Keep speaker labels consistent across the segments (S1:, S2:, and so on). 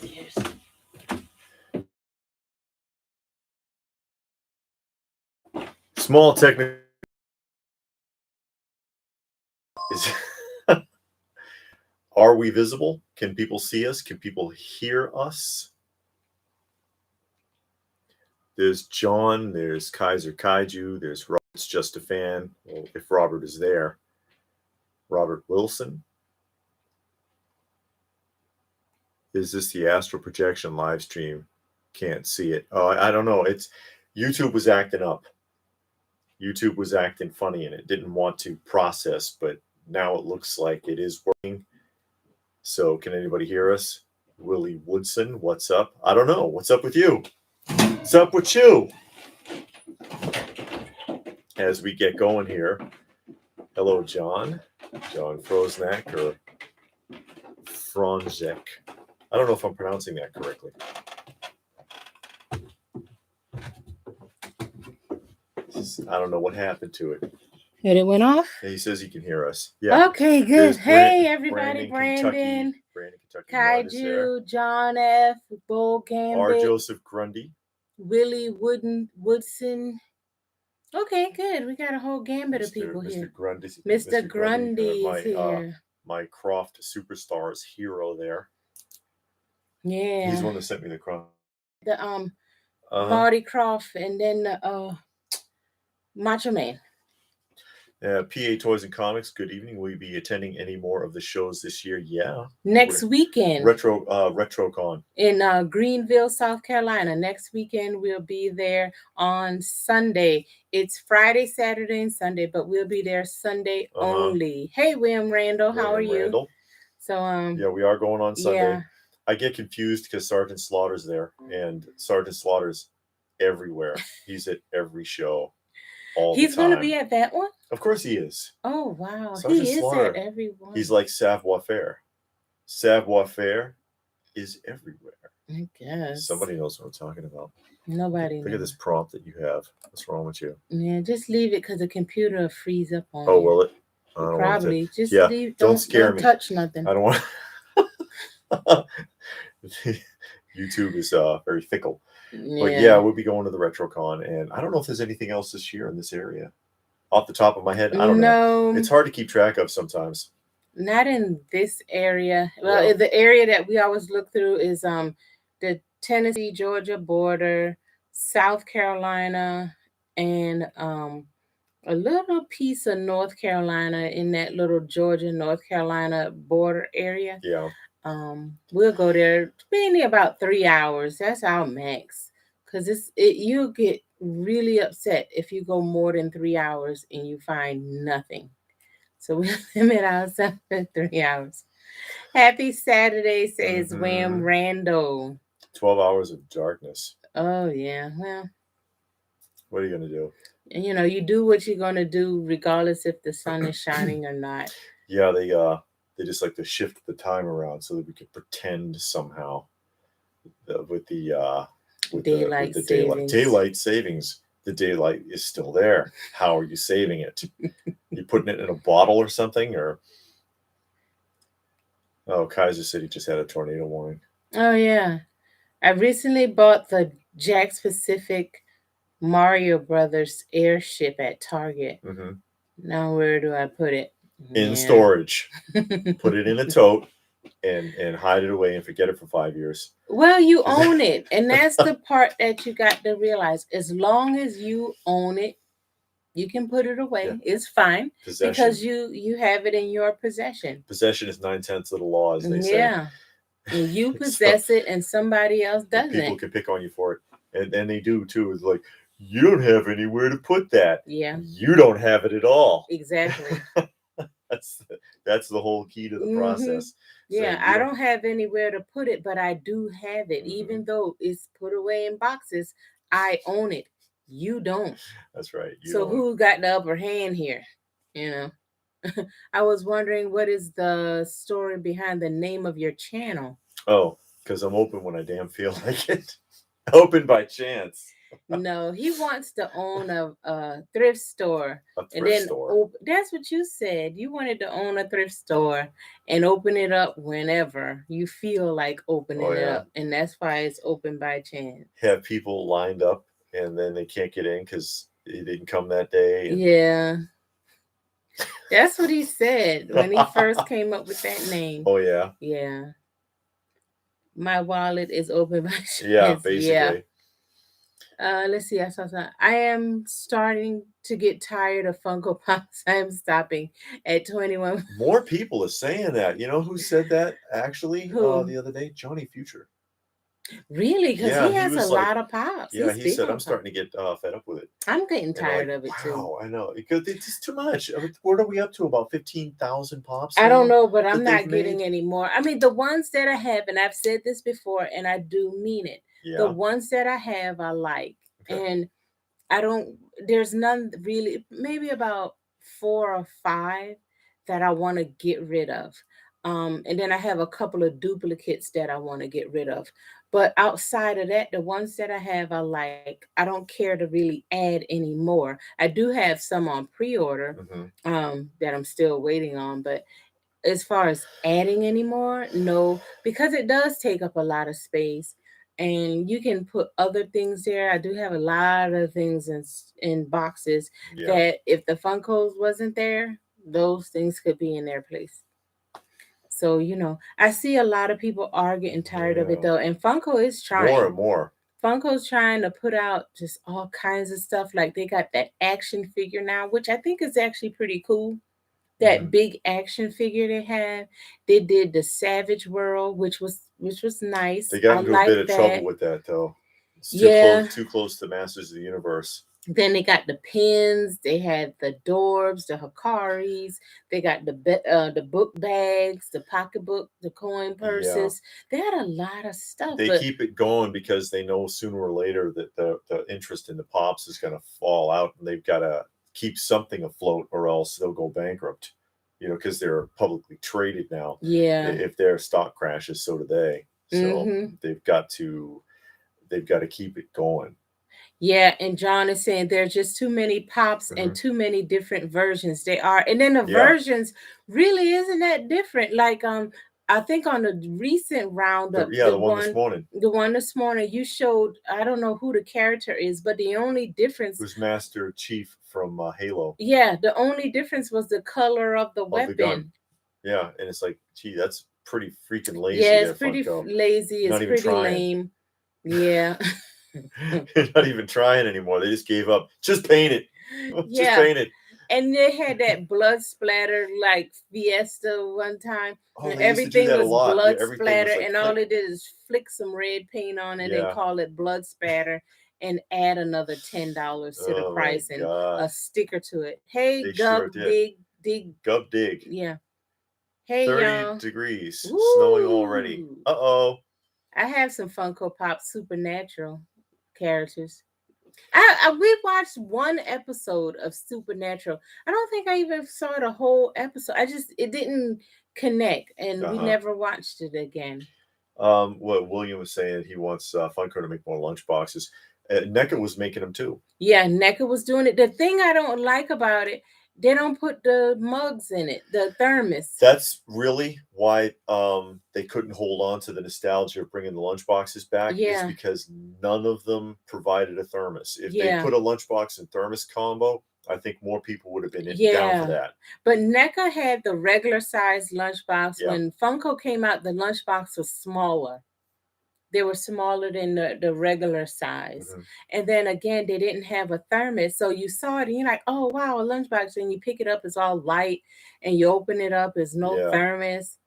S1: upstairs.
S2: Small technical. Are we visible? Can people see us? Can people hear us? There's John. There's Kaiser Kaiju. There's Robert's Just a Fan. Well, if Robert is there. Robert Wilson. Is this the astral projection live stream? Can't see it. Oh, I don't know. It's YouTube was acting up. YouTube was acting funny and it didn't want to process, but now it looks like it is working. So can anybody hear us? Willie Woodson, what's up? I don't know. What's up with you? What's up with you? As we get going here. Hello, John. John Froznak or Franzek. I don't know if I'm pronouncing that correctly. I don't know what happened to it.
S1: And it went off?
S2: He says he can hear us. Yeah.
S1: Okay, good.
S2: There's
S1: Hey, everybody.
S2: Brandon,
S1: Kentucky, Kaiju, John F., Bull Gambit.
S2: R. Joseph Grundy.
S1: Willie Woodson. Okay, good. We got a whole gambit of people here. Mr. Grundy is here.
S2: My Croft Superstars hero there.
S1: Yeah.
S2: He's the one that sent me the Croft.
S1: The Body Croft and then the Macho Man.
S2: PA Toys and Comics, good evening. Will you be attending any more of the shows this year? Yeah.
S1: Next weekend.
S2: RetroCon.
S1: In Greenville, South Carolina. Next weekend, we'll be there on Sunday. It's Friday, Saturday, and Sunday, but we'll be there Sunday only. Hey, William Randall, how are you? So,
S2: yeah, we are going on Sunday.
S1: Yeah.
S2: I get confused because Sergeant Slaughter's there, and Sergeant Slaughter's everywhere. He's at every show.
S1: He's going to be at that one?
S2: Of course he is.
S1: Oh, wow.
S2: Sergeant
S1: he is
S2: Slaughter,
S1: at every one.
S2: He's like savoir-faire. Savoir-faire is everywhere.
S1: I guess.
S2: Somebody knows what I'm talking about.
S1: Nobody
S2: Look at this prompt that you have. What's wrong with you?
S1: Yeah, just leave it because the computer will freeze up on
S2: Oh,
S1: you.
S2: will it?
S1: Probably. Just
S2: yeah,
S1: leave.
S2: Don't scare me.
S1: Don't touch nothing.
S2: I don't want YouTube is very fickle.
S1: Yeah.
S2: But yeah, we'll be going to the RetroCon, and I don't know if there's anything else this year in this area. Off the top of my head, I don't know. It's hard to keep track of sometimes.
S1: Not in this area. Well, the area that we always look through is the Tennessee-Georgia border, South Carolina, and a little piece of North Carolina in that little Georgia-North Carolina border area.
S2: Yeah.
S1: We'll go there mainly about 3 hours. That's our max. Because you'll get really upset if you go more than 3 hours and you find nothing. So we limit ourselves to 3 hours. Happy Saturday, says Wham Randall.
S2: 12 hours of darkness.
S1: Oh, yeah. Well,
S2: what are you going to do?
S1: You know, you do what you're going to do regardless if the sun is shining or not.
S2: Yeah, they just like to shift the time around so that we could pretend somehow with the daylight savings. The daylight is still there. How are you saving it? You putting it in a bottle or something? Or Kaiser City just had a tornado warning.
S1: Oh yeah, I recently bought the Jakks Pacific Mario Brothers airship at Target. Now where do I put it?
S2: In storage. Put it in a tote and hide it away and forget it for 5 years.
S1: Well, you own it. And that's the part that you got to realize. As long as you own it, you can put it away. Yeah. It's fine. Possession. Because you have it in your possession.
S2: Possession is 9/10 of the law, as they say.
S1: Yeah. And you possess it and somebody else doesn't.
S2: People can pick on you for it. And they do too. It's like, you don't have anywhere to put that.
S1: Yeah.
S2: You don't have it at all.
S1: Exactly.
S2: That's the whole key to the process.
S1: So, yeah, I don't have anywhere to put it, but I do have it. Even though it's put away in boxes, I own it. You don't.
S2: That's right.
S1: So who got the upper hand here? You know, I was wondering, what is the story behind the name of your channel?
S2: Oh, because I'm open when I damn feel like it. Open by chance.
S1: No, he wants to own a thrift store.
S2: A
S1: And
S2: thrift
S1: then
S2: store.
S1: that's what you said. You wanted to own a thrift store and open it up whenever you feel like
S2: Oh
S1: opening it
S2: yeah.
S1: up. And that's why it's open by chance.
S2: Have people lined up and then they can't get in because it didn't come that day. And...
S1: Yeah. That's what he said when he first came up with that name.
S2: Oh yeah.
S1: Yeah. My wallet is open by
S2: Yeah,
S1: chance. Yeah.
S2: basically.
S1: Let's see. I saw something. I am starting to get tired of Funko Pops. I am stopping at 21.
S2: More people are saying that. You know who said that actually
S1: Who?
S2: the other day? Johnny Future.
S1: Really? Because
S2: Yeah,
S1: he
S2: he
S1: has a
S2: was like,
S1: lot of pops.
S2: yeah,
S1: He's
S2: he
S1: big
S2: said,
S1: on
S2: I'm
S1: pops.
S2: starting to get fed up with it.
S1: I'm getting
S2: And I'm
S1: tired
S2: like,
S1: of it too.
S2: wow, I know. Because it's just too much. I mean, what are we up to? About 15,000 pops
S1: I don't
S2: now
S1: know, but I'm
S2: that they've
S1: not getting
S2: made?
S1: any more. I mean, the ones that I have, and I've said this before, and I do mean it. The
S2: Yeah.
S1: ones that I have, I like.
S2: Okay.
S1: And I don't, there's none really, maybe about 4 or 5 that I want to get rid of. And then I have a couple of duplicates that I want to get rid of. But outside of that, the ones that I have, I like. I don't care to really add any more. I do have some on pre-order
S2: Mm-hmm.
S1: that I'm still waiting on, but as far as adding anymore, no, because it does take up a lot of space, and you can put other things there. I do have a lot of things in boxes
S2: Yeah.
S1: that if the Funkos wasn't there, those things could be in their place. So I see a lot of people are getting tired of it
S2: Yeah.
S1: though, and Funko is
S2: More
S1: trying.
S2: and more.
S1: Funko's trying to put out just all kinds of stuff. Like they got that action figure now, which I think is actually pretty cool. That
S2: Mhm.
S1: big action figure they have. They did the Savage World, which was nice.
S2: They got
S1: I
S2: into a
S1: like
S2: bit of trouble
S1: that.
S2: with that though. It's
S1: Yeah.
S2: too close to Masters of the Universe.
S1: Then they got the pins. They had the Dorbs, the Hikaris. They got the book bags, the pocketbook, the coin
S2: Yeah.
S1: purses. They had a lot of stuff.
S2: They
S1: But
S2: keep it going because they know sooner or later that the interest in the pops is going to fall out, and they've got to keep something afloat, or else they'll go bankrupt. You know, because they're publicly traded now.
S1: yeah.
S2: If their stock crashes, so do they. So
S1: hmm
S2: they've got to keep it going.
S1: Yeah, and John is saying there's just too many pops and
S2: Mhm.
S1: too many different versions. They are, and then the
S2: Yeah.
S1: versions really isn't that different. Like I think on the recent roundup,
S2: The one this morning
S1: the one this morning you showed, I don't know who the character is, but the only difference,
S2: was Master Chief from Halo
S1: yeah, the only difference was the color of the
S2: of the gun.
S1: weapon.
S2: Yeah, and it's like, gee, that's pretty freaking lazy
S1: Yeah,
S2: there,
S1: it's pretty
S2: Funko.
S1: lazy.
S2: Not
S1: It's
S2: even
S1: pretty
S2: trying.
S1: lame. Yeah.
S2: You're not even trying anymore. They just gave up. Just paint it. Just
S1: Yeah.
S2: paint it.
S1: And they had that blood splatter like Fiesta one time.
S2: Oh,
S1: And
S2: they used to do
S1: everything
S2: that a
S1: was
S2: lot.
S1: blood
S2: Yeah, everything
S1: splatter,
S2: was like
S1: and all
S2: click.
S1: they did is flick some red paint on it and
S2: Yeah.
S1: call it blood spatter and add another $10 to the
S2: Oh
S1: price
S2: my
S1: and
S2: God.
S1: a sticker to it. Hey,
S2: They
S1: Gub
S2: sure did.
S1: Dig.
S2: Gub dig.
S1: Yeah. Hey,
S2: 30
S1: y'all.
S2: degrees.
S1: Woo!
S2: Snowing already. Uh-oh.
S1: I have some Funko Pop Supernatural characters. We watched one episode of Supernatural. I don't think I even saw the whole episode. It didn't connect, and we never watched it again.
S2: What William was saying, he wants Funko to make more lunch boxes. NECA was making them too.
S1: Yeah, NECA was doing it. The thing I don't like about it, they don't put the mugs in it, the thermos.
S2: That's really why they couldn't hold on to the nostalgia of bringing the lunch boxes back.
S1: Yeah.
S2: Is because none of them provided a thermos. If
S1: Yeah.
S2: they put a lunchbox and thermos combo, I think more people would have been down
S1: Yeah.
S2: for that.
S1: But NECA had the regular size lunchbox.
S2: Yeah.
S1: When Funko came out, the lunchbox was smaller. They were smaller than the regular size. And then again, they didn't have a thermos. So you saw it and you're like, oh, wow, a lunchbox. And you pick it up, it's all light. And you open it up, there's no
S2: Yeah.
S1: thermos.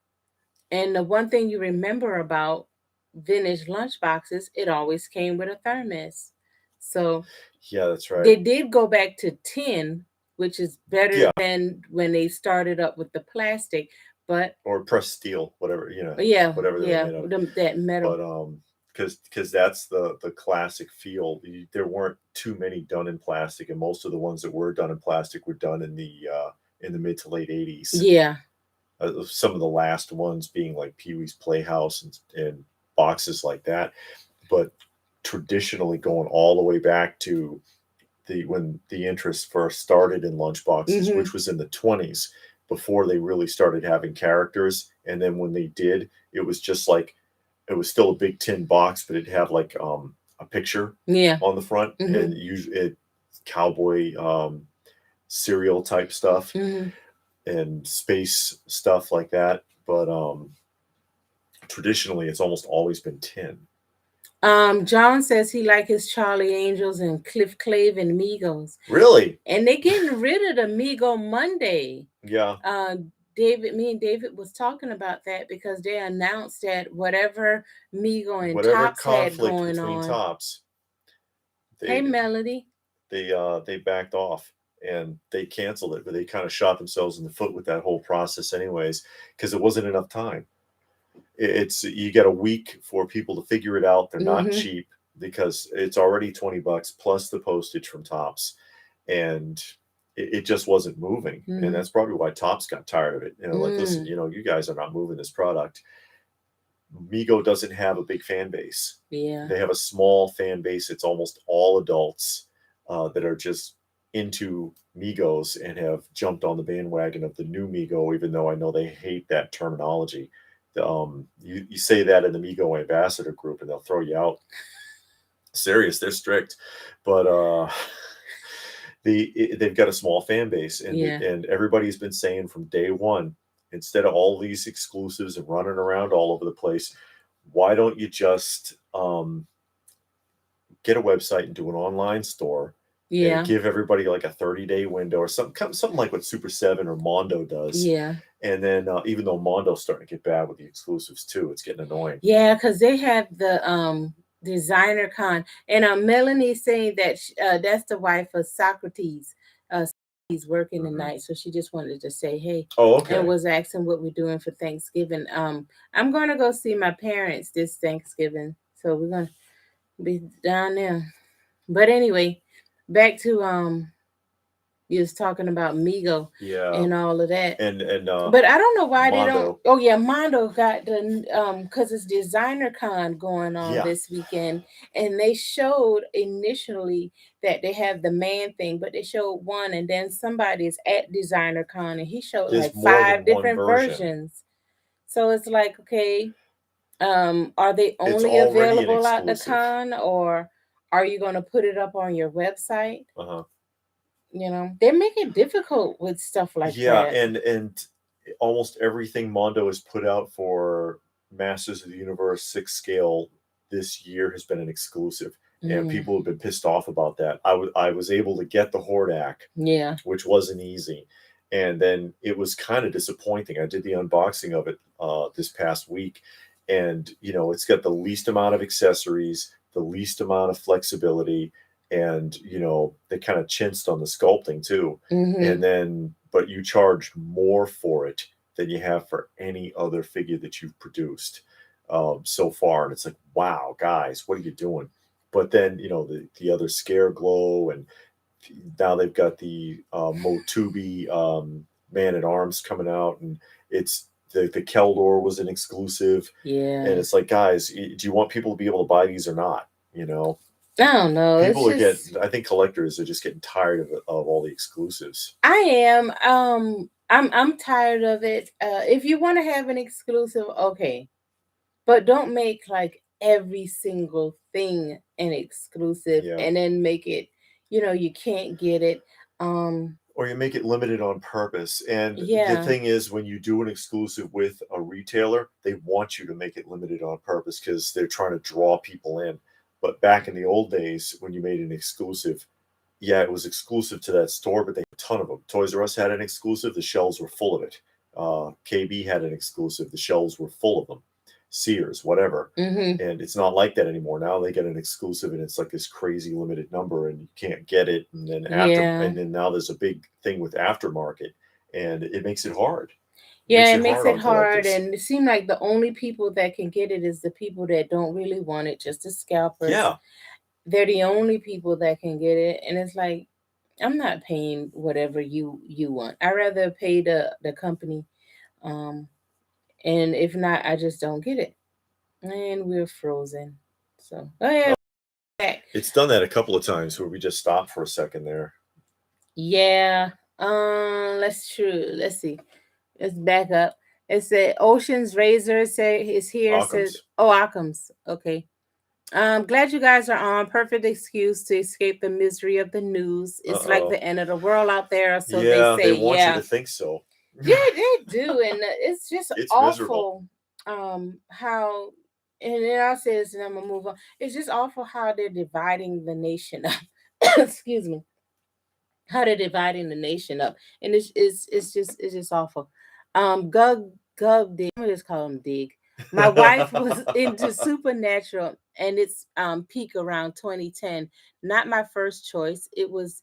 S1: And the one thing you remember about vintage lunchboxes, it always came with a thermos. So
S2: Yeah, that's right.
S1: they did go back to tin, which is better
S2: Yeah.
S1: than when they started up with the plastic. But
S2: Or pressed steel, whatever, you know.
S1: yeah,
S2: Whatever they
S1: yeah,
S2: were made of.
S1: that metal.
S2: But because that's the classic feel. There weren't too many done in plastic, and most of the ones that were done in plastic were done in the mid to late 80s.
S1: Yeah.
S2: Some of the last ones being like Pee-wee's Playhouse and boxes like that. But traditionally going all the way back to when the interest first started in lunchboxes, which was in the 20s, before they really started having characters. And then when they did, it was just like, it was still a big tin box, but it had like a picture on the front, and usually it cowboy cereal type stuff and space stuff like that. But traditionally, it's almost always been tin.
S1: John says he like his Charlie Angels and Cliff Clave and Migos.
S2: Really?
S1: And they're getting rid of the Migo Monday.
S2: Yeah.
S1: Me and David was talking about that because they announced that whatever Migo and Tops had going on.
S2: Tops,
S1: Hey, Melody.
S2: They backed off and they canceled it, but they kind of shot themselves in the foot with that whole process, anyways, because it wasn't enough time. It's you get a week for people to figure it out. They're not cheap because it's already $20 plus the postage from Tops, and it just wasn't moving. And that's probably why Tops got tired of it. Like, listen, you guys are not moving this product. Migo doesn't have a big fan base.
S1: Yeah,
S2: they have a small fan base. It's almost all adults that are just into Migos and have jumped on the bandwagon of the new Migo, even though I know they hate that terminology. You say that in the Migo ambassador group and they'll throw you out. Serious, they're strict, but they've got a small fan base, and everybody's been saying from day one, instead of all these exclusives and running around all over the place, why don't you just get a website and do an online store? And give everybody like a 30-day window or something like what Super 7 or Mondo does.
S1: Yeah.
S2: And then even though Mondo's starting to get bad with the exclusives too, it's getting annoying.
S1: Yeah, because they have the designer con, and Melanie's saying that that's the wife of Socrates. He's working tonight, so she just wanted to say hey.
S2: Oh, okay.
S1: And was asking what we're doing for Thanksgiving. I'm going to go see my parents this Thanksgiving, so we're gonna be down there. But anyway, back to you was talking about Migo, and all of that,
S2: and
S1: but I don't know why
S2: Mondo.
S1: they don't. Oh yeah, Mondo got the because it's Designer Con going on this weekend, and they showed initially that they have the man thing, but they showed one, and then somebody's at Designer Con, and he showed like 5 different versions. So it's like, okay, are they only available at the con, or are you going to put it up on your website? They make it difficult with stuff like that.
S2: Yeah, and almost everything Mondo has put out for Masters of the Universe 6 scale this year has been an exclusive, and people have been pissed off about that. I was able to get the Hordak, which wasn't easy, and then it was kind of disappointing. I did the unboxing of it this past week, and it's got the least amount of accessories, the least amount of flexibility, and they kind of chinsed on the sculpting too. And then but you charged more for it than you have for any other figure that you've produced so far, and it's like, wow, guys, what are you doing? But then the other Scare Glow, and now they've got the Motubi Man at Arms coming out, and it's the Keldor was an exclusive. And it's like, guys, do you want people to be able to buy these or not?
S1: I don't know.
S2: People I think collectors are just getting tired of all the exclusives.
S1: I am. I'm tired of it. If you want to have an exclusive, okay, but don't make like every single thing an exclusive and then make it, you can't get it.
S2: Or you make it limited on purpose. And the thing is, when you do an exclusive with a retailer, they want you to make it limited on purpose because they're trying to draw people in. But back in the old days, when you made an exclusive, it was exclusive to that store, but they had a ton of them. Toys R Us had an exclusive, the shelves were full of it. KB had an exclusive, the shelves were full of them. Sears, whatever. And it's not like that anymore. Now they get an exclusive, and it's like this crazy limited number, and you can't get it. And then and then now there's a big thing with aftermarket, and it makes it hard.
S1: It makes it hard, and it seems like the only people that can get it is the people that don't really want it, just the scalpers. They're the only people that can get it, and it's like, I'm not paying whatever you want. I rather pay the company, and if not, I just don't get it, and we're frozen. So go ahead.
S2: It's done that a couple of times where we just stop for a second there.
S1: Yeah. Let's see. Let's back up. It said Ocean's Razor say is here. It says Occam's. Okay. Glad you guys are on. Perfect excuse to escape the misery of the news. It's like the end of the world out there. So
S2: yeah,
S1: they say,
S2: they want you to think so.
S1: Yeah, they do, and it's just
S2: It's
S1: awful.
S2: miserable.
S1: How, and then I'll say this, and I'm gonna move on. It's just awful how they're dividing the nation up. Excuse me. How they're dividing the nation up, and it's just awful. Gug Dig. I'm gonna just call him Dig. My wife was into Supernatural, and its peak around 2010. Not my first choice. It was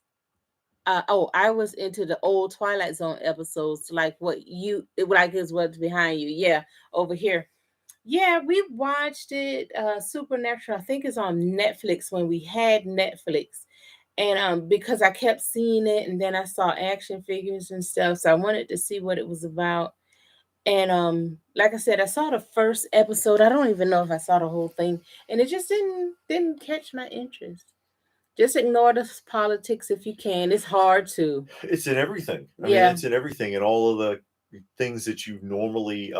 S1: I was into the old Twilight Zone episodes, like like is what's behind you. Yeah, over here. Yeah, we watched it. Supernatural, I think it's on Netflix when we had Netflix. And because I kept seeing it, and then I saw action figures and stuff, so I wanted to see what it was about. And like I said, I saw the first episode. I don't even know if I saw the whole thing, and it just didn't catch my interest. Just ignore the politics if you can. It's hard to.
S2: It's in everything. I mean, it's in everything, and all of the things that you normally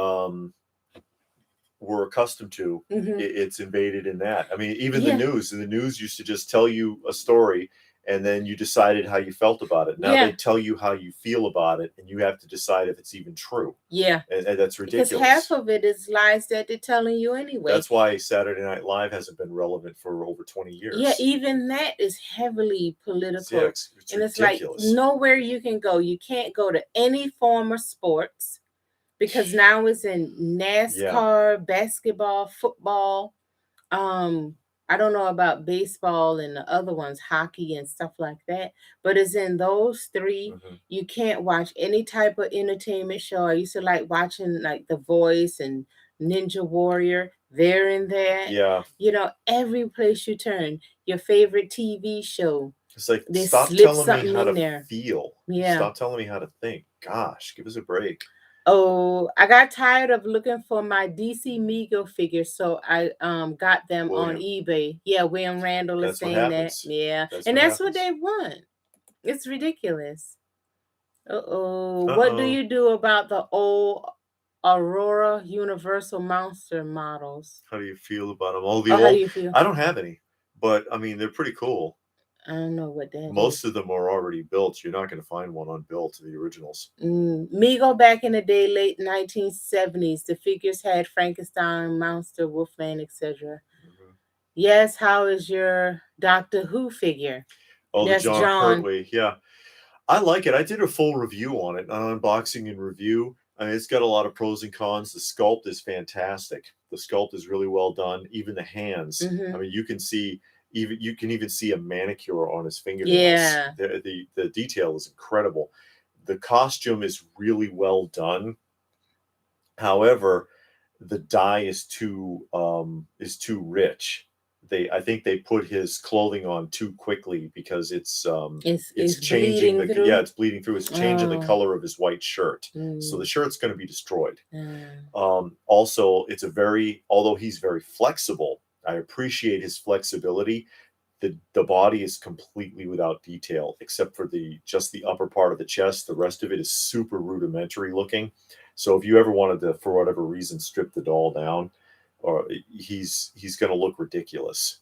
S2: were accustomed to. It's invaded in that. I mean, even the news. The news used to just tell you a story, and then you decided how you felt about it. Now they tell you how you feel about it, and you have to decide if it's even true.
S1: Yeah,
S2: and that's ridiculous.
S1: Because half of it is lies that they're telling you anyway.
S2: That's why Saturday Night Live hasn't been relevant for over 20 years.
S1: Yeah, even that is heavily political.
S2: Yeah, it's
S1: and
S2: ridiculous.
S1: It's like nowhere you can go. You can't go to any form of sports because now it's in NASCAR, basketball, football. I don't know about baseball and the other ones, hockey and stuff like that, but it's in those 3. You can't watch any type of entertainment show. I used to like watching like The Voice and Ninja Warrior. They're in that.
S2: Yeah.
S1: You know, every place you turn, your favorite TV show.
S2: It's like, stop telling me how to feel.
S1: Yeah.
S2: Stop telling me how to think. Gosh, give us a break.
S1: Oh, I got tired of looking for my DC Mego figures, so I got them on eBay. Yeah, William Randall is saying that. Yeah, and that's what they want. It's ridiculous. What do you do about the old Aurora Universal Monster models?
S2: How do you feel about them? All the
S1: old. How do you feel?
S2: I don't have any, but I mean they're pretty cool.
S1: I don't know what that
S2: Most of them are already built. You're not going to find one unbuilt, the originals.
S1: Mego back in the day, late 1970s. The figures had Frankenstein, Monster, Wolfman, etc. Yes, how is your Doctor Who figure?
S2: Oh, the John Pertwee. Yeah. I like it. I did a full review on it, an unboxing and review. I mean, it's got a lot of pros and cons. The sculpt is fantastic. The sculpt is really well done. Even the hands. I mean, you can even see a manicure on his fingernails.
S1: Yeah.
S2: The detail is incredible. The costume is really well done. However, the dye is too rich. I think they put his clothing on too quickly because it's changing it's bleeding through. It's changing the color of his white shirt. So the shirt's going to be destroyed. Also, although he's very flexible, I appreciate his flexibility. The body is completely without detail except for just the upper part of the chest. The rest of it is super rudimentary looking. So if you ever wanted to, for whatever reason, strip the doll down, or he's going to look ridiculous.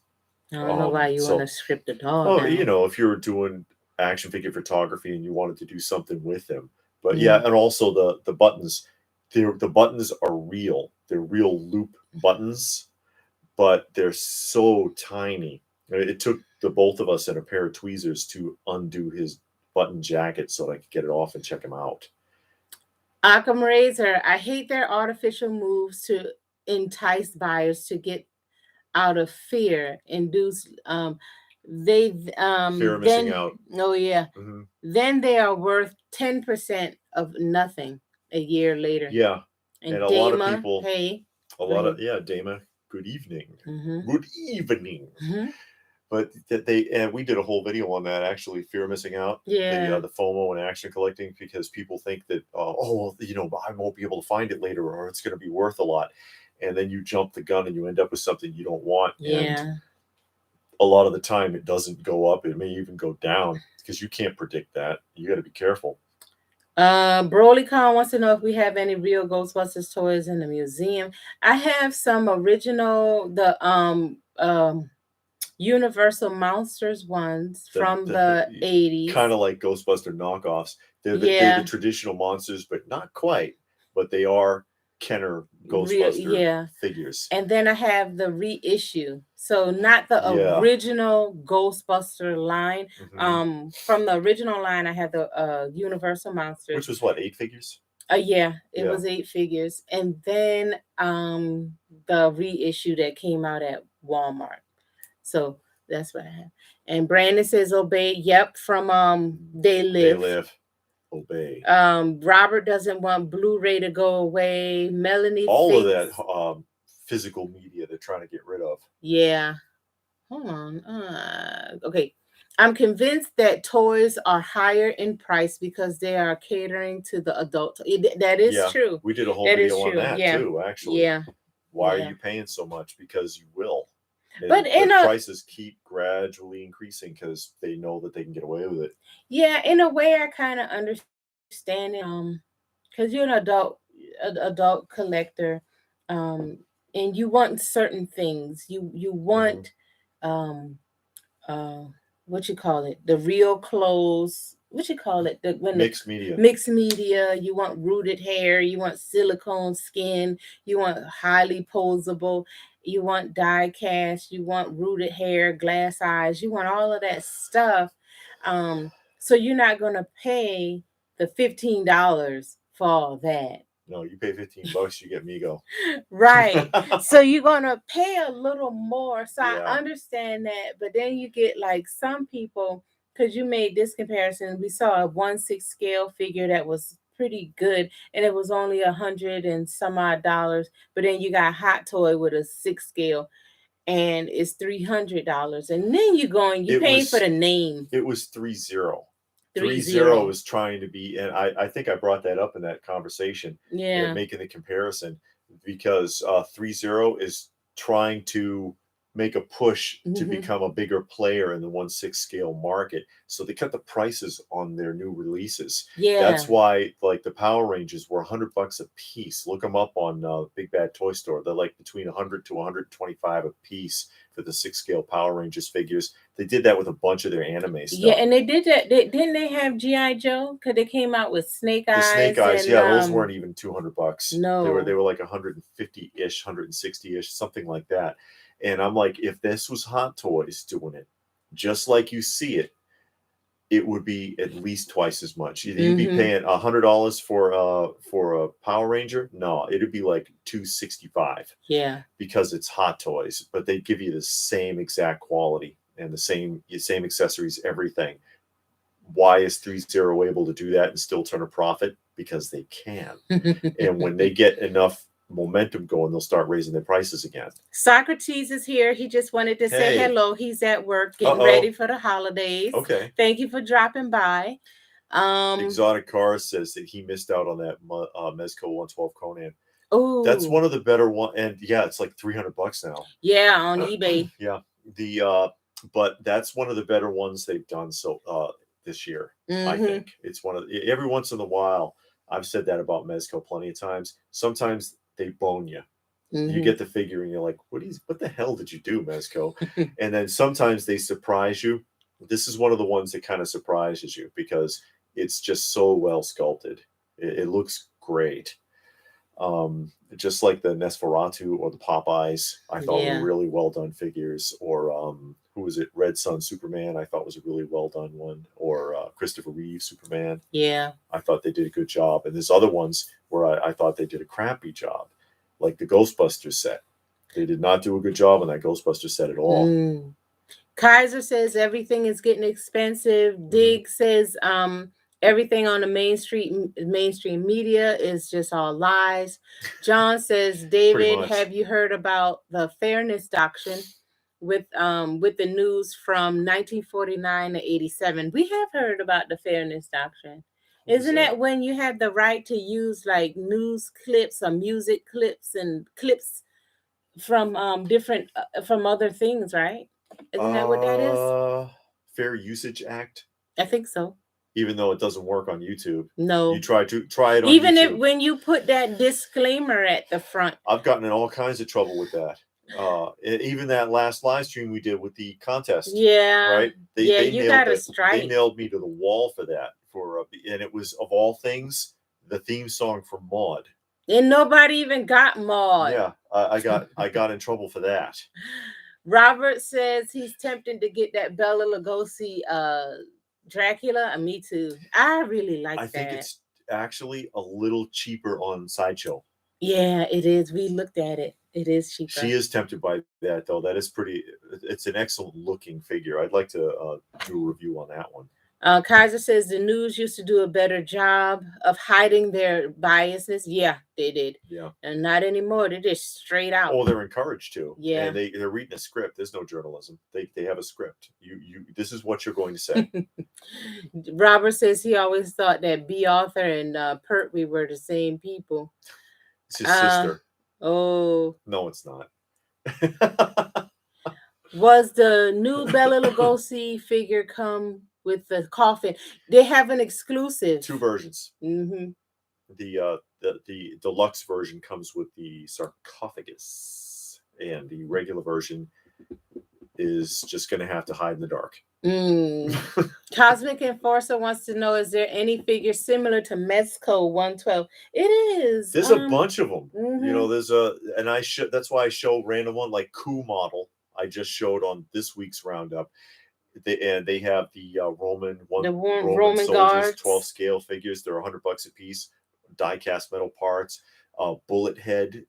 S1: I don't know why you want to strip the doll down.
S2: You know, if you were doing action figure photography and you wanted to do something with him. But yeah, and also the buttons, the buttons are real. They're real loop buttons, but they're so tiny. It took the both of us and a pair of tweezers to undo his button jacket so I could get it off and check him out.
S1: Occam Razor, I hate their artificial moves to entice buyers to get out of fear, induce fear of missing out. Oh yeah. Then they are worth 10% of nothing a year later.
S2: Yeah.
S1: And
S2: a lot of people,
S1: Dama,
S2: good evening. Good evening. But we did a whole video on that, actually, fear of missing out.
S1: Yeah.
S2: The FOMO and action collecting, because people think that, I won't be able to find it later, or it's going to be worth a lot. And then you jump the gun and you end up with something you don't want.
S1: Yeah.
S2: And a lot of the time it doesn't go up. It may even go down because you can't predict that. You got to be careful.
S1: Broly Khan wants to know if we have any real Ghostbusters toys in the museum. I have some original, the Universal Monsters ones from the 80s.
S2: Kind of like Ghostbuster knockoffs. They're the traditional monsters, but not quite. But they are Kenner Ghostbuster figures.
S1: And then I have the reissue. So not the original Ghostbuster line. From the original line, I have the Universal Monsters.
S2: Which was what, 8 figures?
S1: It was 8 figures. And then the reissue that came out at Walmart. So that's what I have. And Brandon says obey. Yep, from They Live.
S2: They Live. Obey.
S1: Robert doesn't want Blu-ray to go away. Melanie
S2: all of that physical media they're trying to get rid of.
S1: Yeah. Hold on. Okay. I'm convinced that toys are higher in price because they are catering to the adult. That is true.
S2: We did a whole video on that too, actually.
S1: Yeah.
S2: Why are you paying so much? Because you will.
S1: But
S2: the prices keep gradually increasing because they know that they can get away with it.
S1: Yeah, in a way, I kind of understand it. Because you're an adult collector, and you want certain things. You want, what you call it? The real clothes. What you call it?
S2: Mixed media.
S1: Mixed media. You want rooted hair. You want silicone skin. You want highly posable. You want die cast. You want rooted hair, glass eyes. You want all of that stuff. So you're not gonna pay the $15 for all that.
S2: No, you pay $15, you get Mego.
S1: Right. So you're gonna pay a little more. So I understand that, but then you get like some people, because you made this comparison. We saw a 1/6 scale figure that was pretty good, and it was only $100 and some odd dollars. But then you got Hot Toy with a 6 scale, and it's $300. And then you're paying for the name.
S2: It was 30. 30 is trying to be, and I think I brought that up in that conversation.
S1: Yeah,
S2: making the comparison because 30 is trying to make a push to become a bigger player in the 1/6 scale market. So they cut the prices on their new releases.
S1: Yeah,
S2: that's why like the Power Rangers were $100 a piece. Look them up on Big Bad Toy Store. They're like between $100 to $125 a piece for the 6 scale Power Rangers figures. They did that with a bunch of their anime stuff.
S1: Yeah, and they did that. Didn't they have G.I. Joe? Because they came out with Snake Eyes.
S2: The Snake Eyes, and, those weren't even $200.
S1: No,
S2: they were like 150-ish, 160-ish, something like that. And I'm like, if this was Hot Toys doing it, just like you see it, it would be at least twice as much. You'd be paying $100 for a Power Ranger. No, it'd be like $265.
S1: Yeah,
S2: because it's Hot Toys, but they give you the same exact quality and the same accessories, everything. Why is 30 able to do that and still turn a profit? Because they can. And when they get enough momentum going, they'll start raising their prices again.
S1: Socrates is here. He just wanted to say hello. He's at work getting ready for the holidays.
S2: Okay.
S1: Thank you for dropping by.
S2: Exotic Cars says that he missed out on that Mezco 112 Conan.
S1: Oh,
S2: that's one of the better one, and it's like $300 now.
S1: Yeah, on eBay.
S2: Yeah, but that's one of the better ones they've done this year. I think it's one of every once in a while. I've said that about Mezco plenty of times. Sometimes they bone you. You get the figure and you're like, what the hell did you do, Mezco? And then sometimes they surprise you. This is one of the ones that kind of surprises you because it's just so well sculpted. It looks great. Just like the Nosferatu or the Popeyes, I thought were really well done figures. Or who was it? Red Sun Superman, I thought was a really well done one. Or Christopher Reeve Superman.
S1: Yeah,
S2: I thought they did a good job. And there's other ones where I thought they did a crappy job, like the Ghostbusters set. They did not do a good job on that Ghostbuster set at all.
S1: Kaiser says everything is getting expensive. Dig says everything on the mainstream media is just all lies. John says, David, have you heard about the fairness doctrine with the news from 1949 to 87? We have heard about the fairness doctrine. Isn't that when you have the right to use like news clips or music clips and clips from different from other things, right? Isn't that what that is?
S2: Fair Usage Act.
S1: I think so.
S2: Even though it doesn't work on YouTube.
S1: No.
S2: You try it on
S1: Even
S2: YouTube.
S1: if when you put that disclaimer at the front.
S2: I've gotten in all kinds of trouble with that. Even that last live stream we did with the contest.
S1: Yeah.
S2: Right?
S1: They you got a strike.
S2: They nailed me to the wall for that. And it was, of all things, the theme song for Maude.
S1: And nobody even got Maude.
S2: Yeah, I got in trouble for that.
S1: Robert says he's tempted to get that Bela Lugosi Dracula, and me too. I really like that.
S2: I think it's actually a little cheaper on Sideshow.
S1: Yeah, it is. We looked at it. It is cheaper.
S2: She is tempted by that, though. That is pretty. It's an excellent looking figure. I'd like to do a review on that one.
S1: Kaiser says the news used to do a better job of hiding their biasness. Yeah, they did.
S2: Yeah.
S1: And not anymore. They're just straight out.
S2: Oh, they're encouraged to.
S1: Yeah.
S2: And they're reading a script. There's no journalism. They have a script. This is what you're going to say.
S1: Robert says he always thought that B. Arthur and Pertwee were the same people.
S2: It's his sister.
S1: Oh.
S2: No, it's not.
S1: Was the new Bela Lugosi figure come with the coffin? They have an exclusive.
S2: 2 versions.
S1: Mm-hmm.
S2: The deluxe version comes with the sarcophagus, and the regular version is just going to have to hide in the dark.
S1: Cosmic Enforcer wants to know, is there any figure similar to Mezco 112? It is.
S2: There's a bunch of them.
S1: Mm-hmm.
S2: You know, that's why I show random one, like Coup model. I just showed on this week's roundup. They have the Roman soldiers,
S1: guards.
S2: 12 scale figures. They're $100 a piece. Die cast metal parts. Bullet Head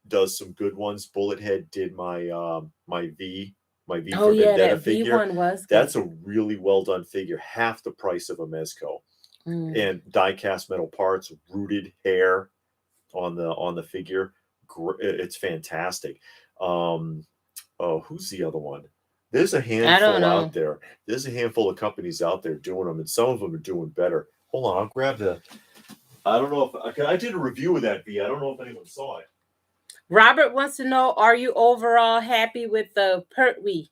S2: does some good ones. Bullet Head did my V for Vendetta figure.
S1: That V1 was good.
S2: That's a really well done figure, half the price of a Mezco. And die cast metal parts, rooted hair on the figure. It's fantastic. Who's the other one? There's a handful out there. There's a handful of companies out there doing them, and some of them are doing better. Hold on, I'll grab the. I don't know if I did a review of that V. I don't know if anyone saw it.
S1: Robert wants to know, are you overall happy with the Pertwee?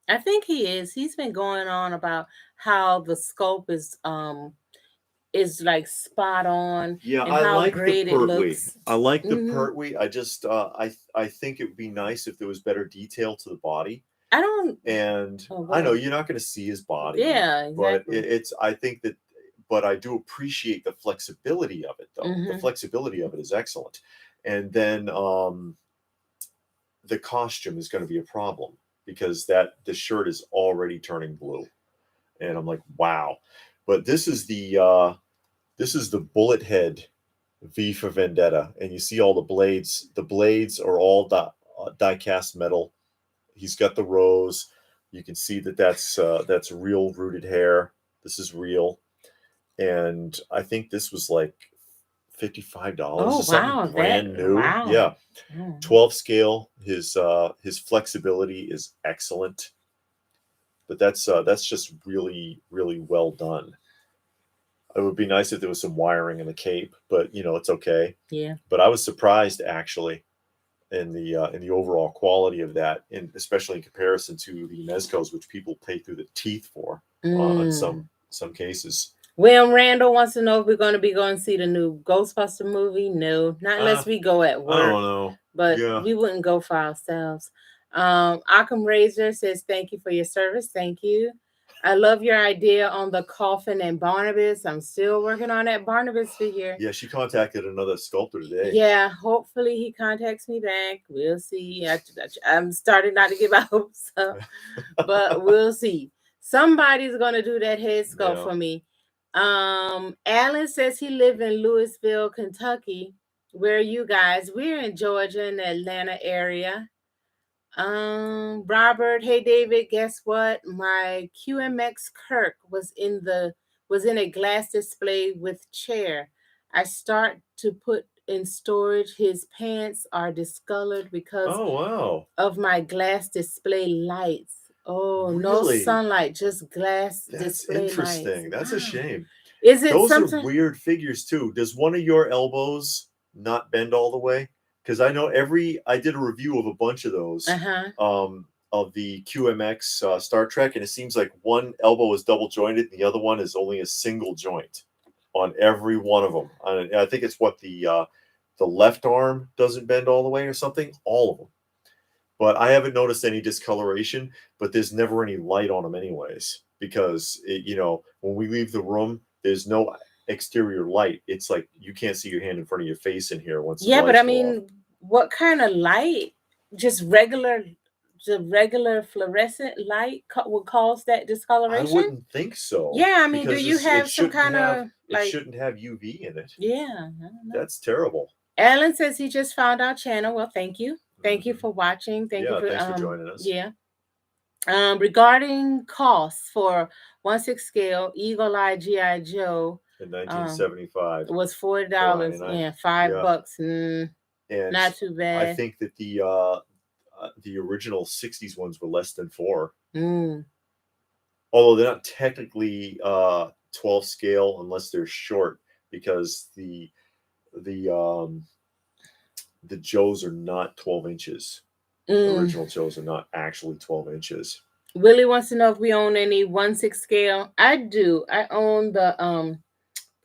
S1: I think he is. He's been going on about how the scope is like spot on.
S2: Yeah,
S1: and
S2: I
S1: how
S2: like
S1: great
S2: the Pertwee.
S1: It looks.
S2: I like the Pertwee. I just I think it would be nice if there was better detail to the body.
S1: I don't.
S2: And I know you're not going to see his body.
S1: Yeah, exactly.
S2: But I think that. But I do appreciate the flexibility of it, though. The flexibility of it is excellent. And then the costume is going to be a problem because the shirt is already turning blue, and I'm like, wow. But this is the Bullet Head V for Vendetta, and you see all the blades. The blades are all die cast metal. He's got the rose. You can see that's real rooted hair. This is real. And I think this was like $55 or something, brand new.
S1: Wow.
S2: Yeah. 12 scale. His flexibility is excellent. But that's just really, really well done. It would be nice if there was some wiring in the cape, but it's okay.
S1: Yeah.
S2: But I was surprised actually in the overall quality of that, and especially in comparison to the Mezcos, which people pay through the teeth for in some cases.
S1: William Randall wants to know if we're going to see the new Ghostbuster movie. No, not unless we go at work.
S2: I don't know.
S1: But we wouldn't go for ourselves. Occam Razor says, thank you for your service. Thank you. I love your idea on the coffin and Barnabas. I'm still working on that Barnabas figure.
S2: Yeah, she contacted another sculptor today.
S1: Yeah, hopefully he contacts me back. We'll see. I'm starting not to give out hopes, but we'll see. Somebody's going to do that head sculpt for me. Alan says he lives in Louisville, Kentucky. Where are you guys? We're in Georgia, in the Atlanta area. Robert, hey David, guess what? My QMX Kirk was in a glass display with chair. I start to put in storage. His pants are discolored because of my glass display lights. Oh, really? No sunlight, just glass display lights.
S2: That's interesting. That's a shame.
S1: Is it
S2: Those are weird figures too. Does one of your elbows not bend all the way? Because I know I did a review of a bunch of those. A of the QMX Star Trek, and it seems like one elbow is double jointed and the other one is only a single joint on every one of them. I think it's what the left arm doesn't bend all the way or something. All of them. But I haven't noticed any discoloration, but there's never any light on them anyways, because when we leave the room, there's no exterior light. It's like you can't see your hand in front of your face in here once.
S1: Yeah, but I mean, what kind of light? Just regular fluorescent light would cause that discoloration?
S2: I wouldn't think so.
S1: Yeah, I mean, do you have some kind of
S2: like? It shouldn't have UV in it.
S1: Yeah,
S2: that's terrible.
S1: Alan says he just found our channel. Well, thank you. Thank you for watching. Thanks for
S2: joining us.
S1: Yeah. Regarding costs for 1/6 scale Eagle Eye G.I. Joe
S2: in 1975
S1: was $40. Yeah, $5. And not too bad.
S2: I think that the original 60s ones were less than $4. Although they're not technically 12 scale unless they're short, because the Joes are not 12 inches. The original Joes are not actually 12 inches.
S1: Willie wants to know if we own any 1/6 scale. I do. I own the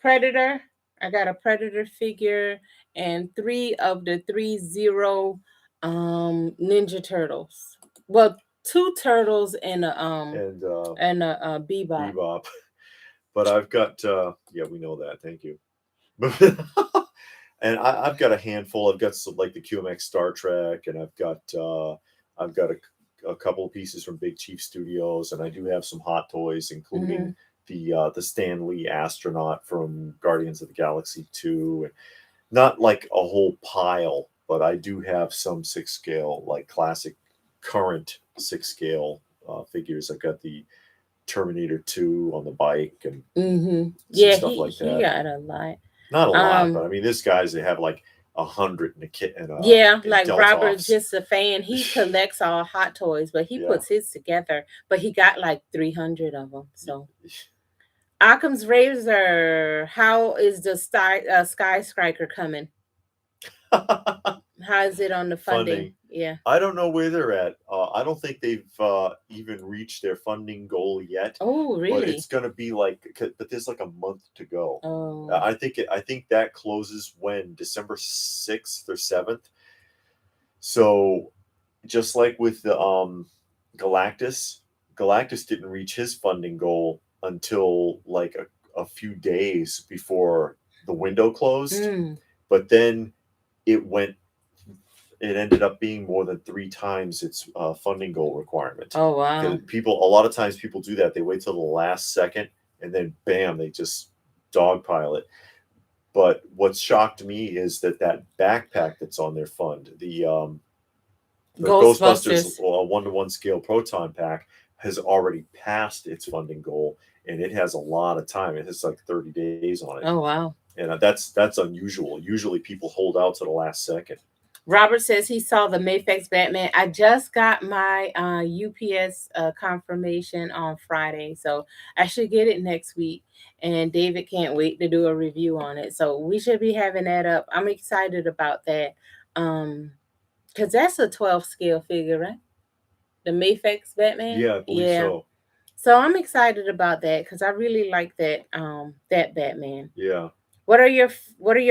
S1: Predator. I got a Predator figure and 3 of the 3-0 Ninja Turtles. Well, 2 turtles and a Bebop.
S2: But I've got we know that. Thank you. And I've got a handful. I've got some like the QMX Star Trek, and I've got a couple of pieces from Big Chief Studios, and I do have some Hot Toys, including the Stan Lee astronaut from Guardians of the Galaxy 2. And not like a whole pile, but I do have some 6 scale, like classic current 6 scale figures. I've got the Terminator 2 on the bike and stuff like that.
S1: He got a lot.
S2: Not a lot, but I mean, this guy's they have like 100 in a kit.
S1: Like Robert's just a fan. He collects all Hot Toys, but he puts his together. But he got like 300 of them. So, Occam's Razor, how is the Sky Striker coming? How is it on the funding? Yeah,
S2: I don't know where they're at. I don't think they've even reached their funding goal yet.
S1: Oh, really?
S2: But it's going to be like, but there's like a month to go.
S1: Oh,
S2: I think that closes when December 6th or 7th. So, just like with the Galactus didn't reach his funding goal until like a few days before the window closed. But then it ended up being more than 3 times its funding goal requirement.
S1: Oh, wow.
S2: A lot of times people do that. They wait till the last second and then bam, they just dogpile it. But what shocked me is that backpack that's on their fund, the Ghostbusters 1-to-1 scale Proton pack, has already passed its funding goal, and it has a lot of time. It has like 30 days on it.
S1: Oh, wow.
S2: And that's unusual. Usually people hold out to the last second.
S1: Robert says he saw the Mafix Batman. I just got my UPS confirmation on Friday, so I should get it next week. And David can't wait to do a review on it. So we should be having that up. I'm excited about that. Because that's a 12 scale figure, right? The Mafix Batman?
S2: Yeah, I believe so.
S1: So I'm excited about that because I really like that Batman.
S2: Yeah.
S1: What are your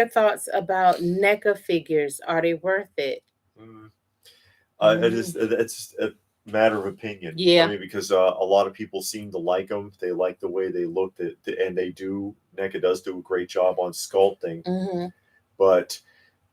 S1: thoughts about NECA figures? Are they worth it?
S2: It's a matter of opinion.
S1: Yeah.
S2: I mean, because a lot of people seem to like them. They like the way they look, and NECA does do a great job on sculpting. But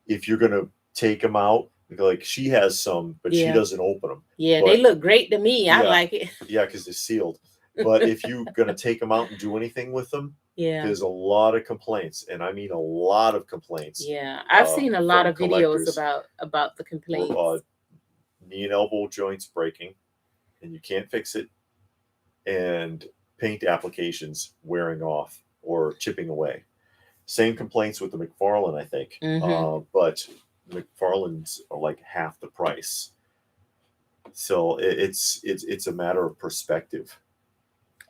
S2: if you're gonna take them out, like she has some, but she doesn't open them.
S1: Yeah, they look great to me. I like it.
S2: Yeah, because they're sealed. But if you're gonna take them out and do anything with them, there's a lot of complaints, and I mean a lot of complaints.
S1: Yeah, I've seen a lot of videos about the complaints.
S2: Knee and elbow joints breaking, and you can't fix it, and paint applications wearing off or chipping away. Same complaints with the Mcfarland, I think. But McFarland's are like half the price. So it's a matter of perspective.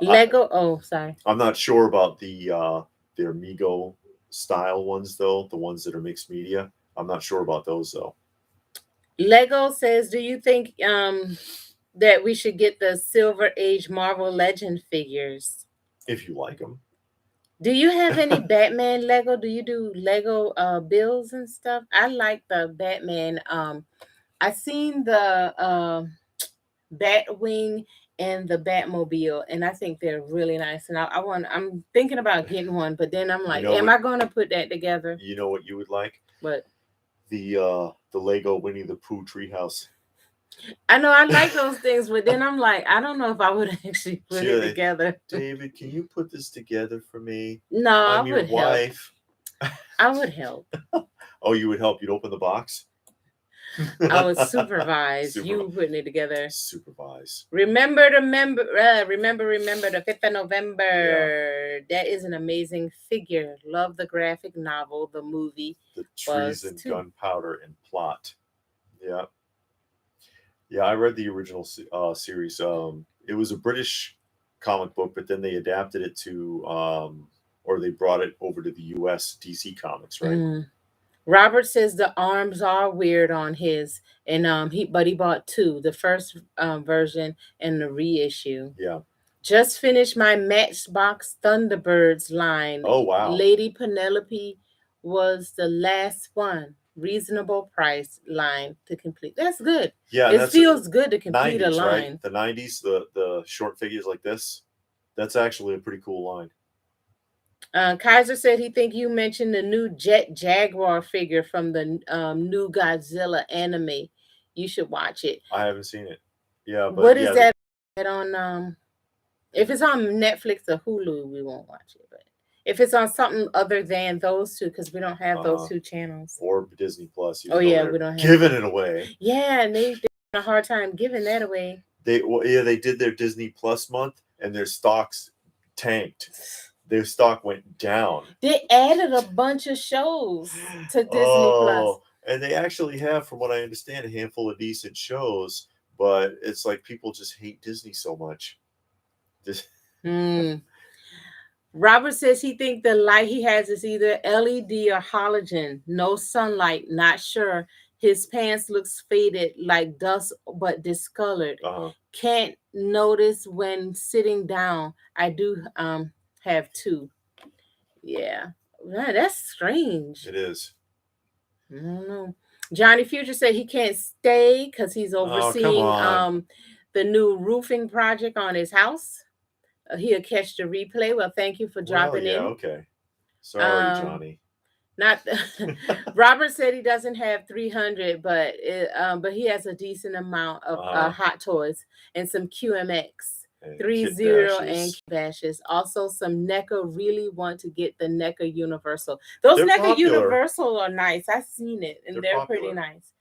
S1: Lego. Sorry.
S2: I'm not sure about their Mego style ones though. The ones that are mixed media. I'm not sure about those though.
S1: Lego says, do you think that we should get the Silver Age Marvel Legend figures.
S2: If you like them.
S1: Do you have any Batman Lego? Do you do Lego builds and stuff? I like the Batman. I seen the Batwing and the Batmobile, and I think they're really nice. And I'm thinking about getting one, but then I'm like, am I going to put that together?
S2: You know what you would like?
S1: What?
S2: The Lego Winnie the Pooh treehouse.
S1: I know I like those things, but then I'm like, I don't know if I would actually put it together.
S2: David, can you put this together for me?
S1: No,
S2: I'm your wife.
S1: I would help.
S2: Oh, you would help? You'd open the box?
S1: I would supervise you putting it together.
S2: Supervise.
S1: Remember the 5th of November. Yeah. That is an amazing figure. Love the graphic novel, the movie.
S2: The Treason, Gunpowder, and Plot. Yeah. Yeah, I read the original series. It was a British comic book, but then they adapted it to, or they brought it over to the U.S. DC Comics, right? Mm.
S1: Robert says the arms are weird on his, and he bought two, the first version and the reissue.
S2: Yeah.
S1: Just finished my Matchbox Thunderbirds line.
S2: Oh wow.
S1: Lady Penelope was the last one. Reasonable price line to complete. That's good.
S2: Yeah,
S1: it feels good to complete
S2: 90s,
S1: a line.
S2: Right? The 90s, the short figures like this. That's actually a pretty cool line.
S1: Kaiser said he think you mentioned the new Jet Jaguar figure from the new Godzilla anime. You should watch it.
S2: I haven't seen it. Yeah, but
S1: what is that on? If it's on Netflix or Hulu, we won't watch it. But if it's on something other than those two, because we don't have those two channels,
S2: or Disney Plus.
S1: Oh yeah, we don't have
S2: giving it away.
S1: Yeah, and they're having a hard time giving that away.
S2: They did their Disney Plus month, and their stocks tanked. Their stock went down.
S1: They added a bunch of shows to Disney Plus.
S2: And they actually have, from what I understand, a handful of decent shows, but it's like people just hate Disney so much.
S1: Robert says he thinks the light he has is either LED or halogen. No sunlight, not sure. His pants looks faded like dust, but discolored. Can't notice when sitting down. I do have two. Yeah. That's strange.
S2: It is.
S1: I don't know. Johnny Future said he can't stay because he's overseeing the new roofing project on his house. He'll catch the replay. Well, thank you for dropping in.
S2: Okay. Sorry, Johnny.
S1: Robert said he doesn't have 300, but he has a decent amount of Hot Toys and some QMX. 3-0 and bashes. Also, some NECA. Really want to get the NECA Universal. Those NECA Universal are nice. I've seen it, and they're pretty nice.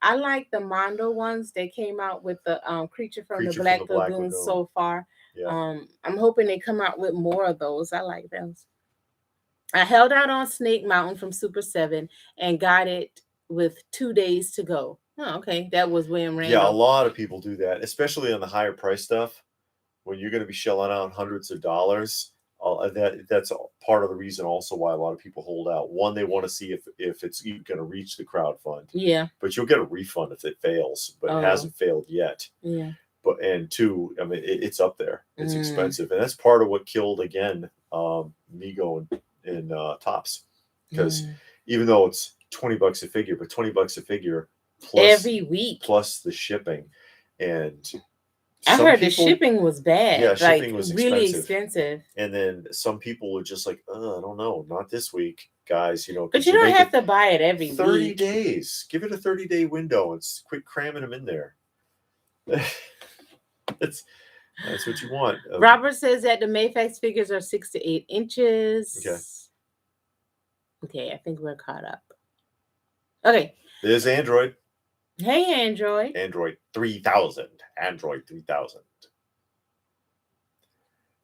S1: I like the Mondo ones. They came out with the Creature from the Black Lagoon so far. Yeah. I'm hoping they come out with more of those. I like those. I held out on Snake Mountain from Super 7 and got it with 2 days to go. Oh, okay. That was William Randall.
S2: Yeah, a lot of people do that, especially on the higher price stuff. When you're going to be shelling out hundreds of dollars, that's part of the reason also why a lot of people hold out. One, they want to see if it's even going to reach the crowd fund.
S1: Yeah.
S2: But you'll get a refund if it fails, but it hasn't failed yet.
S1: Yeah.
S2: And two, I mean, it's up there. It's expensive. And that's part of what killed, again, Mego and Topps. Because even though it's $20 a figure, but $20 a figure plus
S1: every week,
S2: plus the shipping. And
S1: I heard the shipping was bad.
S2: Yeah, shipping was
S1: really expensive.
S2: And then some people were just like, I don't know, not this week, guys.
S1: But you don't have to buy it every
S2: 30 week. days. Give it a 30-day window and quit cramming them in there. That's what you want.
S1: Robert says that the Mafix figures are 6 to 8 inches. Okay, I think we're caught up. Okay.
S2: There's Android.
S1: Hey, Android.
S2: Android 3000. Android 3000.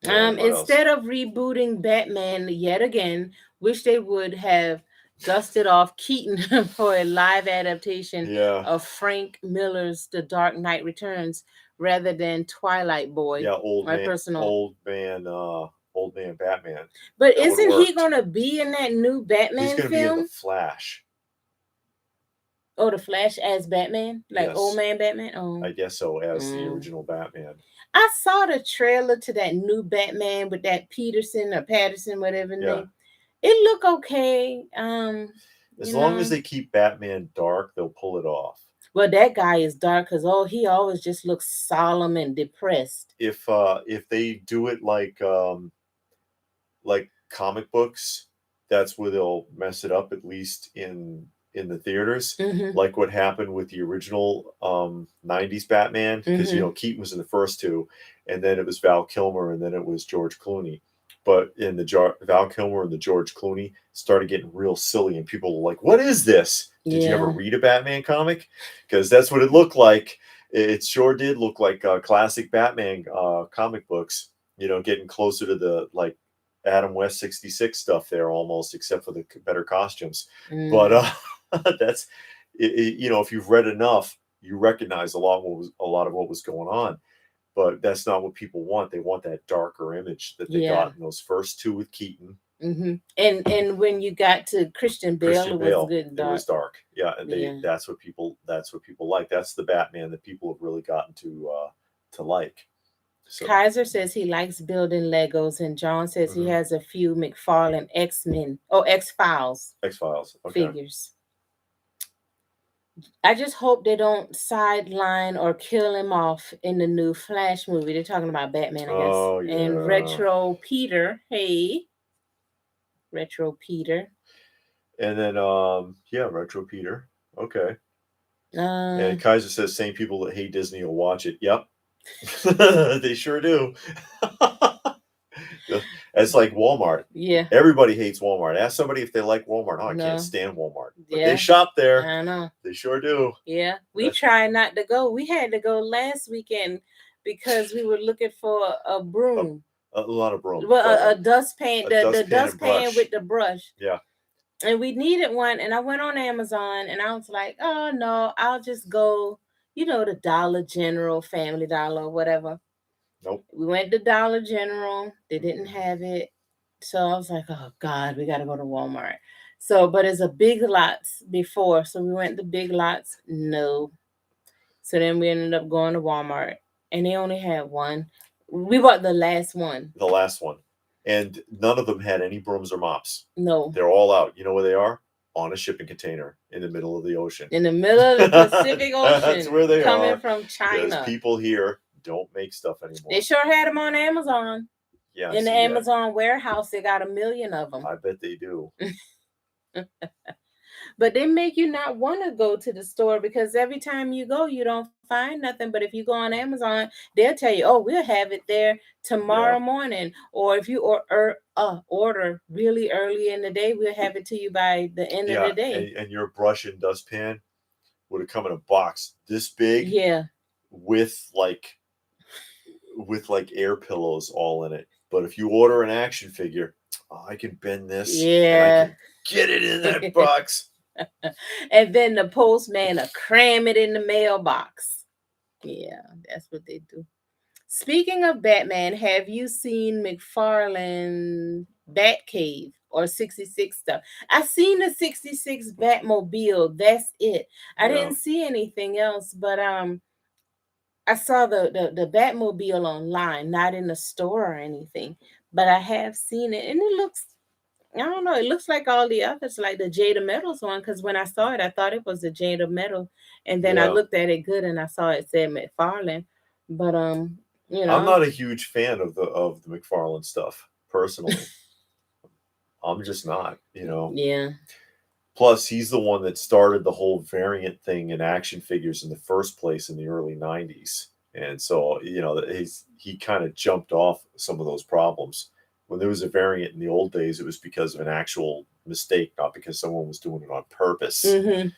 S1: Instead of rebooting Batman yet again, wish they would have dusted off Keaton for a live adaptation of Frank Miller's The Dark Knight Returns rather than Twilight Boy.
S2: Yeah, old man Batman.
S1: But isn't he going to be in that new Batman film?
S2: He's going to be in The Flash.
S1: Oh, the Flash as Batman, like old
S2: Yes,
S1: man Batman. Oh,
S2: I guess so, as the
S1: mm.
S2: original Batman.
S1: I saw the trailer to that new Batman with that Peterson or Patterson, whatever his
S2: Yeah.
S1: name. It look okay.
S2: As
S1: You
S2: long as
S1: know,
S2: they keep Batman dark, they'll pull it off.
S1: well, that guy is dark because he always just looks solemn and depressed.
S2: If they do it like comic books, that's where they'll mess it up, at least in the theaters.
S1: Mm-hmm.
S2: Like what happened with the original 90s Batman, because
S1: Mm-hmm.
S2: Keaton was in the first two, and then it was Val Kilmer, and then it was George Clooney. But in the Val Kilmer and the George Clooney started getting real silly, and people were like, "What is this? Did you ever
S1: Yeah.
S2: read a Batman comic?" Because that's what it looked like. It sure did look like classic Batman comic books. Getting closer to the like Adam West 66 stuff there almost, except for the better costumes. But
S1: Mm.
S2: that's if you've read enough, you recognize a lot of what was going on. But that's not what people want. They want that darker image that they
S1: Yeah.
S2: got in those first two with Keaton.
S1: Mm-hmm. And when you got to Christian Bale,
S2: Christian
S1: it was
S2: Bale,
S1: good and
S2: it
S1: dark.
S2: was dark. Yeah, and
S1: Yeah.
S2: that's what people like. That's the Batman that people have really gotten to like. So
S1: Kaiser says he likes building Legos, and John says he
S2: mhm.
S1: has a few McFarlane X-Men or X-Files
S2: X-Files. Okay.
S1: figures. I just hope they don't sideline or kill him off in the new Flash movie. They're talking about Batman, I guess.
S2: Oh
S1: And
S2: yeah.
S1: Retro Peter, hey, Retro Peter.
S2: And then yeah, Retro Peter. Okay.
S1: Uh,
S2: And Kaiser says same people that hate Disney will watch it. Yep. They sure do. It's like Walmart.
S1: yeah,
S2: Everybody hates Walmart. Ask somebody if they like Walmart. Oh, I can't
S1: no,
S2: stand Walmart. But they
S1: yeah,
S2: shop there.
S1: I know.
S2: They sure do.
S1: Yeah, we
S2: That's
S1: try not to go. We had to go last weekend because we were looking for a
S2: a,
S1: broom.
S2: a lot of broom.
S1: Well,
S2: But
S1: a dustpan,
S2: a
S1: the
S2: dustpan and
S1: dustpan with
S2: brush.
S1: the brush.
S2: Yeah.
S1: And we needed one, and I went on Amazon, and I was like, oh no, I'll just go, the Dollar General, Family Dollar, whatever.
S2: Nope.
S1: We went to Dollar General. They didn't
S2: Mm-mm.
S1: have it. So I was like, oh God, we got to go to Walmart. So, but it's a Big Lots before. So we went to Big Lots. No. So then we ended up going to Walmart, and they only had one. We bought the last one.
S2: The last one. And none of them had any brooms or mops.
S1: No.
S2: They're all out. You know where they are? On a shipping container in the middle of the ocean.
S1: In the middle of the Pacific Ocean.
S2: That's where they
S1: coming
S2: are.
S1: from
S2: Because
S1: China.
S2: people here don't make stuff anymore.
S1: They sure had them on Amazon.
S2: Yeah.
S1: In the Amazon warehouse, they got 1 million of them.
S2: I bet they do.
S1: But they make you not want to go to the store because every time you go, you don't find nothing. But if you go on Amazon, they'll tell you, oh, we'll have it there tomorrow morning. Or if you order really early in the day, we'll have it to you by the end of the day.
S2: And your brush and dustpan would have come in a box this big.
S1: Yeah.
S2: With like air pillows all in it. But if you order an action figure, I can bend this.
S1: Yeah.
S2: And I can get it in that box.
S1: And then the postman will cram it in the mailbox. Yeah, that's what they do. Speaking of Batman, have you seen Mcfarland Batcave or 66 stuff? I seen the 66 Batmobile. That's it. I didn't see anything else, but I saw the Batmobile online, not in the store or anything. But I have seen it, and it looks, I don't know, it looks like all the others, like the Jada Metals one, because when I saw it, I thought it was the Jada Metal. And then I looked at it good and I saw it said McFarlane. But
S2: I'm not a huge fan of the McFarlane stuff, personally. I'm just not,
S1: Yeah.
S2: Plus, he's the one that started the whole variant thing in action figures in the first place in the early 90s. And so, he kind of jumped off some of those problems. When there was a variant in the old days, it was because of an actual mistake, not because someone was doing it on purpose.
S1: Mm-hmm.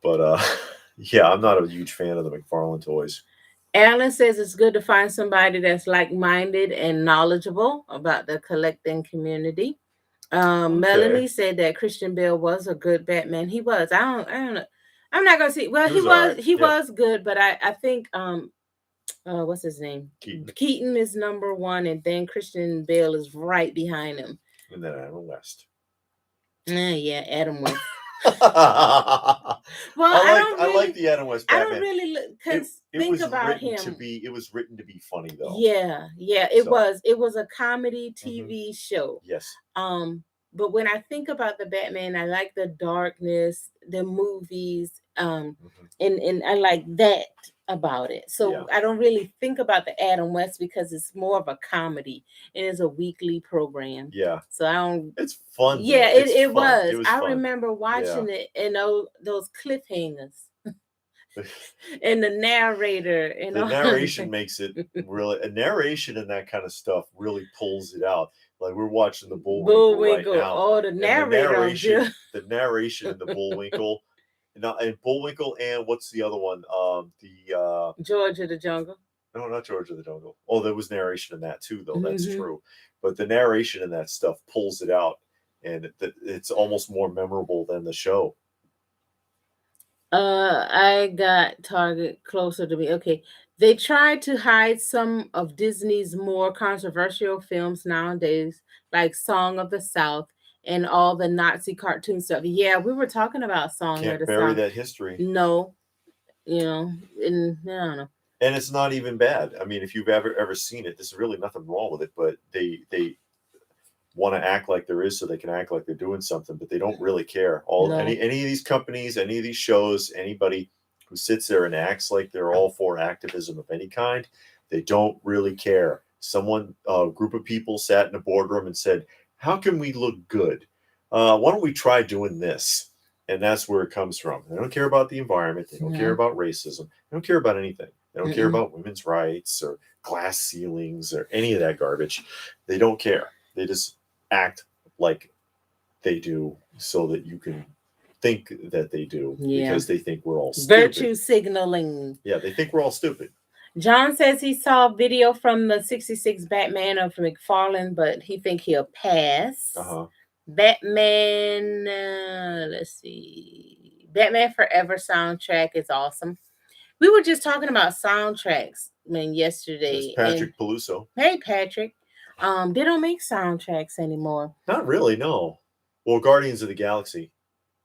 S2: But yeah, I'm not a huge fan of the McFarlane toys.
S1: Alan says it's good to find somebody that's like-minded and knowledgeable about the collecting community. Melanie said that Christian Bale was a good Batman. He was. I don't know. I'm not gonna see. Well, he was good, but I think what's his name? Keaton is number one, and then Christian Bale is right behind him.
S2: And then Adam West.
S1: Yeah, Adam West. Well,
S2: I like the Adam West
S1: I don't
S2: Batman.
S1: really
S2: It
S1: think
S2: was
S1: about
S2: written
S1: him.
S2: it was written to be funny though.
S1: Yeah, it
S2: So
S1: was. It was a comedy TV show.
S2: yes.
S1: But when I think about the Batman, I like the darkness, the movies, and I like that about it. So
S2: Yeah.
S1: I don't really think about the Adam West because it's more of a comedy and it's a weekly program.
S2: Yeah.
S1: So I don't.
S2: It's fun
S1: Yeah,
S2: though. It's
S1: it
S2: fun.
S1: was.
S2: It was
S1: I
S2: fun.
S1: remember
S2: Yeah.
S1: watching it and those cliffhangers and the narrator and
S2: The
S1: all
S2: narration makes it really, a narration and that kind of stuff really pulls it out. Like we're watching the Bullwinkle right
S1: Bullwinkle.
S2: now,
S1: Oh, the
S2: and
S1: narrator.
S2: the narration in the Bullwinkle, and Bullwinkle, and what's the other one?
S1: George of the Jungle.
S2: No, not George of the Jungle. Oh, there was narration in that too, though. That's
S1: Mhm.
S2: true. But the narration in that stuff pulls it out, and it's almost more memorable than the show.
S1: I got Target closer to me. Okay. They tried to hide some of Disney's more controversial films nowadays, like Song of the South and all the Nazi cartoon stuff. Yeah, we were talking about Song of
S2: Can't
S1: the
S2: bury
S1: South.
S2: that history.
S1: No, and I don't know.
S2: And it's not even bad. I mean, if you've ever seen it, there's really nothing wrong with it. But they want to act like there is, so they can act like they're doing something, but they don't really care.
S1: No.
S2: Any of these companies, any of these shows, anybody who sits there and acts like they're all for activism of any kind, they don't really care. A group of people sat in a boardroom and said, "How can we look good? Why don't we try doing this?" And that's where it comes from. They don't care about the environment. They don't care about racism. They don't care about anything. They don't care about women's rights or glass ceilings or any of that garbage. They don't care. They just act like they do so that you can think that they do, because they think we're all stupid.
S1: Virtue signaling.
S2: Yeah, they think we're all stupid.
S1: John says he saw a video from the 66 Batman of Mcfarland, but he think he'll pass. Batman, let's see. Batman Forever soundtrack is awesome. We were just talking about soundtracks, yesterday.
S2: There's Patrick Peluso.
S1: Hey, Patrick. They don't make soundtracks anymore.
S2: Not really, no. Well, Guardians of the Galaxy,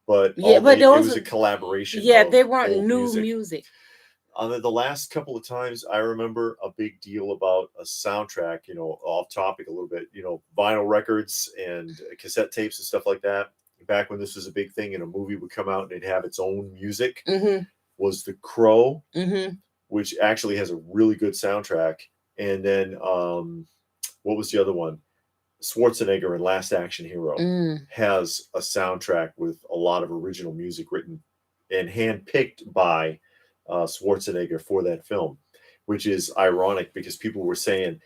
S2: but it was a collaboration.
S1: Yeah, they weren't new music.
S2: The last couple of times, I remember a big deal about a soundtrack, off topic a little bit, vinyl records and cassette tapes and stuff like that. Back when this was a big thing and a movie would come out and it'd have its own music, was The Crow, which actually has a really good soundtrack. And then, what was the other one? Schwarzenegger in Last Action Hero has a soundtrack with a lot of original music written and handpicked by Schwarzenegger for that film, which is ironic because people were saying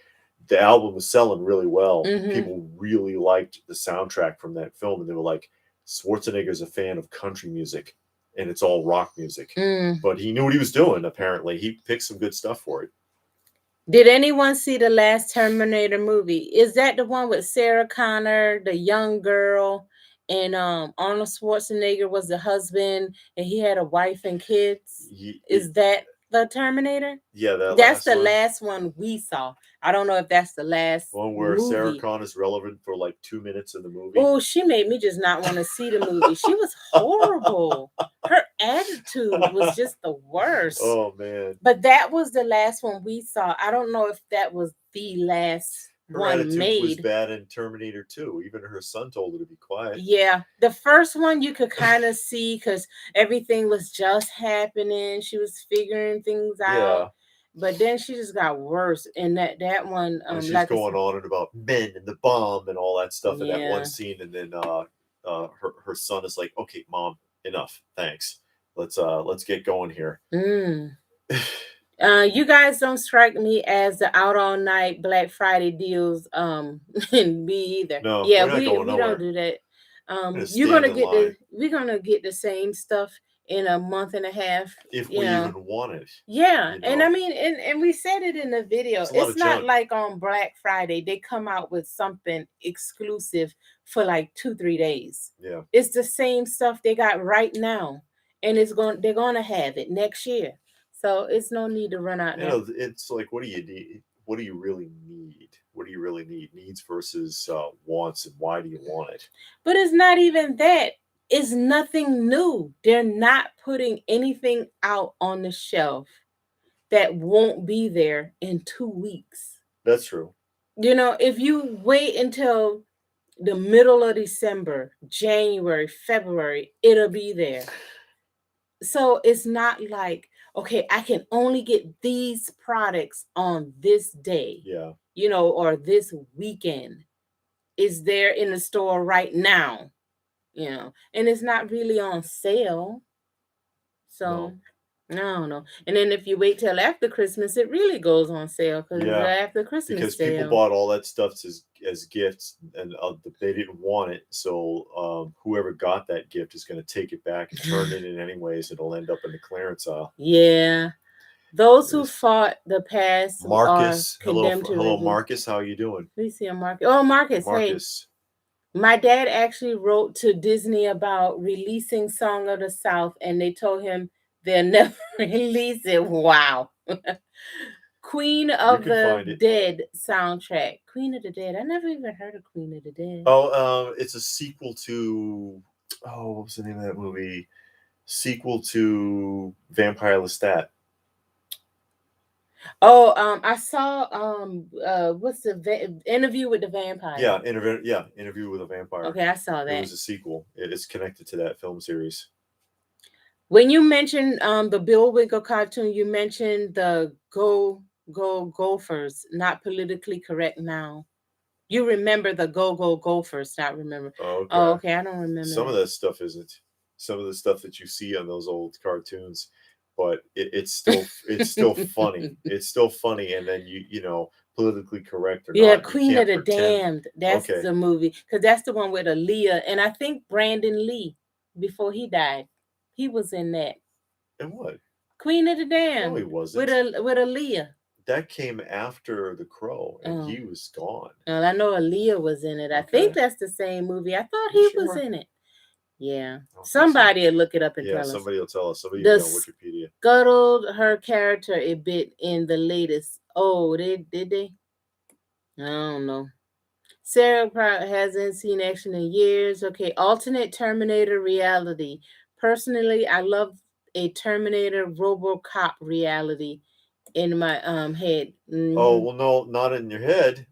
S2: the album was selling really well. People really liked the soundtrack from that film, and they were like, Schwarzenegger's a fan of country music, and it's all rock music. But he knew what he was doing, apparently. He picked some good stuff for it.
S1: Did anyone see the last Terminator movie? Is that the one with Sarah Connor, the young girl, and Arnold Schwarzenegger was the husband, and he had a wife and kids? Is that the Terminator?
S2: Yeah,
S1: that's the last one we saw. I don't know if that's the last
S2: one where
S1: movie.
S2: Sarah Connor's relevant for like 2 minutes in the movie.
S1: Oh, she made me just not want to see the movie. She was horrible. Her attitude was just the worst.
S2: Oh man!
S1: But that was the last one we saw. I don't know if that was the last one
S2: attitude
S1: made.
S2: Was bad in Terminator 2. Even her son told her to be quiet.
S1: Yeah, the first one you could kind of see because everything was just happening. She was figuring things out.
S2: Yeah.
S1: But then she just got worse, and that one,
S2: she's like going on and about men and the bomb and all that stuff in that one scene, and then her son is like, "Okay, mom, enough, thanks. Let's get going here."
S1: You guys don't strike me as the out all night Black Friday deals. And me either.
S2: No,
S1: yeah, we don't do that. We're gonna get the same stuff in a month and a half
S2: if we even want it.
S1: Yeah, and I mean, and we said it in the video. It's not like on Black Friday they come out with something exclusive for like 2-3 days.
S2: Yeah,
S1: it's the same stuff they got right now, and they're gonna have it next year. So it's no need to run out.
S2: It's like, what do you need? What do you really need? What do you really need? Needs versus wants, and why do you want it?
S1: But it's not even that. It's nothing new. They're not putting anything out on the shelf that won't be there in 2 weeks.
S2: That's true.
S1: If you wait until the middle of December, January, February, it'll be there. So it's not like, okay, I can only get these products on this day,
S2: Yeah.
S1: Or this weekend. It's there in the store right now, and it's not really on sale. So
S2: No.
S1: I don't know. And then if you wait till after Christmas, it really goes on sale because
S2: Yeah.
S1: it's after Christmas
S2: Because
S1: sale.
S2: people bought all that stuff as gifts, and they didn't want it. So whoever got that gift is going to take it back and turn it in anyways. It'll end up in the clearance aisle.
S1: Yeah. Those who fought the past
S2: Marcus,
S1: are condemned to
S2: hello,
S1: review.
S2: Marcus. How are you doing?
S1: We see a Marcus. Oh, Marcus.
S2: Marcus.
S1: Hey, my dad actually wrote to Disney about releasing Song of the South, and they told him they'll never release it. Wow. Queen of the Dead soundtrack. Queen of the Dead. I never even heard of Queen of the Dead.
S2: Oh, it's a sequel to, what was the name of that movie? Sequel to Vampire Lestat.
S1: Oh, I saw what's the Interview with the Vampire?
S2: Yeah, Interview with a Vampire.
S1: Okay, I saw that.
S2: It was a sequel. It is connected to that film series.
S1: When you mentioned the Bill Winkle cartoon, you mentioned the Go Gophers, not politically correct now. You remember the Go Gophers, not remember.
S2: Okay.
S1: Oh, okay, I don't remember.
S2: Some of that stuff isn't. Some of the stuff that you see on those old cartoons, but it's still funny. It's still funny, and then you know, politically correct or
S1: yeah,
S2: not.
S1: Queen of the Damned. That's the movie, because that's the one with Aaliyah, and I think Brandon Lee, before he died, he was in that.
S2: And what?
S1: Queen of the Damned.
S2: No, he wasn't.
S1: With Aaliyah.
S2: That came after The Crow, and he was gone.
S1: Well, I know Aaliyah was in it. I think that's the same movie. I thought he was in it. Yeah. Somebody will look it up and tell us. Yeah, somebody will tell us. Somebody on Wikipedia. Scuttled her character a bit in the latest. Oh, did they? I don't know. Sarah hasn't seen action in years. Okay, alternate Terminator reality. Personally, I love a Terminator RoboCop reality in my head. Mm-hmm. Oh, well, no, not in your head.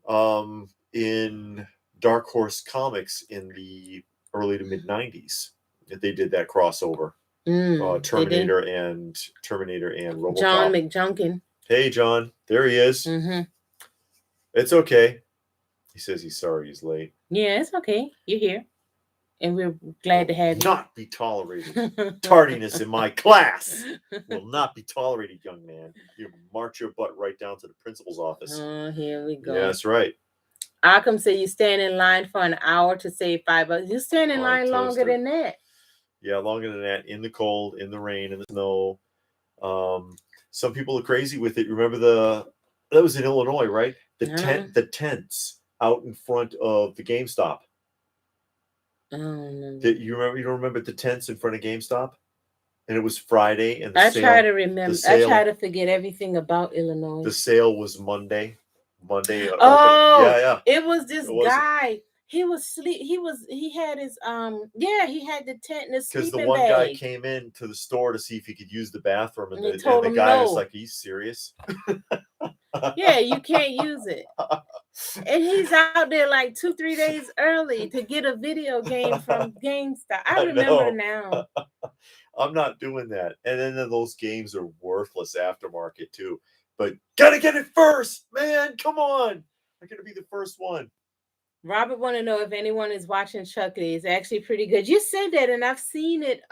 S1: In Dark Horse Comics in the early to mid 90s, they did that crossover. Terminator and RoboCop. John McJunkin. Hey, John, there he is. Mm-hmm. It's okay. He says he's sorry he's late. Yeah, it's okay. You're here. And we're glad to have you. Not be tolerated. Tardiness in my class will not be tolerated, young man. You march your butt right down to the principal's office. Oh, here we go. Yeah, that's right. Occam said you stand in line for an hour to save $5. You stand in line longer than that. Yeah, longer than that. In the cold, in the rain, in the snow. Some people are crazy with it. Remember that was in Illinois, right? The tents out in front of the GameStop. You don't remember the tents in front of GameStop? And it was Friday, and try to remember. I try to forget everything about Illinois. The sale was Monday. Oh, yeah. It was this guy. He was he had his he had the tent in his sleeping bag. Because the one guy came into the store to see if he could use the bathroom, and the guy was like, "Are you serious?" Yeah, you can't use it. And he's out there like 2-3 days early to get a video game from GameStop. I remember now. I'm not doing that. And then those games are worthless aftermarket too. But gotta get it first, man. Come on. I'm gonna be the first one. Robert want to know if anyone is watching Chucky. It's actually pretty good. You said that, and I've seen it.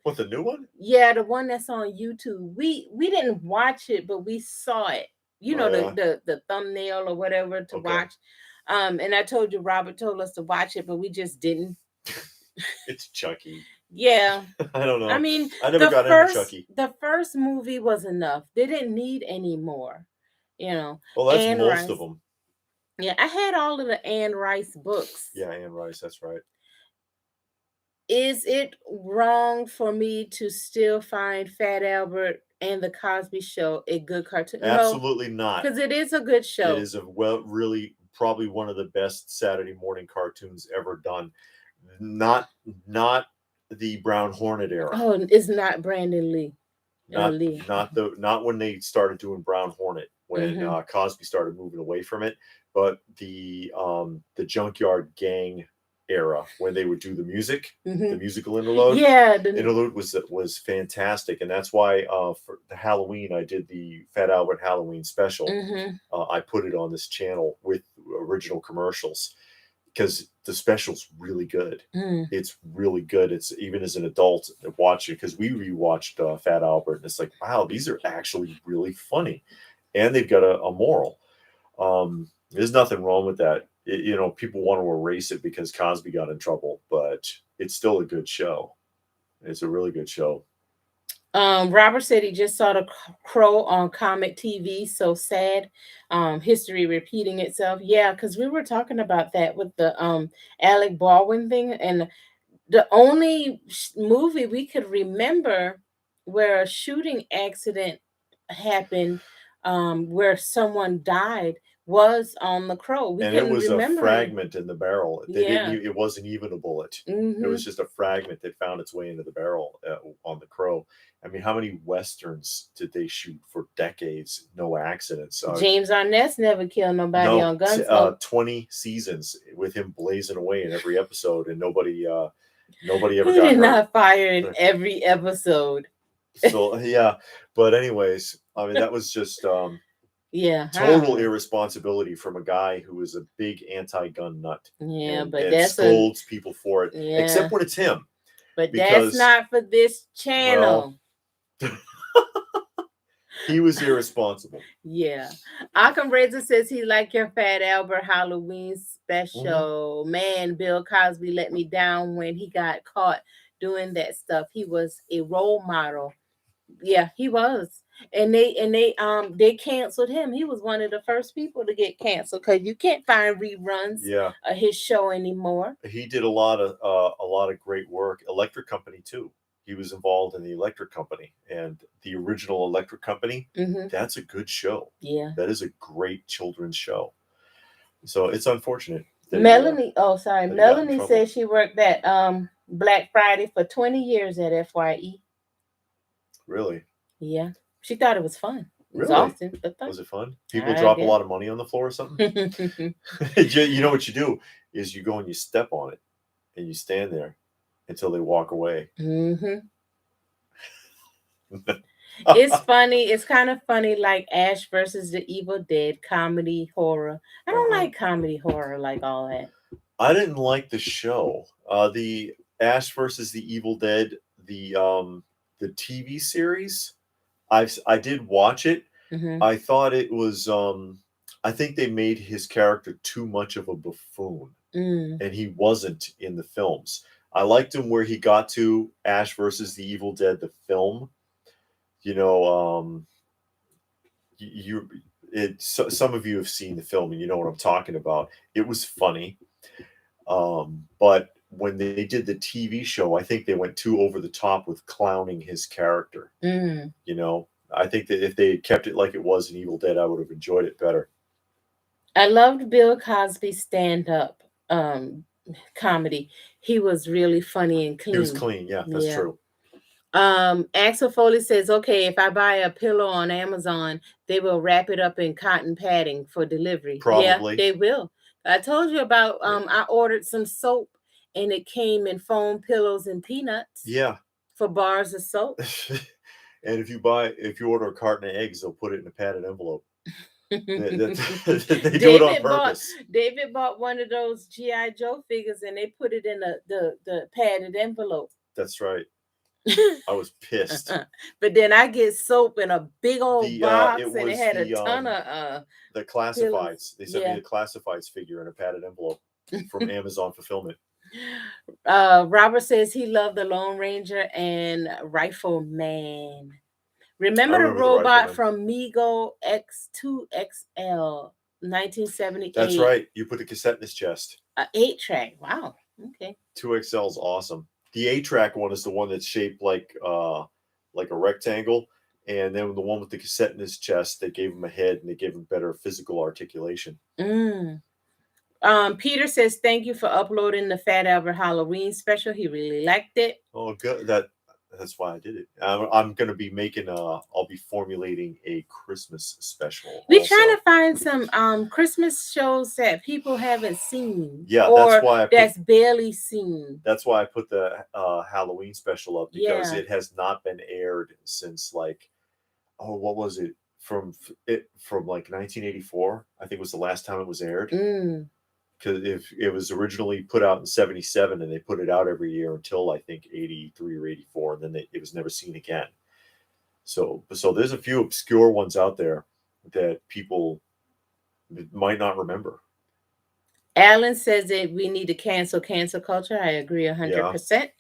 S1: What, the new one? Yeah, the one that's on YouTube. We didn't watch it, but we saw it. You know, the thumbnail or whatever to watch. And I told you, Robert told us to watch it, but we just didn't. It's Chucky. Yeah. I don't know. I mean, I never got into Chucky. The first movie was enough. They didn't need any more. You know. Well, that's Anne most Rice. Of them. Yeah, I had all of the Anne Rice books. Yeah, Anne Rice, that's right. Is it wrong for me to still find Fat Albert and the Cosby Show a good cartoon? Absolutely not. Because it is a good show. It is really probably one of the best Saturday morning cartoons ever done. Not
S2: the Brown Hornet era.
S1: Oh, it's not Brandon Lee.
S2: Not
S1: Lee.
S2: not when they started doing Brown Hornet, when Cosby started moving away from it, but the Junkyard Gang era, when they would do the music, the musical interlude.
S1: Yeah,
S2: interlude was fantastic, and that's why for the Halloween I did the Fat Albert Halloween special. I put it on this channel with original commercials because the special's really good. It's really good. It's even as an adult watching, because we rewatched Fat Albert, and it's like, wow, these are actually really funny, and they've got a moral. There's nothing wrong with that. People want to erase it because Cosby got in trouble, but it's still a good show. It's a really good show.
S1: Robert said he just saw the Crow on Comet TV. So sad. History repeating itself. Yeah, because we were talking about that with the Alec Baldwin thing, and the only movie we could remember where a shooting accident happened, where someone died, was on the Crow.
S2: And it was a fragment in the barrel. It wasn't even a bullet.
S1: Mm-hmm.
S2: It was just a fragment that found its way into the barrel on the Crow. I mean, how many westerns did they shoot for decades? No accidents.
S1: James Arness never killed nobody on Gunsmoke.
S2: 20 seasons with him blazing away in every episode, and nobody ever
S1: he
S2: got
S1: did
S2: hurt.
S1: Not fired in every episode.
S2: So yeah, but anyways, I mean, that was just total irresponsibility from a guy who is a big anti-gun nut.
S1: Yeah, but
S2: and scolds people for it, except when it's him.
S1: But that's not for this channel.
S2: Well, he was irresponsible.
S1: Yeah. Akam Razor says he liked your Fat Albert Halloween special. Man, Bill Cosby let me down when he got caught doing that stuff. He was a role model. Yeah, he was. And they canceled him. He was one of the first people to get canceled because you can't find reruns of his show anymore.
S2: He did a lot of great work. Electric Company too. He was involved in the Electric Company, and the original Electric Company. That's a good show.
S1: Yeah,
S2: that is a great children's show. So it's unfortunate.
S1: Melanie, Melanie says she worked at Black Friday for 20 years at FYE.
S2: Really?
S1: Yeah. She thought it was fun. It was
S2: awesome. Was it fun? People drop a lot of money on the floor or something? You know what you do is you go and you step on it and you stand there until they walk away.
S1: It's funny. It's kind of funny, like Ash versus the Evil Dead, comedy horror. I don't like comedy horror like all that.
S2: I didn't like the show. The Ash versus the Evil Dead, the TV series. I did watch it. I thought it was I think they made his character too much of a buffoon, and he wasn't in the films. I liked him where he got to Ash versus the Evil Dead, the film. Some of you have seen the film and you know what I'm talking about. It was funny, but when they did the TV show, I think they went too over the top with clowning his character. I think that if they had kept it like it was in Evil Dead, I would have enjoyed it better.
S1: I loved Bill Cosby's stand-up comedy. He was really funny and clean.
S2: He was clean, yeah, that's true.
S1: Axel Foley says, okay, if I buy a pillow on Amazon, they will wrap it up in cotton padding for delivery.
S2: Probably.
S1: Yeah, they will. I told you about I ordered some soap and it came in foam pillows and peanuts.
S2: Yeah.
S1: For bars of soap.
S2: And if you order a carton of eggs, they'll put it in a padded envelope. They do it on purpose.
S1: David bought one of those G.I. Joe figures and they put it in the padded envelope.
S2: That's right. I was pissed.
S1: But then I get soap in a big old box and it had a ton of
S2: the classifieds. They sent me the classifieds figure in a padded envelope from Amazon Fulfillment.
S1: Robert says he loved the Lone Ranger and Rifleman. Remember the robot from Mego X2XL 1978?
S2: That's right. You put the cassette in his chest.
S1: 8-track. Wow. Okay.
S2: 2XL is awesome. The 8-track one is the one that's shaped like a rectangle, and then the one with the cassette in his chest, they gave him a head and they gave him better physical articulation.
S1: Peter says thank you for uploading the Fat Albert Halloween special. He really liked it.
S2: Oh, good. That's why I did it. I'm gonna be making I'll be formulating a Christmas special.
S1: We're
S2: Also.
S1: trying to find some Christmas shows that people haven't seen.
S2: Yeah,
S1: or
S2: that's why
S1: that's barely seen.
S2: That's why I put the Halloween special up, because
S1: Yeah.
S2: it has not been aired since like, oh, what was it from like 1984? I think was the last time it was aired. Because if it was originally put out in 77 and they put it out every year until I think 83 or 84, and then it was never seen again. So there's a few obscure ones out there that people might not remember.
S1: Alan says that we need to cancel culture. I agree 100%.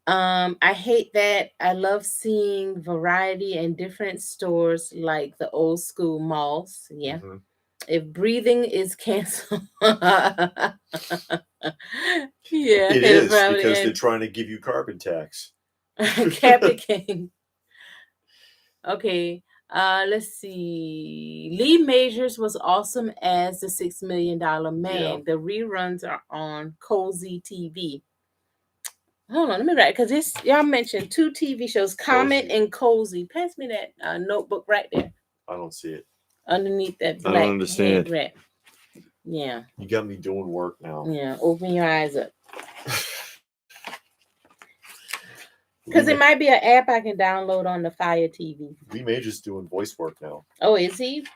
S1: I hate that. I love seeing variety in different stores like the old school malls. Yeah.
S2: Mhm.
S1: If breathing is canceled. Yeah.
S2: It is because they're trying to give you carbon tax.
S1: Captain King. Okay. Let's see. Lee Majors was awesome as the $6 Million Man.
S2: Yeah.
S1: The reruns are on Cozy TV. Hold on, let me write, because y'all mentioned two TV shows, Comet and Cozy. Pass me that notebook right there.
S2: I don't see it.
S1: Underneath that black
S2: I don't understand.
S1: head wrap. Yeah.
S2: You got me doing work now.
S1: Yeah, open your eyes up. Because it might be an app I can download on the Fire TV.
S2: Lee Major's doing voice work now.
S1: Oh, is he?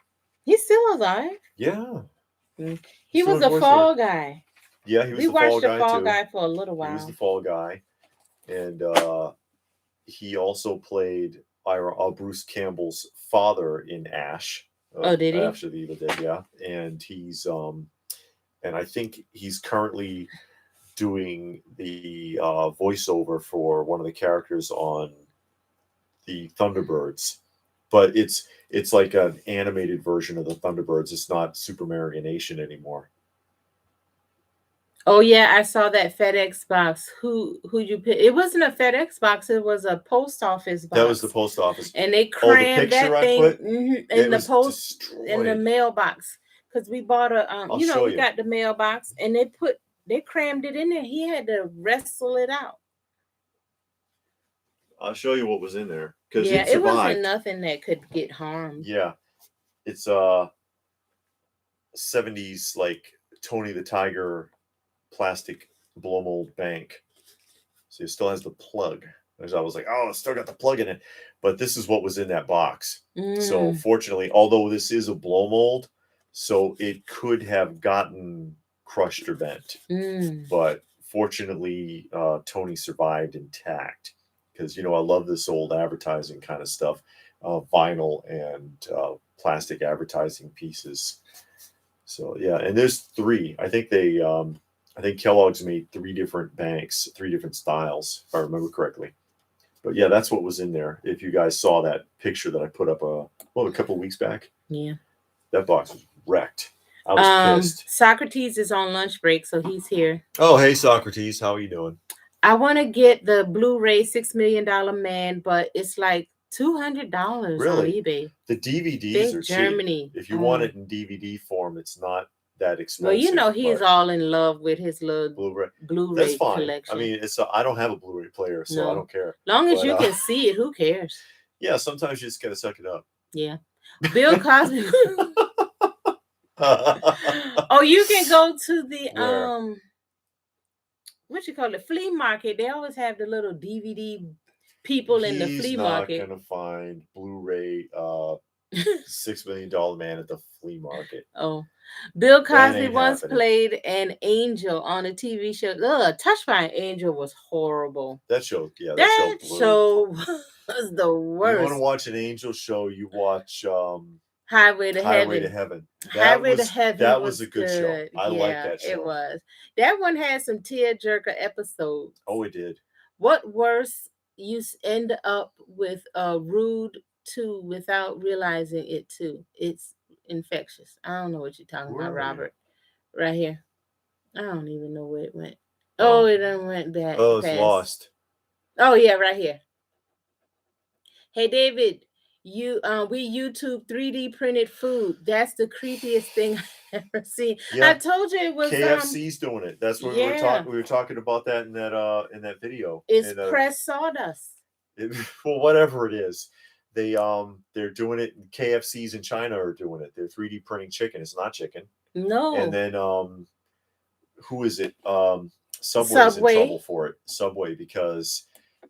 S1: He's still alive.
S2: Yeah.
S1: He was a fall guy.
S2: Yeah, he was
S1: the Fall guy. We watched the Fall Guy for a little while.
S2: He was the Fall Guy. And he also played Bruce Campbell's father in Ash.
S1: Oh, did he?
S2: After the Evil Dead, yeah. And he's and I think he's currently doing the voiceover for one of the characters on the Thunderbirds. But it's like an animated version of the Thunderbirds. It's not Super Marionation anymore.
S1: Oh yeah, I saw that FedEx box. Who you pick? It wasn't a FedEx box. It was a post office box.
S2: That was the post office,
S1: and they crammed that thing in the post
S2: destroyed.
S1: In the mailbox, because we bought a we got the mailbox, and they crammed it in there. He had to wrestle it out.
S2: I'll show you what was in there, because
S1: it wasn't nothing that could get harmed.
S2: Yeah, it's 70s like Tony the Tiger plastic blow mold bank. So it still has the plug. As I was like, oh, it's still got the plug in it. But this is what was in that box. So fortunately, although this is a blow mold, so it could have gotten crushed or bent. But fortunately, Tony survived intact. Because, I love this old advertising kind of stuff. Vinyl and plastic advertising pieces. So, yeah. And there's 3. I think Kellogg's made 3 different banks, 3 different styles, if I remember correctly. But yeah, that's what was in there. If you guys saw that picture that I put up a couple of weeks back.
S1: Yeah.
S2: That box was wrecked. I was pissed.
S1: Socrates is on lunch break, so he's here.
S2: Oh, hey, Socrates. How are you doing?
S1: I want to get the Blu-ray $6 Million Man, but it's like $200 on eBay.
S2: The DVDs are Germany. Cheap. If you want it in DVD form, it's not that expensive.
S1: Well, he's all in love with his little Blu-ray
S2: That's fine.
S1: collection.
S2: I mean, I don't have a Blu-ray player, so I don't care.
S1: Long as you can see it, who cares?
S2: Yeah, sometimes you just gotta suck it up.
S1: Yeah. Bill Cosby. Oh, you can go to the what you call it, flea market. They always have the little DVD people in the flea market.
S2: He's not gonna find Blu-ray $6 Million Man at the flea market.
S1: Oh, Bill Cosby once played an angel on a TV show. Touched by an Angel was horrible.
S2: That show, yeah,
S1: that show was the worst.
S2: You want to watch an angel show? You watch
S1: Highway to Heaven. Highway to Heaven.
S2: That was a good show. I like that show.
S1: It was. That one had some tearjerker episodes.
S2: Oh, it did.
S1: What worse? You end up with Rude 2 without realizing it too. It's infectious. I don't know what you're talking about, Robert. Right here. I don't even know where it went. Oh, it done went back.
S2: Oh, it's lost.
S1: Oh yeah, right here. Hey David, we YouTube 3D printed food. That's the creepiest thing I've ever seen. I
S2: Yeah,
S1: told you it was
S2: KFC's doing it. That's what we were
S1: yeah,
S2: talking. We were talking about that in that video.
S1: it's
S2: And
S1: pressed sawdust.
S2: well, whatever it is, they're doing it. KFC's in China are doing it. They're 3D printing chicken. It's not chicken.
S1: No.
S2: And then who is it? Subway's in
S1: Subway.
S2: trouble for it. Subway, because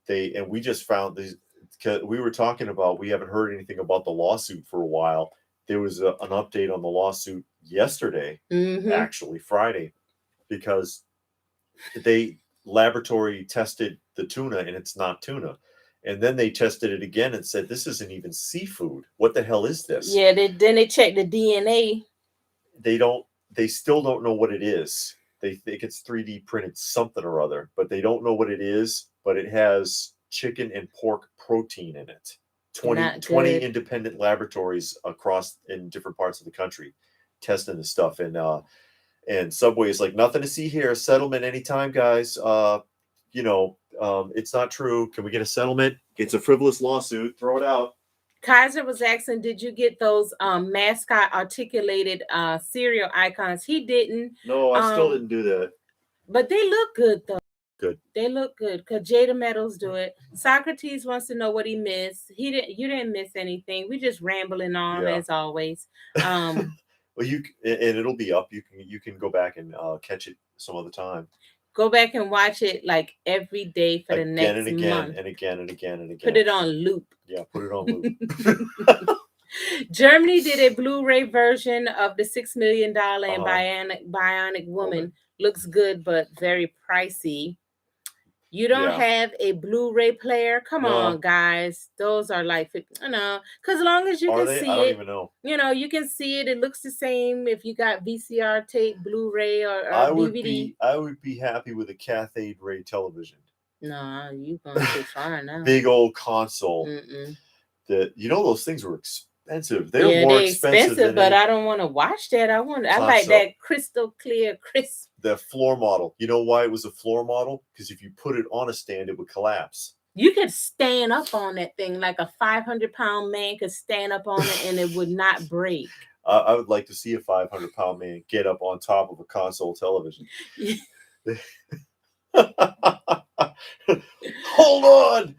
S2: we just found these. We were talking about, we haven't heard anything about the lawsuit for a while. There was an update on the lawsuit yesterday, actually Friday, because they laboratory tested the tuna and it's not tuna. And then they tested it again and said, this isn't even seafood. What the hell is this?
S1: Yeah, then they checked the DNA.
S2: They still don't know what it is. They think it's 3D printed something or other, but they don't know what it is, but it has chicken and pork protein in it. 20 independent laboratories across in different parts of the country testing the stuff. And Subway is like, nothing to see here. Settlement anytime, guys. It's not true. Can we get a settlement? It's a frivolous lawsuit. Throw it out.
S1: Kaiser was asking, did you get those mascot articulated cereal icons? He didn't.
S2: No, I still didn't do that.
S1: But they look good, though.
S2: Good.
S1: They look good because Jada Meadows do it. Socrates wants to know what he missed. You didn't miss anything. We just rambling on as always.
S2: Well, and it'll be up. You can go back and catch it some other time.
S1: Go back and watch it like every day for the next month.
S2: And again and again and again.
S1: Put it on loop.
S2: Yeah, put it on loop.
S1: Germany did a Blu-ray version of the $6 million and Bionic Woman. Looks good, but very pricey. You don't have a Blu-ray player? Come on, guys. Those are like, because as long as you can see it. I
S2: don't even know.
S1: You can see it. It looks the same if you got VCR tape, Blu-ray, or DVD.
S2: I would be happy with a cathode ray television.
S1: No, you going too far now.
S2: Big old console. Those things were expensive. They're more expensive
S1: but I don't want to watch that. I like that crystal clear, crisp.
S2: The floor model. You know why it was a floor model? Because if you put it on a stand, it would collapse.
S1: You could stand up on that thing like a 500-pound man could stand up on it and it would not break.
S2: I would like to see a 500-pound man get up on top of a console television. Hold on.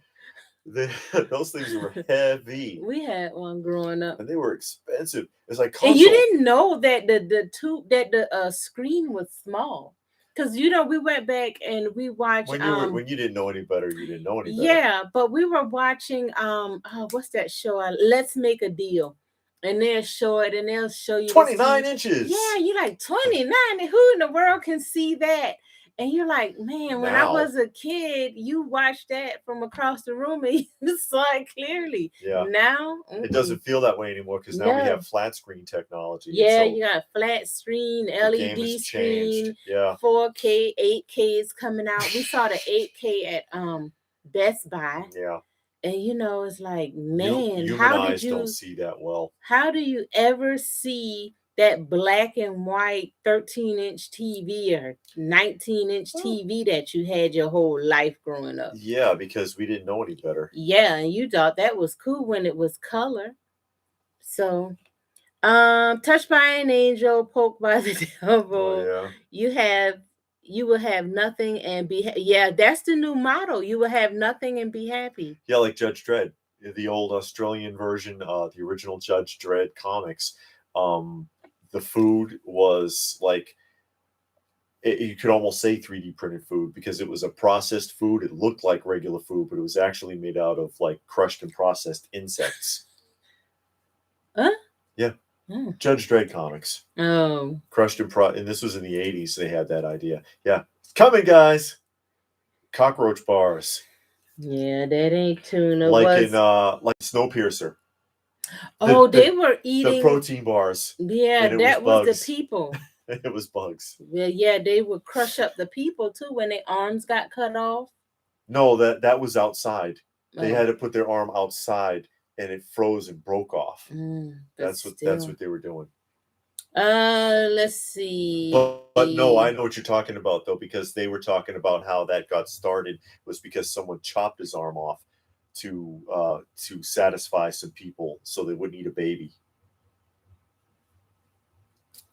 S2: Those things were heavy.
S1: We had one growing up,
S2: and they were expensive. It's like console.
S1: And you didn't know that the screen was small, because we went back and we watched.
S2: When you didn't know any better, you didn't know any better.
S1: Yeah, but we were watching what's that show? Let's Make a Deal, and they'll show it, and they'll show you
S2: 29 inches.
S1: Yeah, you like 29. Who in the world can see that? And you're like, man, when I was a kid, you watched that from across the room and you saw it clearly.
S2: Yeah.
S1: Now
S2: it doesn't feel that way anymore, because now we have flat screen technology.
S1: Yeah, you got flat screen, LED screen, 4K, 8K is coming out. We saw the 8K at Best Buy.
S2: Yeah.
S1: And it's like, man,
S2: human eyes don't see that well.
S1: How do you ever see that black and white 13-inch TV or 19-inch TV that you had your whole life growing up?
S2: Yeah, because we didn't know any better.
S1: Yeah, and you thought that was cool when it was color. So, touched by an angel, poked by the devil. You will have nothing and be that's the new motto. You will have nothing and be happy.
S2: Yeah, like Judge Dredd, the old Australian version, the original Judge Dredd comics. The food was like, you could almost say 3D printed food, because it was a processed food. It looked like regular food, but it was actually made out of like crushed and processed insects.
S1: Huh?
S2: Yeah. Judge Dredd comics.
S1: Oh.
S2: Crushed and this was in the 80s. They had that idea. Yeah. It's coming, guys. Cockroach bars.
S1: Yeah, that ain't tuna.
S2: Like Snowpiercer.
S1: They were eating
S2: the protein bars.
S1: Yeah, that was the people.
S2: It was bugs.
S1: Yeah, they would crush up the people too when their arms got cut off.
S2: No, that was outside. They had to put their arm outside, and it froze and broke off. That's what they were doing.
S1: Let's see.
S2: But no, I know what you're talking about, though, because they were talking about how that got started was because someone chopped his arm off to satisfy some people so they wouldn't eat a baby.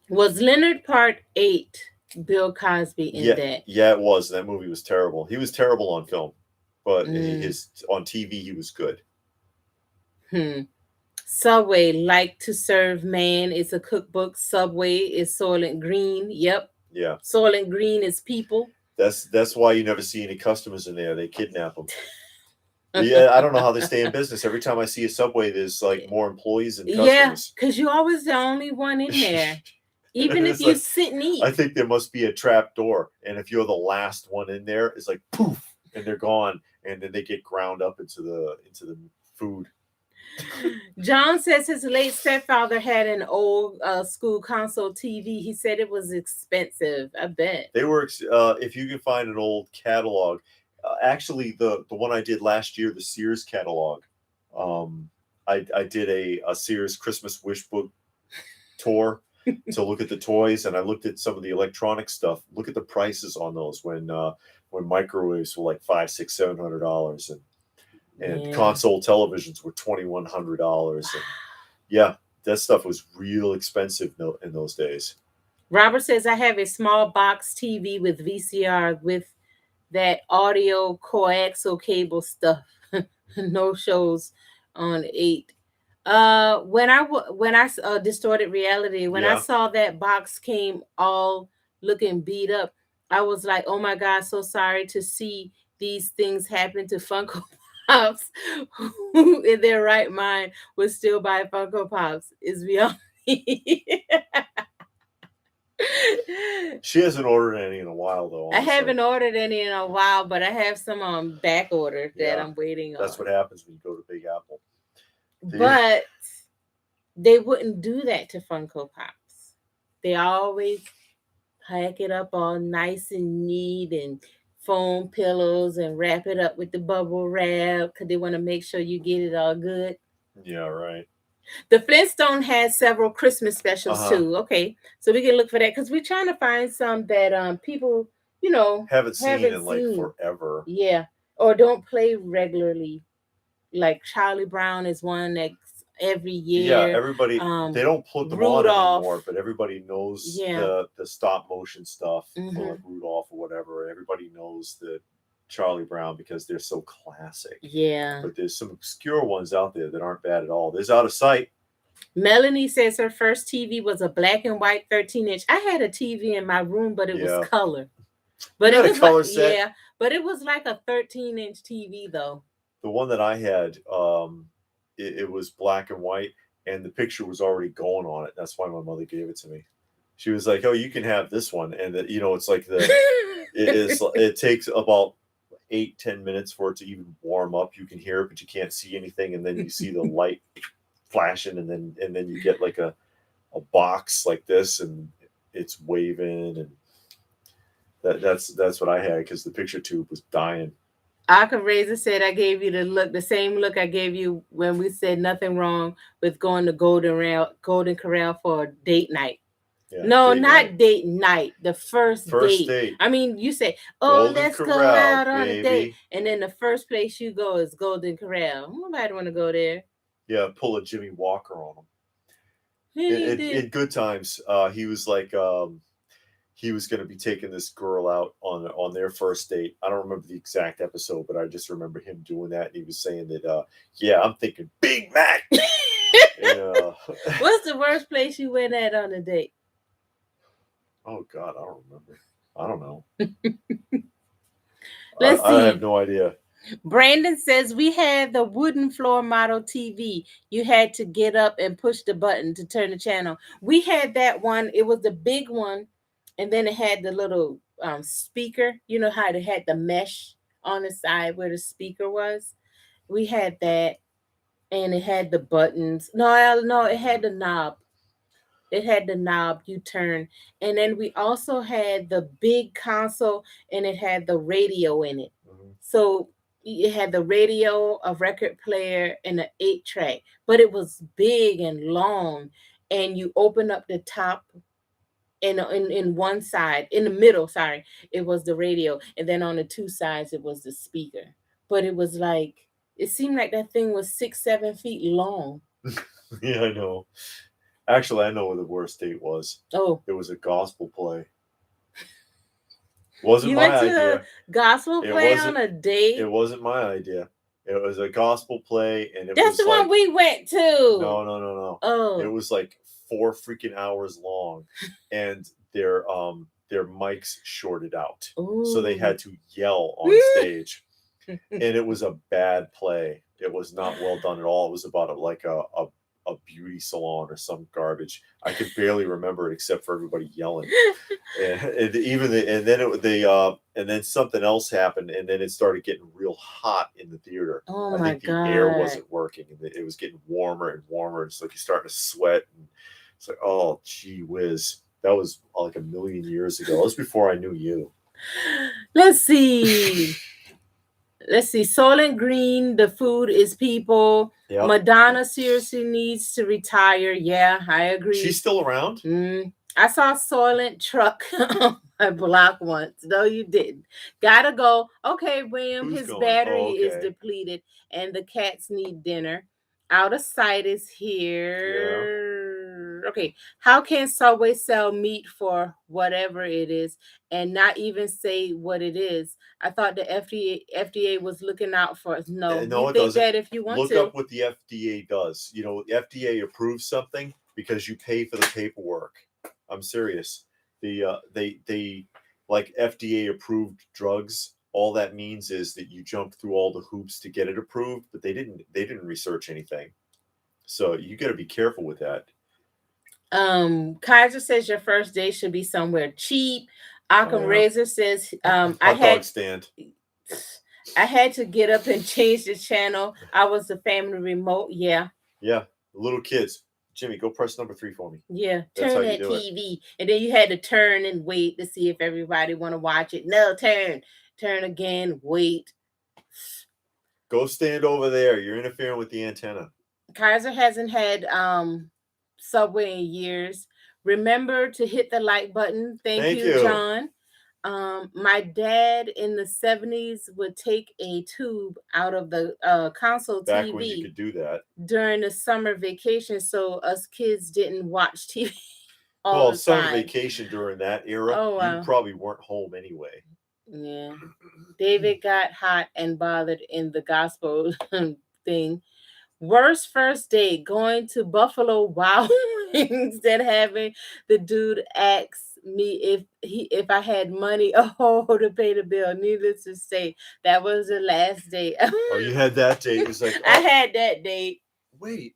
S1: Was Leonard Part 8 Bill Cosby in that?
S2: Yeah, it was. That movie was terrible. He was terrible on film, but
S1: Mm.
S2: his on TV he was good.
S1: Subway like to serve man is a cookbook. Subway is Soylent Green. Yep.
S2: Yeah.
S1: Soylent Green is people.
S2: That's why you never see any customers in there. They kidnap them. Yeah, I don't know how they stay in business. Every time I see a Subway, there's like more employees than customers.
S1: Yeah, because you're always the only one in there. Even if you like, sit and eat.
S2: I think there must be a trap door. And if you're the last one in there, it's like poof, and they're gone. And then they get ground up into the food.
S1: John says his late stepfather had an old school console TV. He said it was expensive. I bet.
S2: They were, if you can find an old catalog. Actually, the one I did last year, the Sears catalog. I did a Sears Christmas wish book tour to look at the toys, and I looked at some of the electronic stuff. Look at the prices on those when microwaves were like $500, $600, $700, and console televisions were $2,100. And yeah, that stuff was real expensive in those days.
S1: Robert says I have a small box TV with VCR with that audio coaxial cable stuff. No shows on 8. When I Distorted Reality, when I saw that box came all looking beat up, I was like, oh my God, so sorry to see these things happen to Funko Pops. Who in their right mind would still buy Funko Pops is beyond me.
S2: She hasn't ordered any in a while, though.
S1: I haven't ordered any in a while, but I have some on back order that I'm waiting on.
S2: That's what happens when you go to Big Apple.
S1: But they wouldn't do that to Funko Pops. They always pack it up all nice and neat and foam pillows and wrap it up with the bubble wrap because they want to make sure you get it all good.
S2: Yeah, right.
S1: The Flintstone has several Christmas specials too. Okay, so we can look for that because we're trying to find some that people,
S2: haven't seen in like forever.
S1: Yeah, or don't play regularly. Like Charlie Brown is one that's every year.
S2: Yeah, everybody. They don't put them on anymore, but everybody knows the stop motion stuff for like Rudolph or whatever. Everybody knows the Charlie Brown because they're so classic.
S1: Yeah.
S2: But there's some obscure ones out there that aren't bad at all. There's Out of Sight.
S1: Melanie says her first TV was a black and white 13-inch. I had a TV in my room, but it was color. But it was
S2: color set.
S1: But it was like a 13-inch TV though.
S2: The one that I had, it was black and white, and the picture was already going on it. That's why my mother gave it to me. She was like, "Oh, you can have this one," and it's like it takes about 8-10 minutes for it to even warm up. You can hear it, but you can't see anything, and then you see the light flashing, and then you get like a box like this, and it's waving, and that's what I had because the picture tube was dying.
S1: Aka Razor said I gave you the same look I gave you when we said nothing wrong with going to Golden Corral for a date night. Yeah, no, not date night. The first date. I mean, you say, "Oh, let's go out on a date," and then the first place you go is Golden Corral. Nobody want to go there.
S2: Yeah, pull a Jimmy Walker on him. In Good Times, he was like, he was going to be taking this girl out on their first date. I don't remember the exact episode, but I just remember him doing that, and he was saying that, "Yeah, I'm thinking Big Mac."
S1: What's the worst place you went at on a date?
S2: Oh, God, I don't remember. I don't know. Let's see. I have no idea.
S1: Brandon says we had the wooden floor model TV. You had to get up and push the button to turn the channel. We had that one. It was the big one, and then it had the little speaker. You know how it had the mesh on the side where the speaker was? We had that, and it had the buttons. No, it had the knob. It had the knob you turn, and then we also had the big console, and it had the radio in it. Mm-hmm. So it had the radio, a record player, and an 8-track, but it was big and long. And you open up the top, and in one side, in the middle, it was the radio, and then on the two sides it was the speaker. But it was like It seemed like that thing was 6, 7 feet long.
S2: Yeah, I know. Actually, I know what the worst date was.
S1: Oh,
S2: It was a gospel play. Wasn't
S1: you
S2: my
S1: went to a
S2: idea.
S1: gospel
S2: It
S1: play on
S2: wasn't.
S1: a date?
S2: It wasn't my idea. It was a gospel play, and it
S1: That's
S2: was
S1: the one
S2: like
S1: we went to.
S2: no. It
S1: Oh,
S2: was like 4 freaking hours long, and their mics shorted out, so they had
S1: ooh.
S2: to yell on stage, and it was a bad play. It was not well done at all. It was about a beauty salon or some garbage. I could barely remember it except for everybody yelling. And even and then something else happened, and then it started getting real hot in the theater.
S1: Oh
S2: I
S1: my
S2: think the air
S1: God.
S2: wasn't working, and it was getting warmer and warmer. It's like you're starting to sweat, and it's like, oh, gee whiz. That was like a million years ago. That was before I knew you.
S1: Let's see. Let's see. Soylent Green, the food is people.
S2: Yeah.
S1: Madonna seriously needs to retire. Yeah, I agree.
S2: She's still around?
S1: I saw Soylent truck on my block once. No, you didn't. Gotta go. Okay, William,
S2: Who's
S1: his
S2: going?
S1: battery
S2: Oh,
S1: is
S2: okay.
S1: depleted and the cats need dinner. Out of sight is here. Okay. How can Subway sell meat for whatever it is and not even say what it is? I thought the FDA was looking out for us. No,
S2: No,
S1: you
S2: it
S1: think
S2: doesn't.
S1: that if you want
S2: Look
S1: to.
S2: up what the FDA does. You know, FDA approves something because you pay for the paperwork. I'm serious. They like FDA approved drugs. All that means is that you jump through all the hoops to get it approved, but they didn't research anything. So you got to be careful with that.
S1: Kaiser says your first day should be somewhere cheap. Occam
S2: yeah.
S1: Razor says
S2: Hot dog stand.
S1: I had to get up and change the channel. I was the family remote. Yeah.
S2: Yeah. Little kids. Jimmy, go press number 3 for me.
S1: Yeah.
S2: That's
S1: Turn
S2: how you
S1: that
S2: do it.
S1: TV. And then you had to turn and wait to see if everybody want to watch it. No, turn. Turn again. Wait.
S2: Go stand over there. You're interfering with the antenna.
S1: Kaiser hasn't had Subway in years. Remember to hit the like button. Thank you, John. My dad in the 70s would take a tube out of the console
S2: Back
S1: TV
S2: when you could do that
S1: during the summer vacation, so us kids didn't watch TV all
S2: well,
S1: the
S2: summer
S1: time.
S2: Vacation during that era,
S1: Oh, wow.
S2: you probably weren't home anyway.
S1: Yeah. David got hot and bothered in the gospel thing. Worst first date, going to Buffalo Wild Wings than having the dude ask me if I had money to pay the bill. Needless to say, that was the last date.
S2: Oh, you had that date. It was like,
S1: I had that date.
S2: Wait.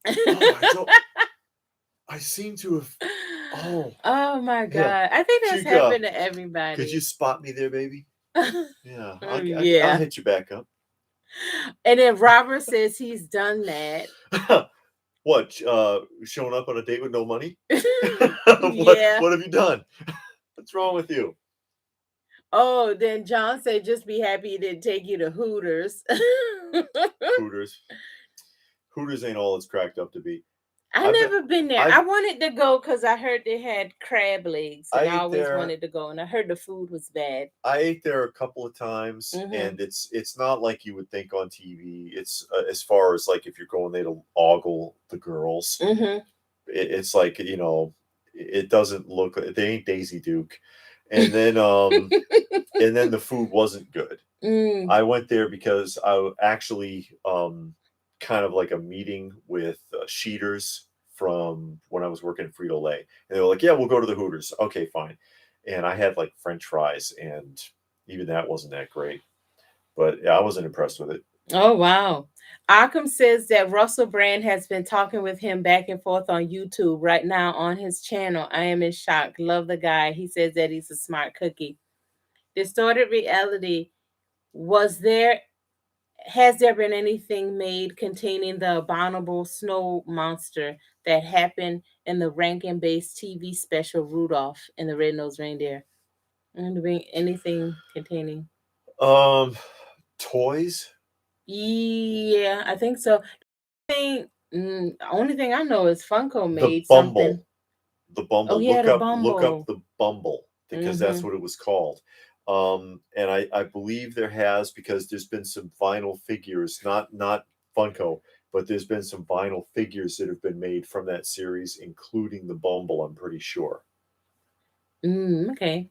S2: Oh, I seem to have.
S1: Oh my God! Yeah. I think that's happened to everybody.
S2: Could you spot me there, baby? Yeah, I'll hit you back up.
S1: And then Robert says he's done that.
S2: What? Showing up on a date with no money?
S1: Yeah.
S2: What have you done? What's wrong with you?
S1: Oh, then John said, just be happy he didn't take you to Hooters.
S2: Hooters ain't all it's cracked up to be.
S1: I've never been there. I wanted to go because I heard they had crab legs, and I always wanted to go. And I heard the food was bad.
S2: I ate there a couple of times, and it's not like you would think on TV. It's as far as like if you're going there to ogle the girls, it's like it doesn't look. They ain't Daisy Duke, and then and then the food wasn't good. I went there because I actually kind of like a meeting with Sheeters from when I was working at Frito-Lay. And they were like, yeah, we'll go to the Hooters. Okay, fine. And I had like French fries, and even that wasn't that great. But yeah, I wasn't impressed with it.
S1: Oh, wow. Occam says that Russell Brand has been talking with him back and forth on YouTube right now on his channel. I am in shock. Love the guy. He says that he's a smart cookie. Distorted reality. Has there been anything made containing the abominable snow monster that happened in the Rankin-based TV special Rudolph and the Red-Nosed Reindeer? Anything containing
S2: toys?
S1: Yeah, I think so. The only thing I know is Funko made
S2: something.
S1: The Bumble.
S2: Oh, yeah, look up the Bumble because that's what it was called. And I believe there has, because there's been some vinyl figures, not Funko, but there's been some vinyl figures that have been made from that series, including the Bumble, I'm pretty sure.
S1: Okay.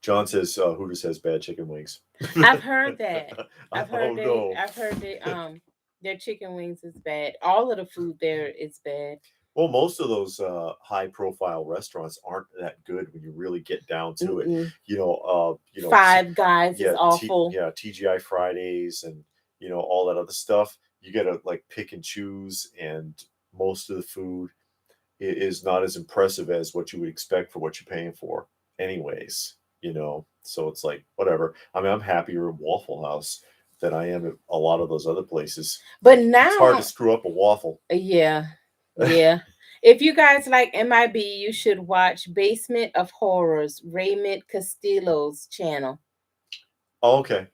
S2: John says Hooters has bad chicken wings.
S1: I've heard that.
S2: Oh no.
S1: I've heard their chicken wings is bad. All of the food there is bad.
S2: Well, most of those high profile restaurants aren't that good when you really get down to it.
S1: Mm-mm.
S2: Five
S1: Guys is awful.
S2: TGI Fridays and all that other stuff. You got to like pick and choose, and most of the food is not as impressive as what you would expect for what you're paying for, anyways. So it's like whatever. I mean, I'm happier at Waffle House than I am at a lot of those other places.
S1: But now
S2: it's hard to screw up a waffle.
S1: Yeah. If you guys like MIB, you should watch Basement of Horrors, Raymond Castillo's channel.
S2: Oh, okay.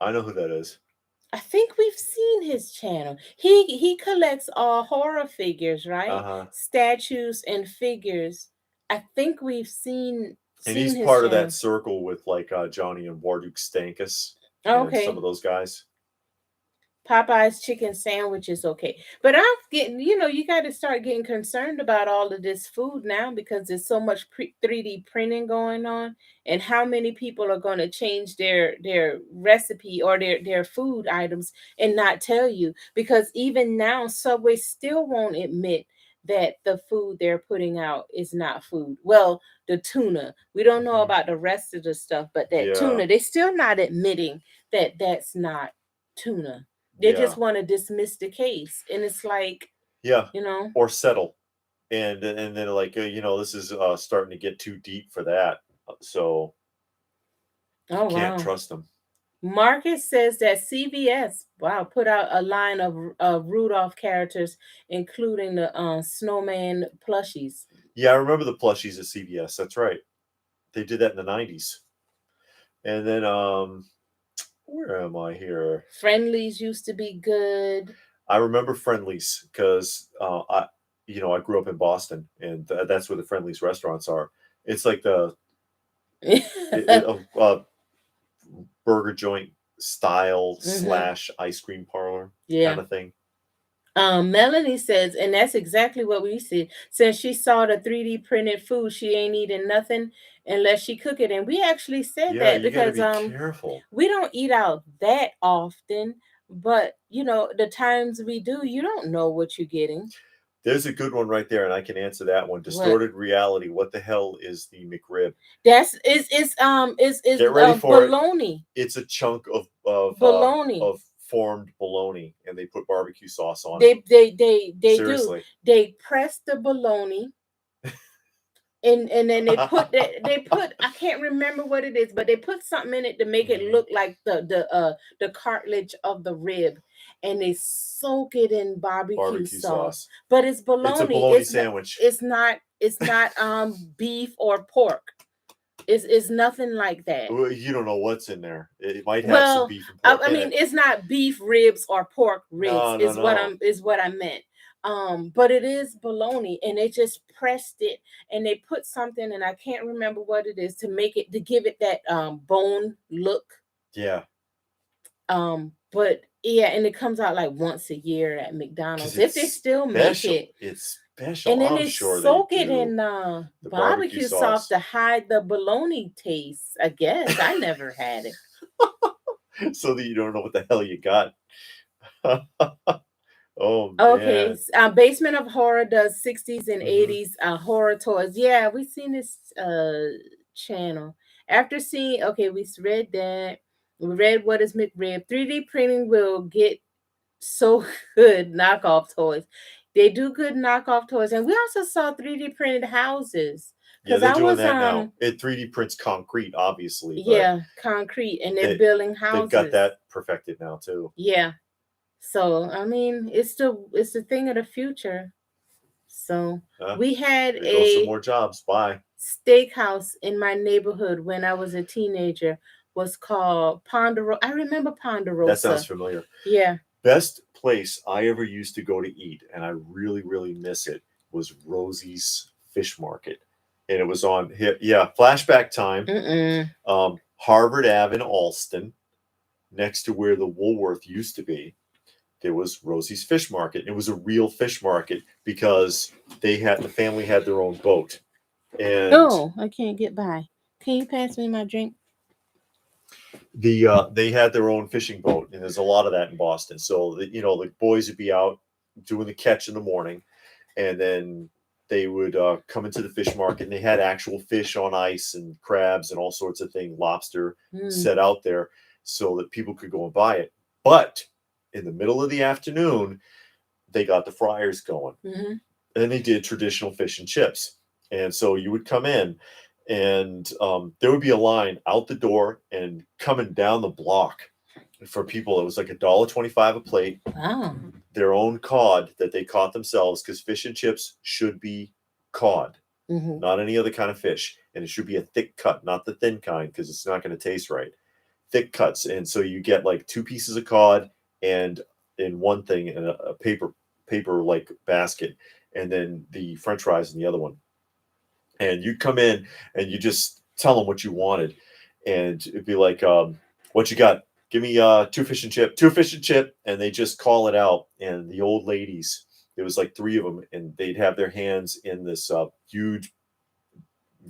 S2: I know who that is.
S1: I think we've seen his channel. He collects horror figures, right?
S2: Uh-huh.
S1: Statues and figures. I think we've seen.
S2: And he's part of that circle with like Johnny and Warduk Stankus.
S1: Okay.
S2: And some of those guys.
S1: Popeye's chicken sandwich is okay. But I'm getting, you got to start getting concerned about all of this food now, because there's so much 3D printing going on, and how many people are going to change their recipe or their food items and not tell you. Because even now, Subway still won't admit that the food they're putting out is not food. Well, the tuna, we don't know about the rest of the stuff, but that tuna, they're still not admitting that that's not tuna. They just want to dismiss the case, and it's like,
S2: or settle, and then like this is starting to get too deep for that, so you can't trust them.
S1: Marcus says that CVS put out a line of Rudolph characters, including the snowman plushies.
S2: Yeah, I remember the plushies at CVS. That's right, they did that in the 90s, and then where am I here?
S1: Friendlies used to be good.
S2: I remember Friendlies because I grew up in Boston, and that's where the Friendlies restaurants are. It's like the burger joint style / ice cream parlor kind of thing.
S1: Melanie says, and that's exactly what we see. Since she saw the 3D printed food, she ain't eating nothing unless she cook it. And we actually said that because
S2: be careful.
S1: We don't eat out that often, but the times we do, you don't know what you're getting.
S2: There's a good one right there, and I can answer that one. Distorted reality. What the hell is the McRib?
S1: That's is
S2: Get ready for
S1: bologna.
S2: It's a chunk of
S1: bologna
S2: of formed bologna, and they put barbecue sauce on
S1: it. They
S2: Seriously.
S1: do. They press the bologna. And then they put I can't remember what it is, but they put something in it to make it look like the cartilage of the rib, and they soak it in barbecue sauce. But it's bologna.
S2: It's a bologna sandwich.
S1: It's not beef or pork. It's nothing like that.
S2: Well, you don't know what's in there. It might have some beef and pork.
S1: I mean, it's not beef ribs or pork ribs. Is what I meant. But it is bologna, and they just pressed it, and they put something, and I can't remember what it is, to give it that bone look.
S2: Yeah.
S1: But yeah, and it comes out like once a year at McDonald's. If they still make it.
S2: It's special.
S1: And then they soak it in barbecue sauce to hide the bologna taste. I guess I never had it.
S2: So that you don't know what the hell you got. Oh, man.
S1: Okay. Basement of Horror does 60s and 80s horror toys. Yeah, we've seen this channel. After seeing, we read that. We read What is McRib. 3D printing will get so good knockoff toys. They do good knockoff toys. And we also saw 3D printed houses.
S2: Yeah, they're doing that now. It 3D prints concrete, obviously.
S1: Yeah, concrete. And they're building houses.
S2: They've got that perfected now, too.
S1: Yeah. So, I mean, it's the thing of the future. So, we had
S2: some more jobs. Bye.
S1: Steakhouse in my neighborhood when I was a teenager. Was called Ponderosa. I remember Ponderosa.
S2: That sounds familiar.
S1: Yeah.
S2: Best place I ever used to go to eat, and I really, really miss it, was Rosie's Fish Market. and it was on flashback time. Harvard Ave in Alston, next to where the Woolworth used to be, there was Rosie's Fish Market. It was a real fish market because the family had their own boat. And
S1: I can't get by. Can you pass me my drink?
S2: They had their own fishing boat, and there's a lot of that in Boston. So the boys would be out doing the catch in the morning, and then they would come into the fish market, and they had actual fish on ice and crabs and all sorts of things, lobster set out there, so that people could go and buy it. But in the middle of the afternoon, they got the fryers going, and they did traditional fish and chips. And so you would come in, and there would be a line out the door and coming down the block for people. It was like $1.25 a plate.
S1: Wow.
S2: Their own cod that they caught themselves, because fish and chips should be cod, not any other kind of fish. And it should be a thick cut, not the thin kind, because it's not going to taste right. Thick cuts. And so you get like 2 pieces of cod and in one thing, in a paper like basket, and then the French fries in the other one. And you come in and you just tell them what you wanted, and it'd be like, what you got? Give me 2 fish and chip, and they just call it out. And the old ladies, there was like 3 of them, and they'd have their hands in this huge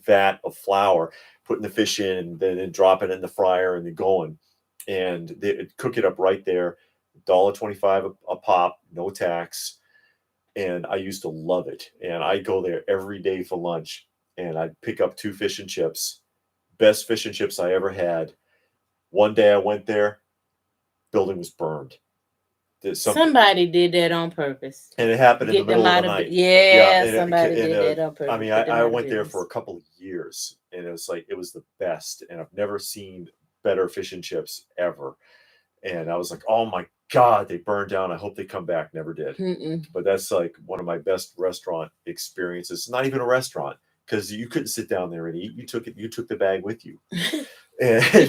S2: vat of flour, putting the fish in, and then drop it in the fryer, and they're going, and they'd cook it up right there. $1.25 a pop, no tax. And I used to love it. And I'd go there every day for lunch, and I'd pick up 2 fish and chips. Best fish and chips I ever had. One day I went there, building was burned.
S1: Somebody did that on purpose.
S2: And it happened in the middle of the night.
S1: Somebody did that on purpose.
S2: I mean, I went there for a couple of years, and it was the best. And I've never seen better fish and chips ever. And I was like, oh my God, they burned down. I hope they come back. Never did. But that's like one of my best restaurant experiences. It's not even a restaurant, because you couldn't sit down there and eat. You took the bag with you.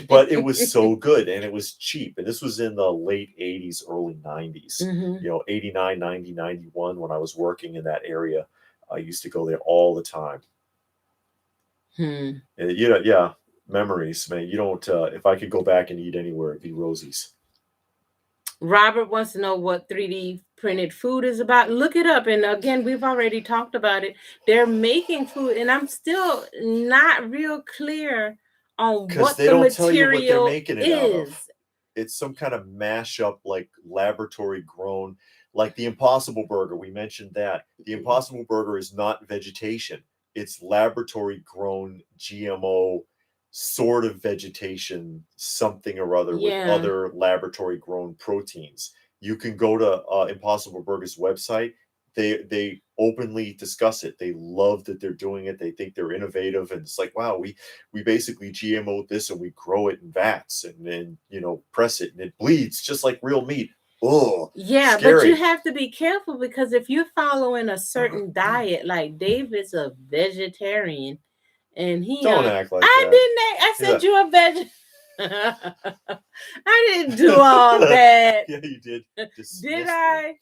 S2: But it was so good, and it was cheap. And this was in the late 80s, early 90s, 89, 90, 91, when I was working in that area. I used to go there all the time. And memories, man. You don't, if I could go back and eat anywhere, it'd be Rosie's.
S1: Robert wants to know what 3D printed food is about. Look it up. And again, we've already talked about it. They're making food, and I'm still not real clear on what
S2: they
S1: the
S2: don't
S1: material
S2: tell you what they're making it out
S1: is.
S2: of. It's some kind of mashup, like laboratory grown, like the Impossible Burger. We mentioned that. The Impossible Burger is not vegetation. It's laboratory grown GMO sort of vegetation, something or other, with other laboratory grown proteins. You can go to Impossible Burger's website. They openly discuss it. They love that they're doing it. They think they're innovative, and it's like, wow, we basically GMO'd this, and we grow it in vats, and then press it, and it bleeds just like real meat. Oh,
S1: yeah,
S2: scary.
S1: but you have to be careful, because if you're following a certain diet, like David's a vegetarian, and he
S2: don't act like that.
S1: I said you're a vegetarian. I didn't do all that.
S2: Yeah, you did.
S1: Did I?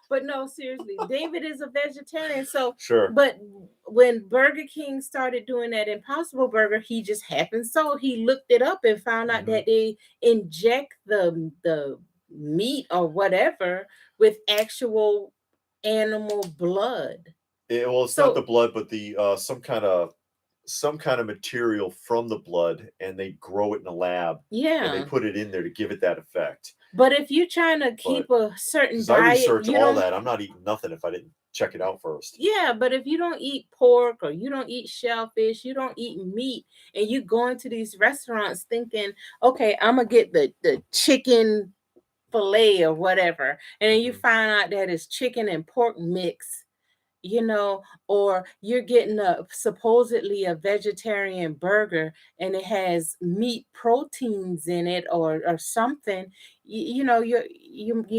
S1: But no, seriously, David is a vegetarian. So
S2: sure.
S1: But when Burger King started doing that Impossible Burger, he just happened. So he looked it up and found out that they inject the meat or whatever with actual animal blood.
S2: It's not the blood, but the some kind of material from the blood, and they grow it in a lab.
S1: Yeah.
S2: And they put it in there to give it that effect.
S1: But if you're trying to keep a certain diet,
S2: I research all that. I'm not eating nothing if I didn't check it out first.
S1: Yeah, but if you don't eat pork, or you don't eat shellfish, you don't eat meat, and you go into these restaurants thinking, okay, I'm gonna get the chicken fillet or whatever, and then you find out that it's chicken and pork mix, or you're getting supposedly a vegetarian burger, and it has meat proteins in it, or something. You're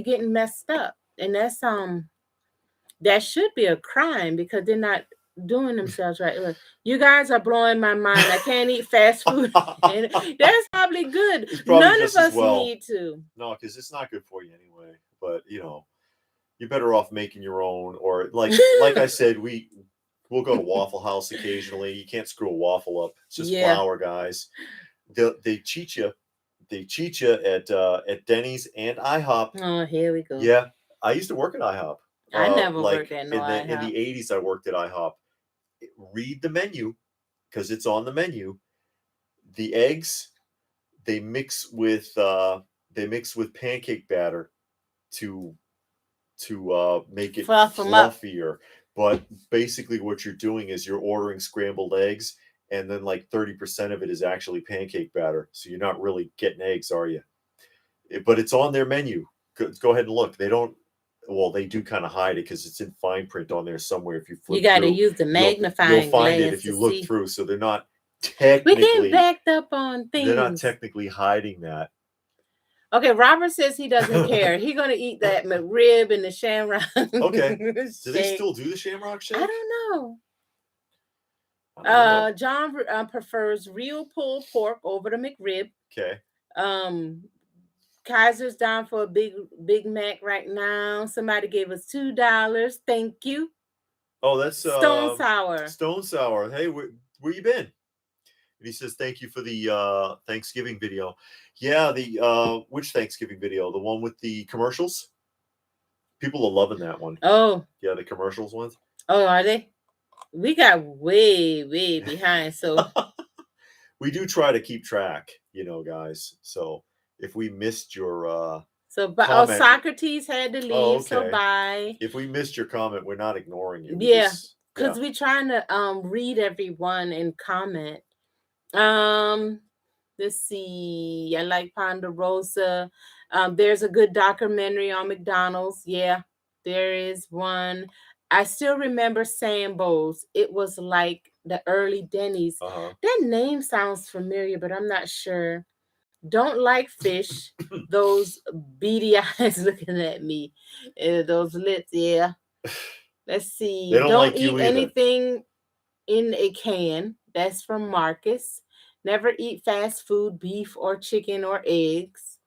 S1: getting messed up, and that should be a crime, because they're not doing themselves right. Look, you guys are blowing my mind. I can't eat fast food. And that's probably good. None of us need to.
S2: No, because it's not good for you anyway. But you're better off making your own, or like I said, we'll we'll go to Waffle House occasionally. You can't screw a waffle up. It's just
S1: Yeah.
S2: flour, guys. They cheat you. They cheat you at Denny's and IHOP.
S1: Oh, here we go.
S2: Yeah, I used to work at IHOP.
S1: I never
S2: Like
S1: worked at no
S2: in
S1: IHOP.
S2: the 80s, I worked at IHOP. Read the menu because it's on the menu. The eggs they mix with pancake batter to make it
S1: Fluff 'em up.
S2: fluffier. But basically, what you're doing is you're ordering scrambled eggs, and then like 30% of it is actually pancake batter. So you're not really getting eggs, are you? But it's on their menu. Go ahead and look. They don't. Well, they do kind of hide it because it's in fine print on there somewhere. If you flip
S1: You got to
S2: through,
S1: use the magnifying
S2: you'll find it
S1: glass
S2: if you
S1: to
S2: look
S1: see.
S2: through. So they're not
S1: We
S2: technically.
S1: get backed up on things.
S2: They're not technically hiding that.
S1: Okay, Robert says he doesn't care. He's gonna eat that McRib and the Shamrock.
S2: Okay. Do they still do the Shamrock Shake?
S1: I don't know. John prefers real pulled pork over the McRib.
S2: Okay.
S1: Kaiser's down for a Big Mac right now. Somebody gave us $2. Thank you.
S2: Oh, that's
S1: Stone Sour.
S2: Stone Sour. Hey, where you been? And he says, thank you for the Thanksgiving video. Yeah, the which Thanksgiving video? The one with the commercials? People are loving that one.
S1: Oh.
S2: Yeah, the commercials ones.
S1: Oh, are they? We got way behind, so
S2: we do try to keep track, guys. So if we missed your comment,
S1: Socrates had to leave,
S2: okay.
S1: So bye.
S2: If we missed your comment, we're not ignoring you.
S1: Yeah, because we're trying to read everyone and comment. Let's see. I like Ponderosa. There's a good documentary on McDonald's. Yeah, there is one. I still remember Sambo's. It was like the early Denny's. That name sounds familiar, but I'm not sure. Don't like fish. Those beady eyes looking at me. Those lips, yeah. Let's see.
S2: They don't like
S1: eat anything in a can. That's from Marcus. Never eat fast food, beef or chicken or eggs.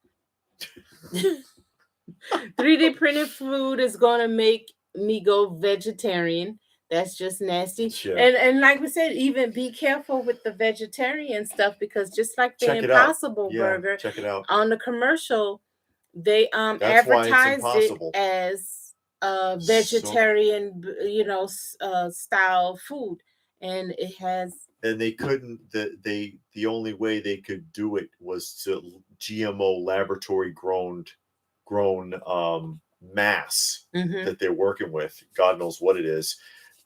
S1: 3D printed food is going to make me go vegetarian. That's just nasty. Sure. And like we said, even be careful with the vegetarian stuff because just like the Impossible Burger,
S2: check it out.
S1: On the commercial, they advertised it as vegetarian, style food, and it has.
S2: And they couldn't. The only way they could do it was to GMO laboratory grown mass that they're working with. God knows what it is.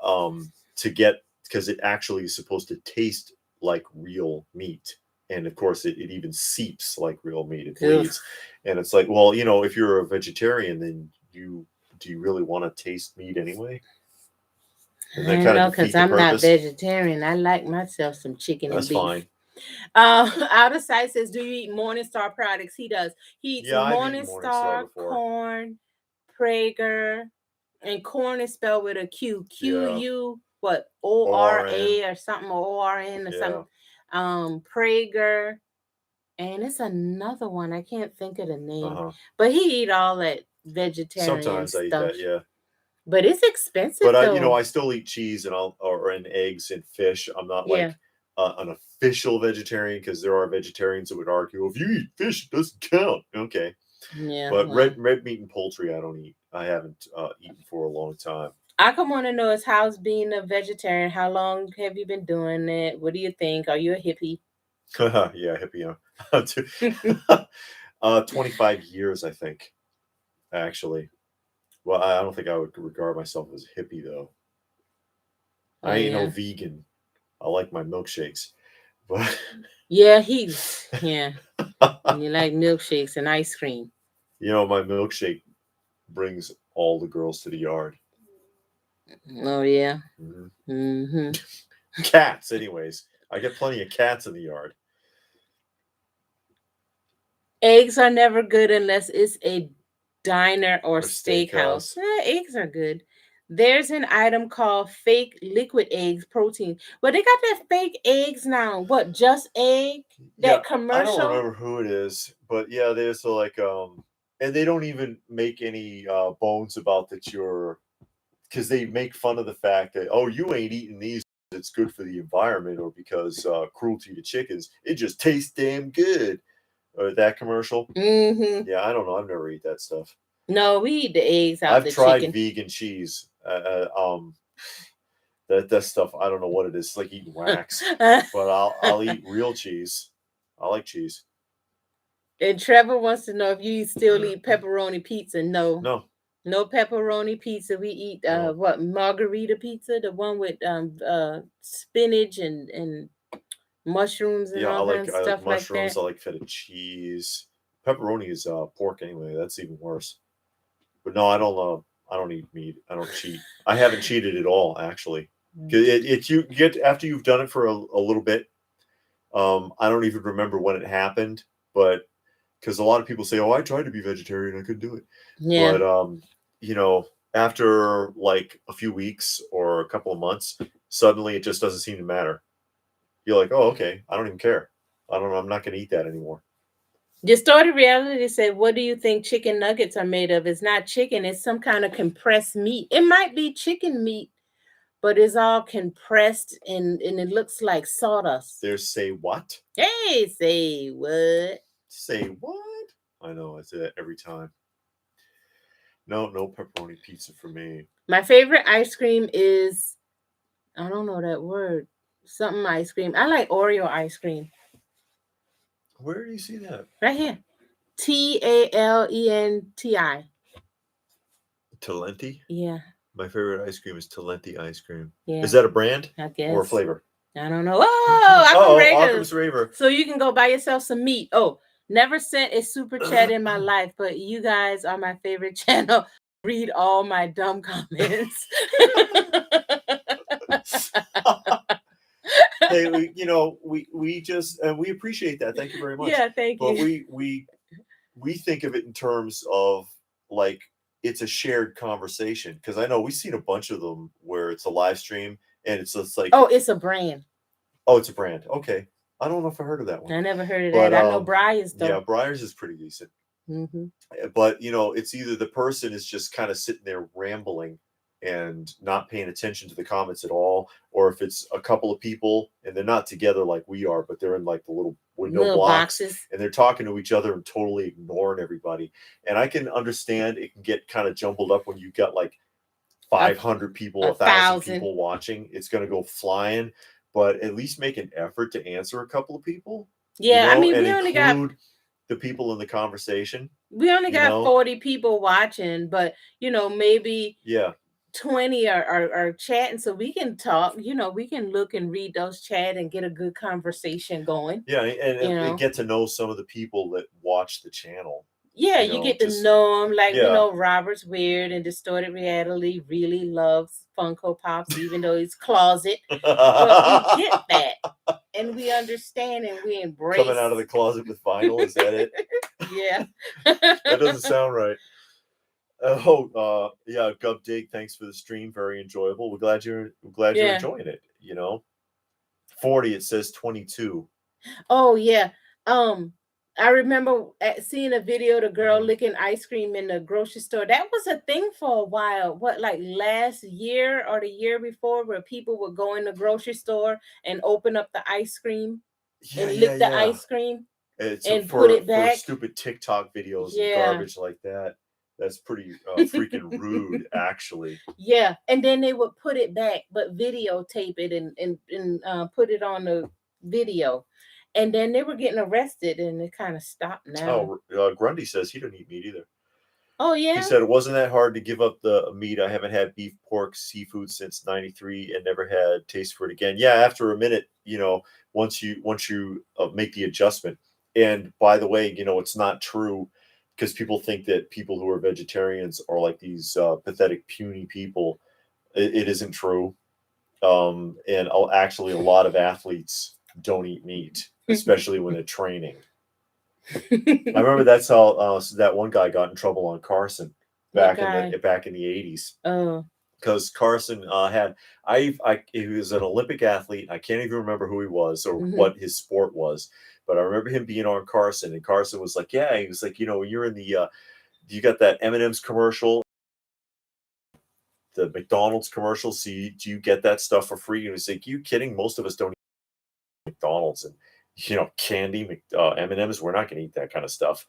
S2: To get, because it actually is supposed to taste like real meat, and of course it even seeps like real meat. It bleeds, and it's like, well, if you're a vegetarian, then do you really want to taste meat anyway?
S1: I don't know, because I'm not vegetarian. I like myself some chicken and beef.
S2: That's fine.
S1: Out of Sight says, do you eat Morningstar products? He does. He eats Morningstar, corn, Prager, and corn is spelled with a Q. Q-U, what? O-R-A or something, O-R-N or something. Prager. And it's another one. I can't think of the name. But he eat all that vegetarian
S2: Sometimes
S1: stuff.
S2: I eat that, yeah.
S1: But it's expensive.
S2: But I still eat cheese and eggs and fish. I'm not like an official vegetarian, because there are vegetarians that would argue, if you eat fish, it doesn't count. Okay.
S1: Yeah.
S2: But red meat and poultry, I don't eat. I haven't eaten for a long time.
S1: I can want to know is how's being a vegetarian. How long have you been doing it? What do you think? Are you a hippie?
S2: Yeah, hippie. 25 years, I think. Actually. Well, I don't think I would regard myself as a hippie, though. I ain't no vegan. I like my milkshakes. But
S1: yeah, you like milkshakes and ice cream.
S2: My milkshake brings all the girls to the yard.
S1: Oh, yeah.
S2: Cats, anyways. I get plenty of cats in the yard.
S1: Eggs are never good unless it's a diner or steakhouse. Eggs are good. There's an item called fake liquid eggs protein. Well, they got that fake eggs now. What, Just Egg? That commercial?
S2: I don't remember who it is, but yeah, there's and they don't even make any bones about that you're because they make fun of the fact that, oh, you ain't eating these, it's good for the environment, or because cruelty to chickens, it just tastes damn good. Or that commercial.
S1: Mm-hmm.
S2: Yeah, I don't know. I've never eat that stuff.
S1: No, we eat the eggs out
S2: I've
S1: the
S2: tried
S1: chicken.
S2: vegan cheese. That stuff, I don't know what it is. It's like eating wax. But I'll eat real cheese. I like cheese.
S1: And Trevor wants to know if you still eat pepperoni pizza. No.
S2: No
S1: pepperoni pizza. We eat
S2: No.
S1: what, margarita pizza, the one with spinach and mushrooms and all that stuff
S2: I like
S1: like
S2: mushrooms.
S1: that.
S2: I like feta cheese. Pepperoni is pork anyway. That's even worse. But no, I don't eat meat. I don't cheat. I haven't cheated at all, actually. You get after you've done it for a little bit. I don't even remember when it happened, but because a lot of people say, "Oh, I tried to be vegetarian, I couldn't do it."
S1: Yeah.
S2: But after like a few weeks or a couple of months, suddenly it just doesn't seem to matter. You're like, "Oh, okay, I don't even care. I'm not going to eat that anymore."
S1: Distorted Reality said, what do you think chicken nuggets are made of? It's not chicken, it's some kind of compressed meat. It might be chicken meat, but it's all compressed and it looks like sawdust.
S2: There's say what?
S1: Hey, say what?
S2: Say what? I know, I say that every time. No pepperoni pizza for me.
S1: My favorite ice cream is, I don't know that word, something ice cream. I like Oreo ice cream.
S2: Where do you see that?
S1: Right here. Talenti.
S2: Talenti?
S1: Yeah.
S2: My favorite ice cream is Talenti ice cream.
S1: Yeah.
S2: Is that a brand?
S1: I guess.
S2: Or a flavor?
S1: I don't know. Oh,
S2: Occam's Razor.
S1: So you can go buy yourself some meat. Oh, never sent a super chat in my life, but you guys are my favorite channel. Read all my dumb comments.
S2: Hey, we just we appreciate that. Thank you very much.
S1: Yeah, thank you.
S2: But we think of it in terms of like it's a shared conversation, because I know we've seen a bunch of them where it's a live stream and it's just like,
S1: oh, it's a brand.
S2: Oh, it's a brand. Okay, I don't know if I heard of that one.
S1: I never heard of that. I know Breyers though.
S2: Yeah, Breyers is pretty decent.
S1: Mm-hmm.
S2: But it's either the person is just kind of sitting there rambling and not paying attention to the comments at all, or if it's a couple of people and they're not together like we are, but they're in like the little window boxes and they're talking to each other and totally ignoring everybody. And I can understand it can get kind of jumbled up when you got like 500 people, 1,000 people watching. It's going to go flying, but at least make an effort to answer a couple of people.
S1: Yeah, I mean,
S2: and
S1: we only got
S2: the people in the conversation.
S1: We only got 40 people watching, but maybe 20 are chatting, so we can talk. We can look and read those chat and get a good conversation going.
S2: Yeah, and get to know some of the people that watch the channel.
S1: Yeah, you get to know them. Like, Robert's weird and Distorted Reality really loves Funko Pops, even though he's closet. But we get that. And we understand and we embrace.
S2: Coming out of the closet with vinyl, is that it?
S1: Yeah.
S2: That doesn't sound right. Gov Dig, thanks for the stream. Very enjoyable. We're glad you're enjoying it. 40, it says 22.
S1: Oh yeah. I remember seeing a video of the girl licking ice cream in the grocery store. That was a thing for a while. What, like last year or the year before, where people would go in the grocery store and open up the ice cream and lick the ice cream and put it back.
S2: For stupid TikTok videos and garbage like that. That's pretty freaking rude, actually.
S1: Yeah, and then they would put it back, but videotape it and put it on the video. And then they were getting arrested, and it kind of stopped now.
S2: Oh, Grundy says he doesn't eat meat either.
S1: Oh, yeah?
S2: He said it wasn't that hard to give up the meat. I haven't had beef, pork, seafood since '93 and never had taste for it again. Yeah, after a minute, once you make the adjustment. And by the way, it's not true, because people think that people who are vegetarians are like these pathetic, puny people. It isn't true. And actually, a lot of athletes don't eat meat, especially when they're training. I remember that's how that one guy got in trouble on Carson back in the 80s.
S1: Oh,
S2: because Carson he was an Olympic athlete. I can't even remember who he was or what his sport was, but I remember him being on Carson, and Carson was like, "Yeah," he was like, "You're in the, you got that M&M's commercial." the McDonald's commercials. See, do you get that stuff for free? And it's like, you kidding? Most of us don't eat McDonald's, and candy, M&Ms. We're not going to eat that kind of stuff.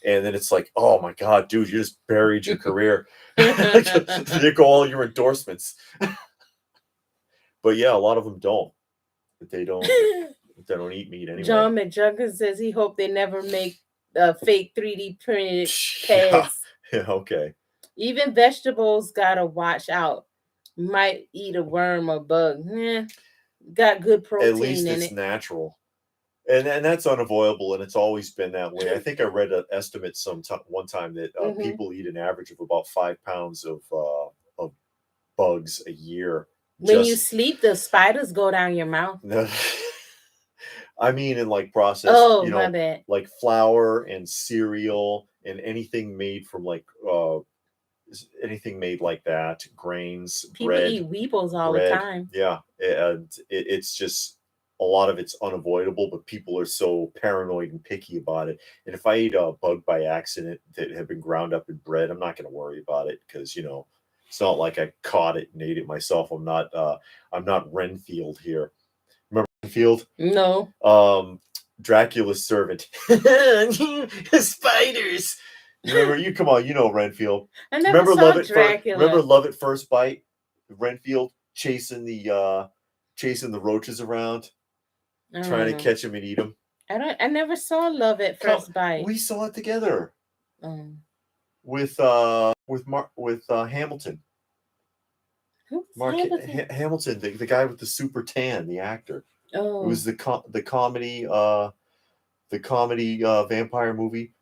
S2: And then it's like, oh my God, dude, you just buried your career. There go all your endorsements. But yeah, a lot of them don't. They don't eat meat anyway.
S1: John McJugger says he hoped they never make fake 3D printed
S2: Yeah.
S1: pegs.
S2: Yeah, okay.
S1: Even vegetables gotta watch out. Might eat a worm or bug. Got good protein
S2: At least
S1: in
S2: it's
S1: it.
S2: natural. And that's unavoidable, and it's always been that way. I think I read an estimate one time that people eat an average of about 5 pounds of bugs a year.
S1: When you sleep, the spiders go down your mouth.
S2: I mean, in like processed,
S1: my bad.
S2: like flour and cereal and anything made from like anything made like that, grains,
S1: people
S2: bread,
S1: eat weebles all the time.
S2: Yeah, and it's just a lot of it's unavoidable, but people are so paranoid and picky about it. And if I eat a bug by accident that had been ground up in bread, I'm not going to worry about it because it's not like I caught it and ate it myself. I'm not Renfield here. Remember Renfield?
S1: No.
S2: Dracula's servant. Spiders. Remember, come on, Renfield.
S1: I never saw Dracula.
S2: Remember Love at First Bite? Renfield chasing the roaches around, trying to catch them and eat them.
S1: I never saw Love at First Bite.
S2: We saw it together. With Hamilton.
S1: Who's
S2: Hamilton? Hamilton, the guy with the super tan, the actor.
S1: Oh.
S2: It was the comedy vampire movie.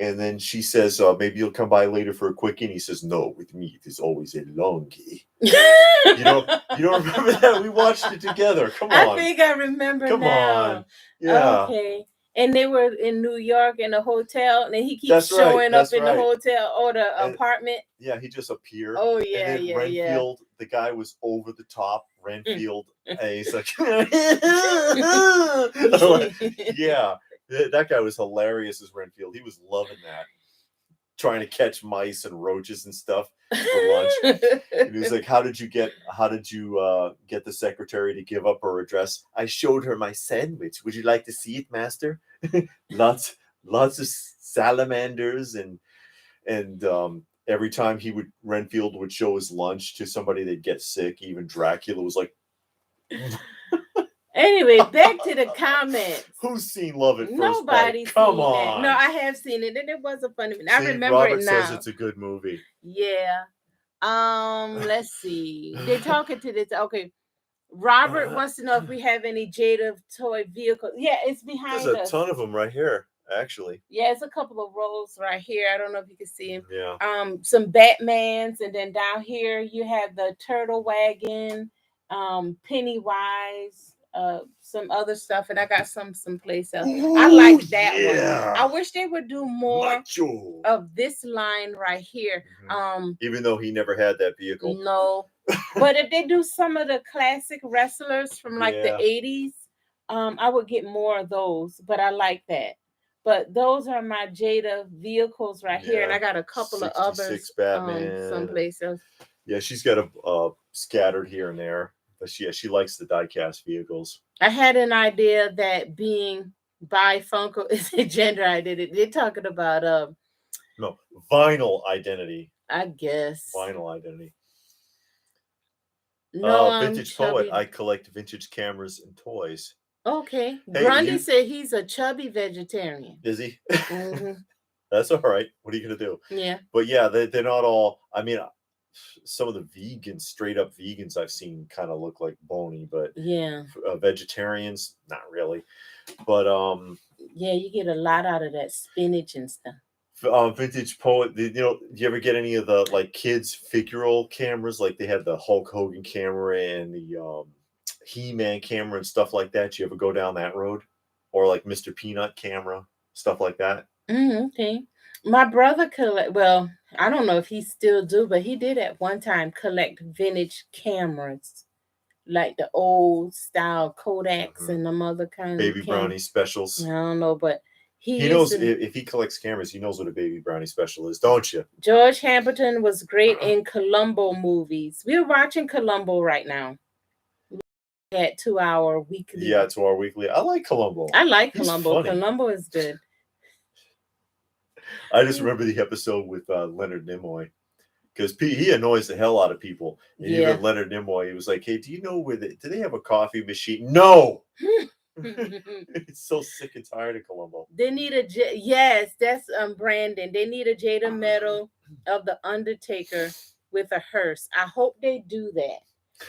S2: And then she says, maybe you'll come by later for a quickie. And he says, no, with me, there's always a longie. You don't remember that? We watched it together. Come on.
S1: I think I remember
S2: Come
S1: now.
S2: on. Yeah.
S1: Okay. And they were in New York in a hotel, and he keeps showing up in the hotel or the apartment.
S2: Yeah, he just appeared.
S1: Oh, yeah,
S2: and then Renfield, the guy was over the top. Renfield, and he's like, yeah. That guy was hilarious as Renfield. He was loving that. Trying to catch mice and roaches and stuff for lunch. And he was like, how did you get the secretary to give up her address? I showed her my sandwich. Would you like to see it, master? lots of salamanders and every time Renfield would show his lunch to somebody, they'd get sick. Even Dracula was like,
S1: anyway, back to the comments.
S2: Who's seen Love at First
S1: Nobody's
S2: Bite? Come on.
S1: It. No, I have seen it, and it was a funny. I remember
S2: Robert
S1: it now.
S2: says it's a good movie.
S1: Yeah. Let's see. They're talking to this. Okay. Robert wants to know if we have any Jada toy vehicles. Yeah, it's behind us.
S2: There's a ton of them right here, actually.
S1: Yeah, it's a couple of rows right here. I don't know if you can see them.
S2: Yeah.
S1: Some Batmans, and then down here you have the Turtle Wagon, Pennywise, some other stuff, and I got someplace else. I like that one. I wish they would do more of this line right here.
S2: Even though he never had that vehicle.
S1: No. But if they do some of the classic wrestlers from like the 80s, I would get more of those. But I like that. But those are my Jada vehicles right here, and I got a couple of others
S2: Batman.
S1: someplace else. Yeah,
S2: she's got a scattered here and there. But she likes the die-cast vehicles.
S1: I had an idea that being bi Funko is a gender identity. They're talking about
S2: no, vinyl identity.
S1: I guess.
S2: Vinyl identity.
S1: No,
S2: Vintage Poet. I collect vintage cameras and toys.
S1: Okay. Hey, Grundy said he's a chubby vegetarian.
S2: Is he? That's all right. What are you gonna do?
S1: Yeah.
S2: But yeah, they're not all. I mean, some of the straight up vegans I've seen kind of look like bony, but
S1: yeah,
S2: vegetarians, not really. But
S1: yeah, you get a lot out of that spinach and stuff.
S2: Vintage Poet, do you ever get any of the like kids figural cameras? Like they had the Hulk Hogan camera and the He-Man camera and stuff like that. You ever go down that road? Or like Mr. Peanut camera, stuff like that?
S1: Okay. My brother well, I don't know if he still do, but he did at one time collect vintage cameras, like the old style Kodaks and them other kinds
S2: Baby
S1: of
S2: Brownie specials.
S1: I don't know, but He
S2: He
S1: used
S2: knows
S1: to.
S2: if he collects cameras, he knows what a baby brownie special is, don't you?
S1: George Hamilton was great in Columbo movies. We're watching Columbo right now. At 2 hour weekly.
S2: Yeah, to our weekly. I like Columbo.
S1: I like
S2: He's
S1: Columbo.
S2: funny.
S1: Columbo is good.
S2: I just remember the episode with Leonard Nimoy. Because he annoys the hell out of people. And
S1: Yeah.
S2: even Leonard Nimoy, he was like, hey, do you know do they have a coffee machine? No! It's so sick and tired of Columbo.
S1: They need a yes, that's Brandon. They need a Jada medal of the Undertaker with a hearse. I hope they do that.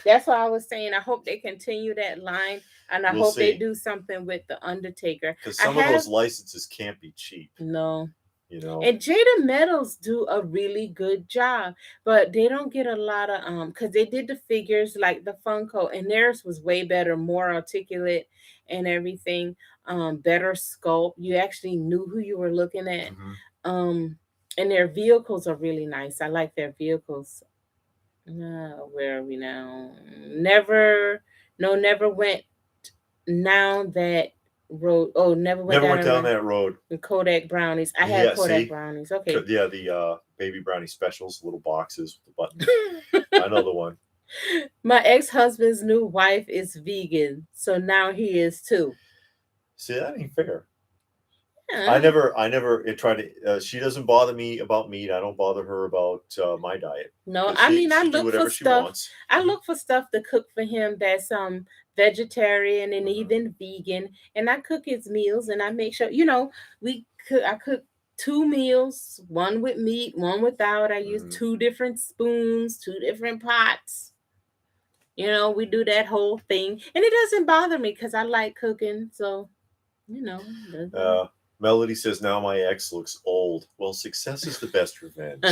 S1: That's what I was saying. I hope they continue that line, and I hope they do something with the Undertaker.
S2: Because some of those licenses can't be cheap.
S1: No.
S2: You know,
S1: and Jada Metals do a really good job, but they don't get a lot of because they did the figures like the Funko, and theirs was way better, more articulate and everything, better sculpt. You actually knew who you were looking at. And their vehicles are really nice. I like their vehicles. Where are we now? Never went now that road. Oh, never went
S2: down that road.
S1: Kodak brownies. I had Kodak brownies. Okay.
S2: Yeah, the baby brownie specials, little boxes with the buttons. I know the one.
S1: My ex-husband's new wife is vegan, so now he is too.
S2: See, that ain't fair. Yeah. I never tried to. She doesn't bother me about meat. I don't bother her about my diet.
S1: No, I mean I look for stuff. I look for stuff to cook for him that's vegetarian and even vegan, and I cook his meals and I make sure I cook 2 meals, one with meat, one without. I use 2 different spoons, 2 different pots. We do that whole thing, and it doesn't bother me because I like cooking. So,
S2: Melody says, now my ex looks old. Well, success is the best revenge.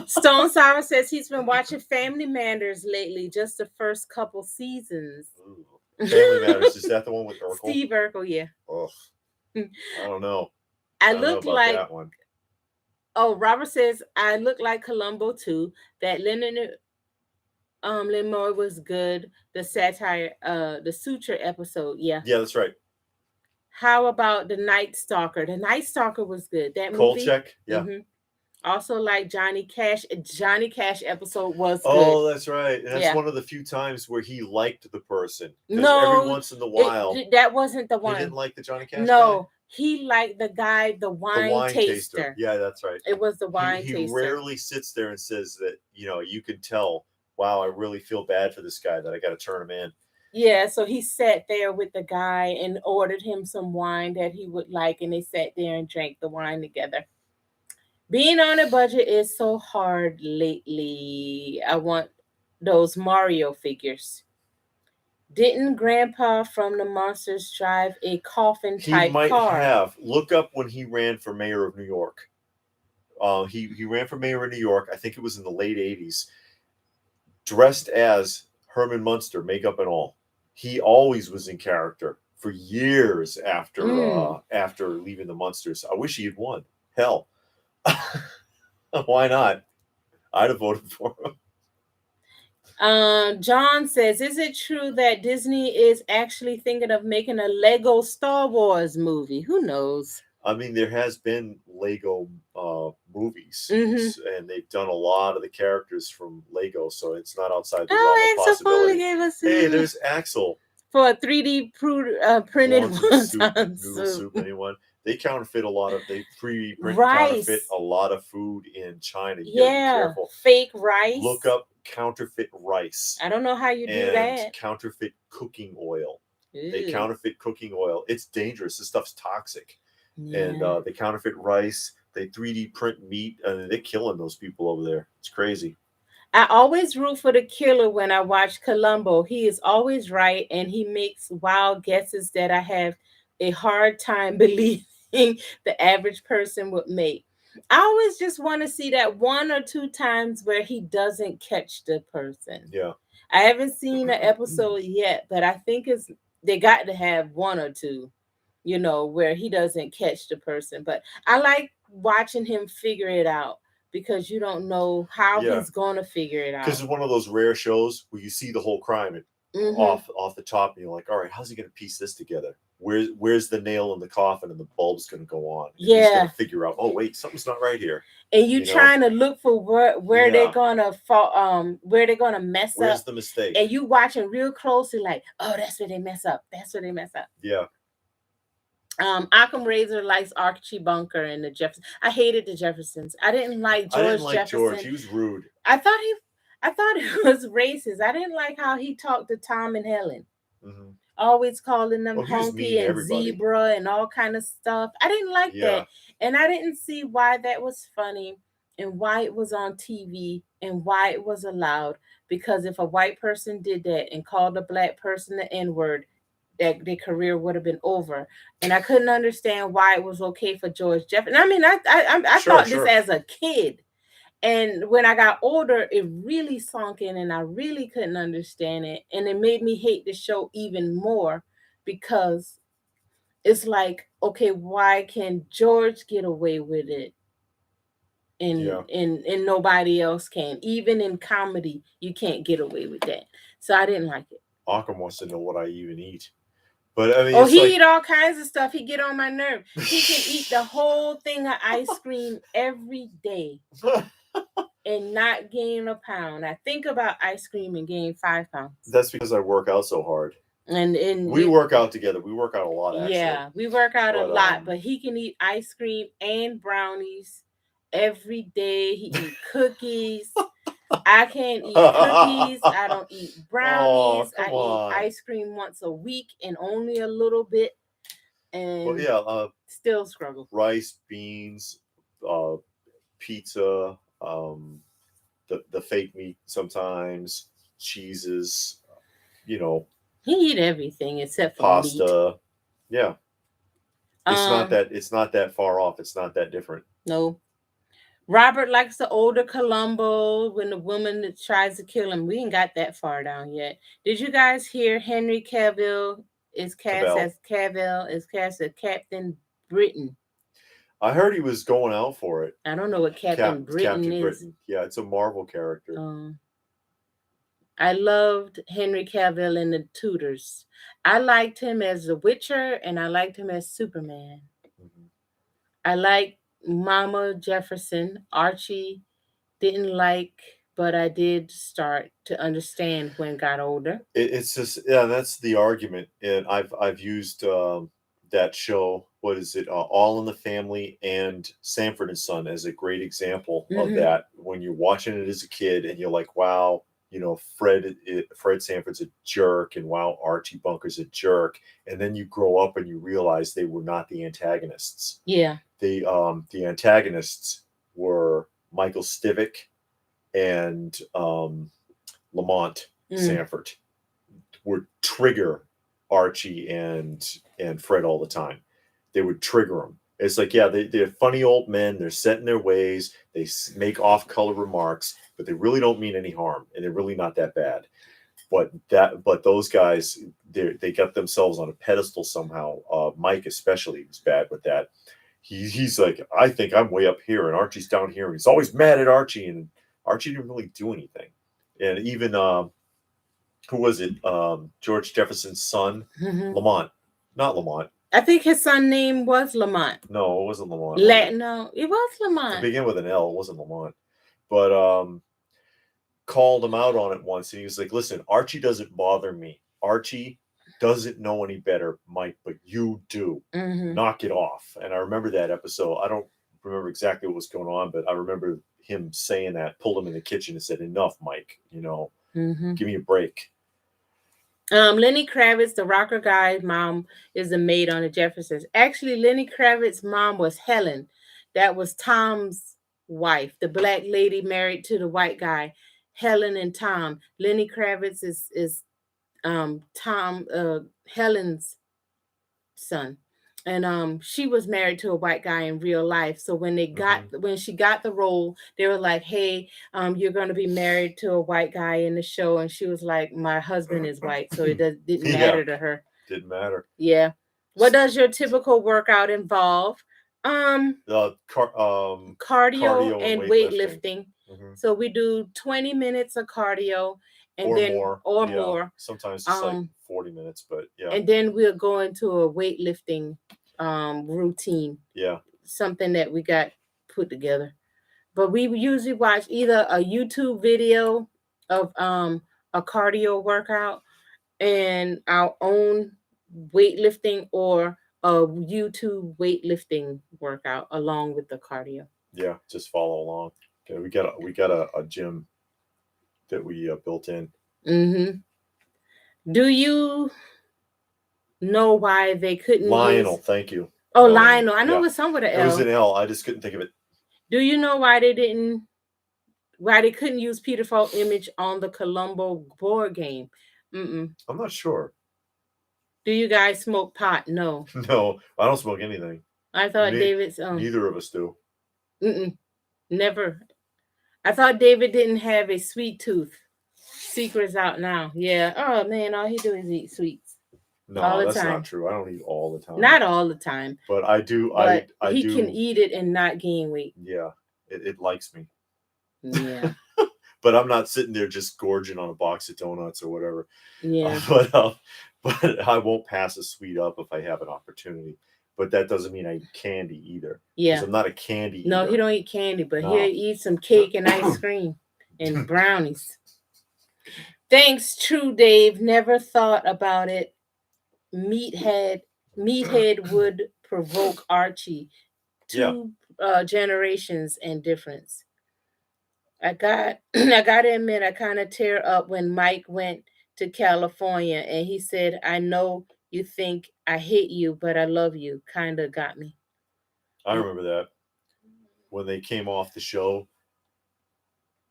S1: Stone Sour says he's been watching Family Matters lately, just the first couple seasons.
S2: Ooh. Family Matters, is that the one with Urkel?
S1: Steve Urkel, yeah.
S2: Oh, I don't know.
S1: I look like that one. Oh, Robert says I look like Columbo too. That Lemoy was good. The satire, the suture episode, yeah.
S2: Yeah, that's right.
S1: How about the Night Stalker? The Night Stalker was good. That movie.
S2: Kolchak, yeah.
S1: Also, like Johnny Cash. Johnny Cash episode was good.
S2: Oh, that's right. And that's one of the few times where he liked the person.
S1: No,
S2: every once in a while,
S1: that wasn't the one.
S2: He didn't like the Johnny Cash.
S1: No,
S2: guy?
S1: He liked the guy, the wine taster.
S2: Yeah, that's right.
S1: It was the wine taster.
S2: He rarely sits there and says that. You can tell. Wow, I really feel bad for this guy that I got to turn him in.
S1: Yeah, so he sat there with the guy and ordered him some wine that he would like, and they sat there and drank the wine together. Being on a budget is so hard lately. I want those Mario figures. Didn't Grandpa from the Monsters drive a coffin type car?
S2: He might have. Look up when he ran for mayor of New York. He ran for mayor of New York. I think it was in the late 80s. Dressed as Herman Munster, makeup and all. He always was in character for years after leaving the Munsters. I wish he had won. Hell, why not? I'd have voted for
S1: him. John says, "Is it true that Disney is actually thinking of making a Lego Star Wars movie? Who knows?"
S2: I mean, there has been Lego movies, and they've done a lot of the characters from Lego, so it's not outside the realm of possibility. Hey, there's Axel.
S1: For a 3D printed
S2: noodle soup, anyone? They counterfeit a lot of, counterfeit a lot of food in China. You gotta be careful.
S1: Fake rice.
S2: Look up counterfeit rice.
S1: I don't know how you do that.
S2: Counterfeit cooking oil. Ew. They counterfeit cooking oil. It's dangerous. This stuff's toxic. Yeah. And they counterfeit rice. They 3D print meat. And they're killing those people over there. It's crazy.
S1: I always root for the killer when I watch Columbo. He is always right, and he makes wild guesses that I have a hard time believing the average person would make. I always just want to see that 1 or 2 times where he doesn't catch the person.
S2: Yeah.
S1: I haven't seen an episode yet, but I think they got to have 1 or 2, where he doesn't catch the person. But I like watching him figure it out, because you don't know how he's going to figure it out.
S2: Because it's one of those rare shows where you see the whole crime off the top, and you're like, all right, how's he going to piece this together? where's the nail in the coffin, and the bulb's going to go on. And
S1: Yeah.
S2: he's going to figure out, oh wait, something's not right here.
S1: And you trying to look for where they're gonna fall, where they're gonna mess up.
S2: Where's the mistake?
S1: And you watching real closely, like, oh, that's where they mess up. That's where they mess up.
S2: Yeah.
S1: Occam Razor likes Archie Bunker and the Jeffersons. I hated the Jeffersons. I didn't like George Jefferson.
S2: George. He was rude.
S1: I thought it was racist. I didn't like how he talked to Tom and Helen. Mm-hmm. Always calling them honky and zebra and all kind of stuff. I didn't like that. And I didn't see why that was funny and why it was on TV and why it was allowed. Because if a white person did that and called a black person the N-word, that their career would have been over. And I couldn't understand why it was okay for George Jefferson. I mean, I thought this as a kid. And when I got older, it really sunk in and I really couldn't understand it. And it made me hate the show even more because it's like, okay, why can George get away with it? And nobody else can. Even in comedy, you can't get away with that. So I didn't like it.
S2: Occam wants to know what I even eat. But I
S1: mean, he eat all kinds of stuff. He get on my nerve. He can eat the whole thing of ice cream every day and not gain a pound. I think about ice cream and gain 5 pounds.
S2: That's because I work out so hard. And we work out together. We work out a lot, actually.
S1: Yeah, we work out a lot. But he can eat ice cream and brownies every day. He eat cookies. I can't eat cookies. I don't eat brownies. I eat ice cream once a week and only a little bit. And still struggle.
S2: Rice, beans, pizza, the fake meat sometimes, cheeses,
S1: He eat everything except for
S2: pasta. Meat. Yeah. It's not that far off. It's not that different.
S1: No. Robert likes the older Columbo when the woman tries to kill him. We ain't got that far down yet. Did you guys hear Henry Cavill is cast as Captain Britain?
S2: I heard he was going out for it.
S1: I don't know what Captain Britain is. Britain.
S2: Yeah, it's a Marvel character.
S1: I loved Henry Cavill in The Tudors. I liked him as The Witcher and I liked him as Superman. Mm-hmm. I liked Mama Jefferson. Archie didn't like, but I did start to understand when I got older.
S2: It's just that's the argument, and I've used that show. What is it? All in the Family and Sanford and Son as a great example of that. When you're watching it as a kid, and you're like, wow, Fred Sanford's a jerk, and wow, Archie Bunker's a jerk, and then you grow up and you realize they were not the antagonists.
S1: Yeah.
S2: The antagonists were Michael Stivic and Lamont Sanford would trigger Archie and Fred all the time. They would trigger them. It's like, they're funny old men. They're set in their ways. They make off-color remarks, but they really don't mean any harm, and they're really not that bad. But those guys, they got themselves on a pedestal somehow. Mike especially was bad with that. He's like, I think I'm way up here, and Archie's down here. And he's always mad at Archie, and Archie didn't really do anything. And even who was it? George Jefferson's son, Lamont, not Lamont.
S1: I think his son name was Lamont.
S2: No, it wasn't Lamont.
S1: No, it was Lamont.
S2: It began with an L. It wasn't Lamont, but called him out on it once, and he was like, "Listen, Archie doesn't bother me. Archie doesn't know any better, Mike, but you do. Knock it off." And I remember that episode. I don't remember exactly what was going on, but I remember him saying that, pulled him in the kitchen and said, "Enough, Mike, give me a break."
S1: Lenny Kravitz, the rocker guy's mom, is the maid on the Jeffersons. Actually, Lenny Kravitz's mom was Helen. That was Tom's wife, the black lady married to the white guy. Helen and Tom. Lenny Kravitz is Helen's son, and she was married to a white guy in real life. So when she got the role, they were like, "Hey, you're going to be married to a white guy in the show," and she was like, "My husband is white," so it didn't matter to her.
S2: Didn't matter.
S1: Yeah. What does your typical workout involve?
S2: Cardio
S1: and weightlifting. So we do 20 minutes of cardio and
S2: or
S1: then
S2: more.
S1: or
S2: Yeah.
S1: more.
S2: Sometimes it's like 40 minutes, but yeah.
S1: And then we'll go into a weightlifting routine.
S2: Yeah.
S1: Something that we got put together. But we usually watch either a YouTube video of a cardio workout and our own weightlifting, or a YouTube weightlifting workout along with the cardio.
S2: Yeah, just follow along. Okay, we got a gym that we built in.
S1: Mm-hmm. Do you know why they couldn't
S2: Lionel,
S1: use...
S2: thank you.
S1: Oh, Lionel. I know it was some with an L.
S2: It was an L. I just couldn't think of it.
S1: Do you know why they couldn't use Peter Falk image on the Columbo board game?
S2: I'm not sure.
S1: Do you guys smoke pot? No.
S2: No, I don't smoke anything.
S1: I thought David's
S2: neither of us do.
S1: Never. I thought David didn't have a sweet tooth. Secret's out now. Yeah. Oh man, all he do is eat sweets.
S2: No,
S1: all the
S2: that's
S1: time.
S2: Not true. I don't eat all the time.
S1: Not all the time.
S2: But I do.
S1: But
S2: he
S1: can eat it and not gain weight.
S2: Yeah, it likes me.
S1: Yeah.
S2: But I'm not sitting there just gorging on a box of donuts or whatever.
S1: Yeah.
S2: But I won't pass a sweet up if I have an opportunity. But that doesn't mean I eat candy either.
S1: Yeah.
S2: I'm not a candy eater.
S1: No, he don't eat candy, but he'll eat some cake and ice cream and brownies. Thanks, True Dave. Never thought about it. Meathead would provoke Archie. Two generations and difference. I got to admit, I kind of tear up when Mike went to California and he said, "I know you think I hate you, but I love you." Kind of got me.
S2: I remember that when they came off the show.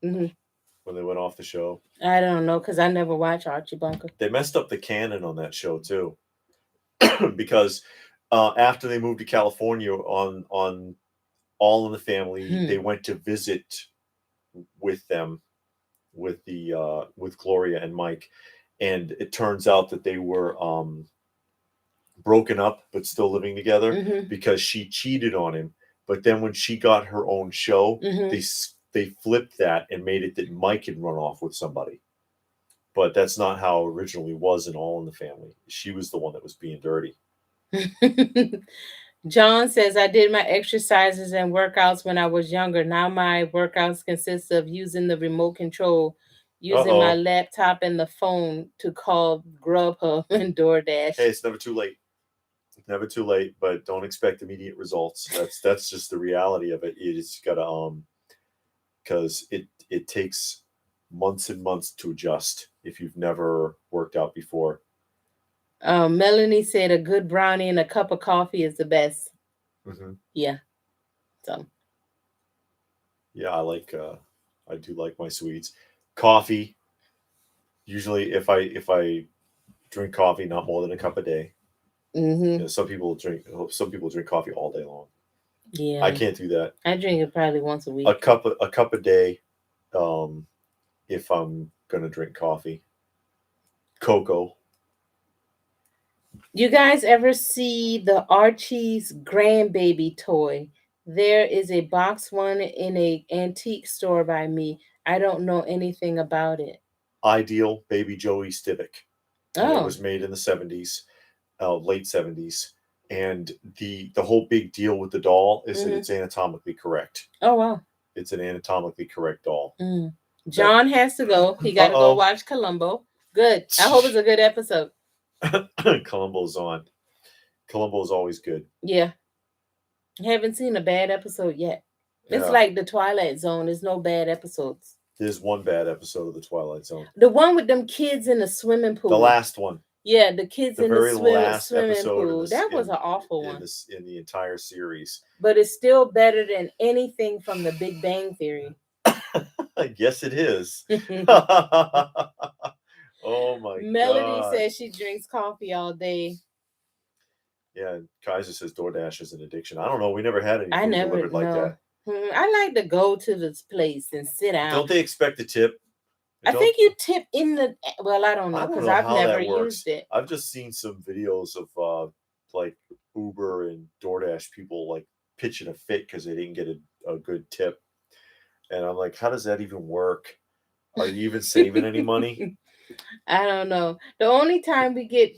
S1: Mm-hmm.
S2: When they went off the show.
S1: I don't know, because I never watched Archie Bunker.
S2: They messed up the canon on that show too. Because after they moved to California on All in the Family, they went to visit with them, with Gloria and Mike, and it turns out that they were broken up but still living together because she cheated on him. But then when she got her own show, they flipped that and made it that Mike had run off with somebody. But that's not how it originally was in All in the Family. She was the one that was being dirty.
S1: John says, "I did my exercises and workouts when I was younger. Now my workouts consist of using the remote control, using my laptop and the phone to call Grubhub and DoorDash."
S2: Hey, it's never too late. It's never too late, but don't expect immediate results. That's just the reality of it. You just gotta because it takes months and months to adjust if you've never worked out before.
S1: Melanie said a good brownie and a cup of coffee is the best. Yeah. So.
S2: Yeah, I do like my sweets. Coffee. Usually, if I drink coffee, not more than a cup a day. You know, some people drink coffee all day long.
S1: Yeah,
S2: I can't do that.
S1: I drink it probably once a week.
S2: A cup a day. If I'm gonna drink coffee. Cocoa.
S1: You guys ever see the Archie's grandbaby toy? There is a box one in a antique store by me. I don't know anything about it.
S2: Ideal Baby Joey Stivic.
S1: Oh.
S2: It was made in the 70s, late 70s. And the whole big deal with the doll is that it's anatomically correct.
S1: Oh, wow.
S2: It's an anatomically correct doll.
S1: John has to go. He got to go watch Columbo. Good. I hope it's a good episode.
S2: Columbo's on. Columbo's always good.
S1: Yeah. I haven't seen a bad episode yet. It's like the Twilight Zone. There's no bad episodes.
S2: There's one bad episode of the Twilight Zone.
S1: The one with them kids in the swimming pool.
S2: The last one.
S1: Yeah, the kids in the swimming pool.
S2: That
S1: was an awful one.
S2: In the entire series.
S1: But it's still better than anything from the Big Bang Theory.
S2: Yes, it is. Oh my
S1: Melody
S2: God.
S1: says she drinks coffee all day.
S2: Yeah, Kaiser says DoorDash is an addiction. I don't know. We never had any food delivered like that.
S1: I like to go to this place and sit down.
S2: Don't they expect a tip?
S1: I think you tip in the... Well, I don't know because I've never used it.
S2: I've just seen some videos of like Uber and DoorDash people like pitching a fit because they didn't get a good tip. And I'm like, how does that even work? Are you even saving any money?
S1: I don't know. The only time we get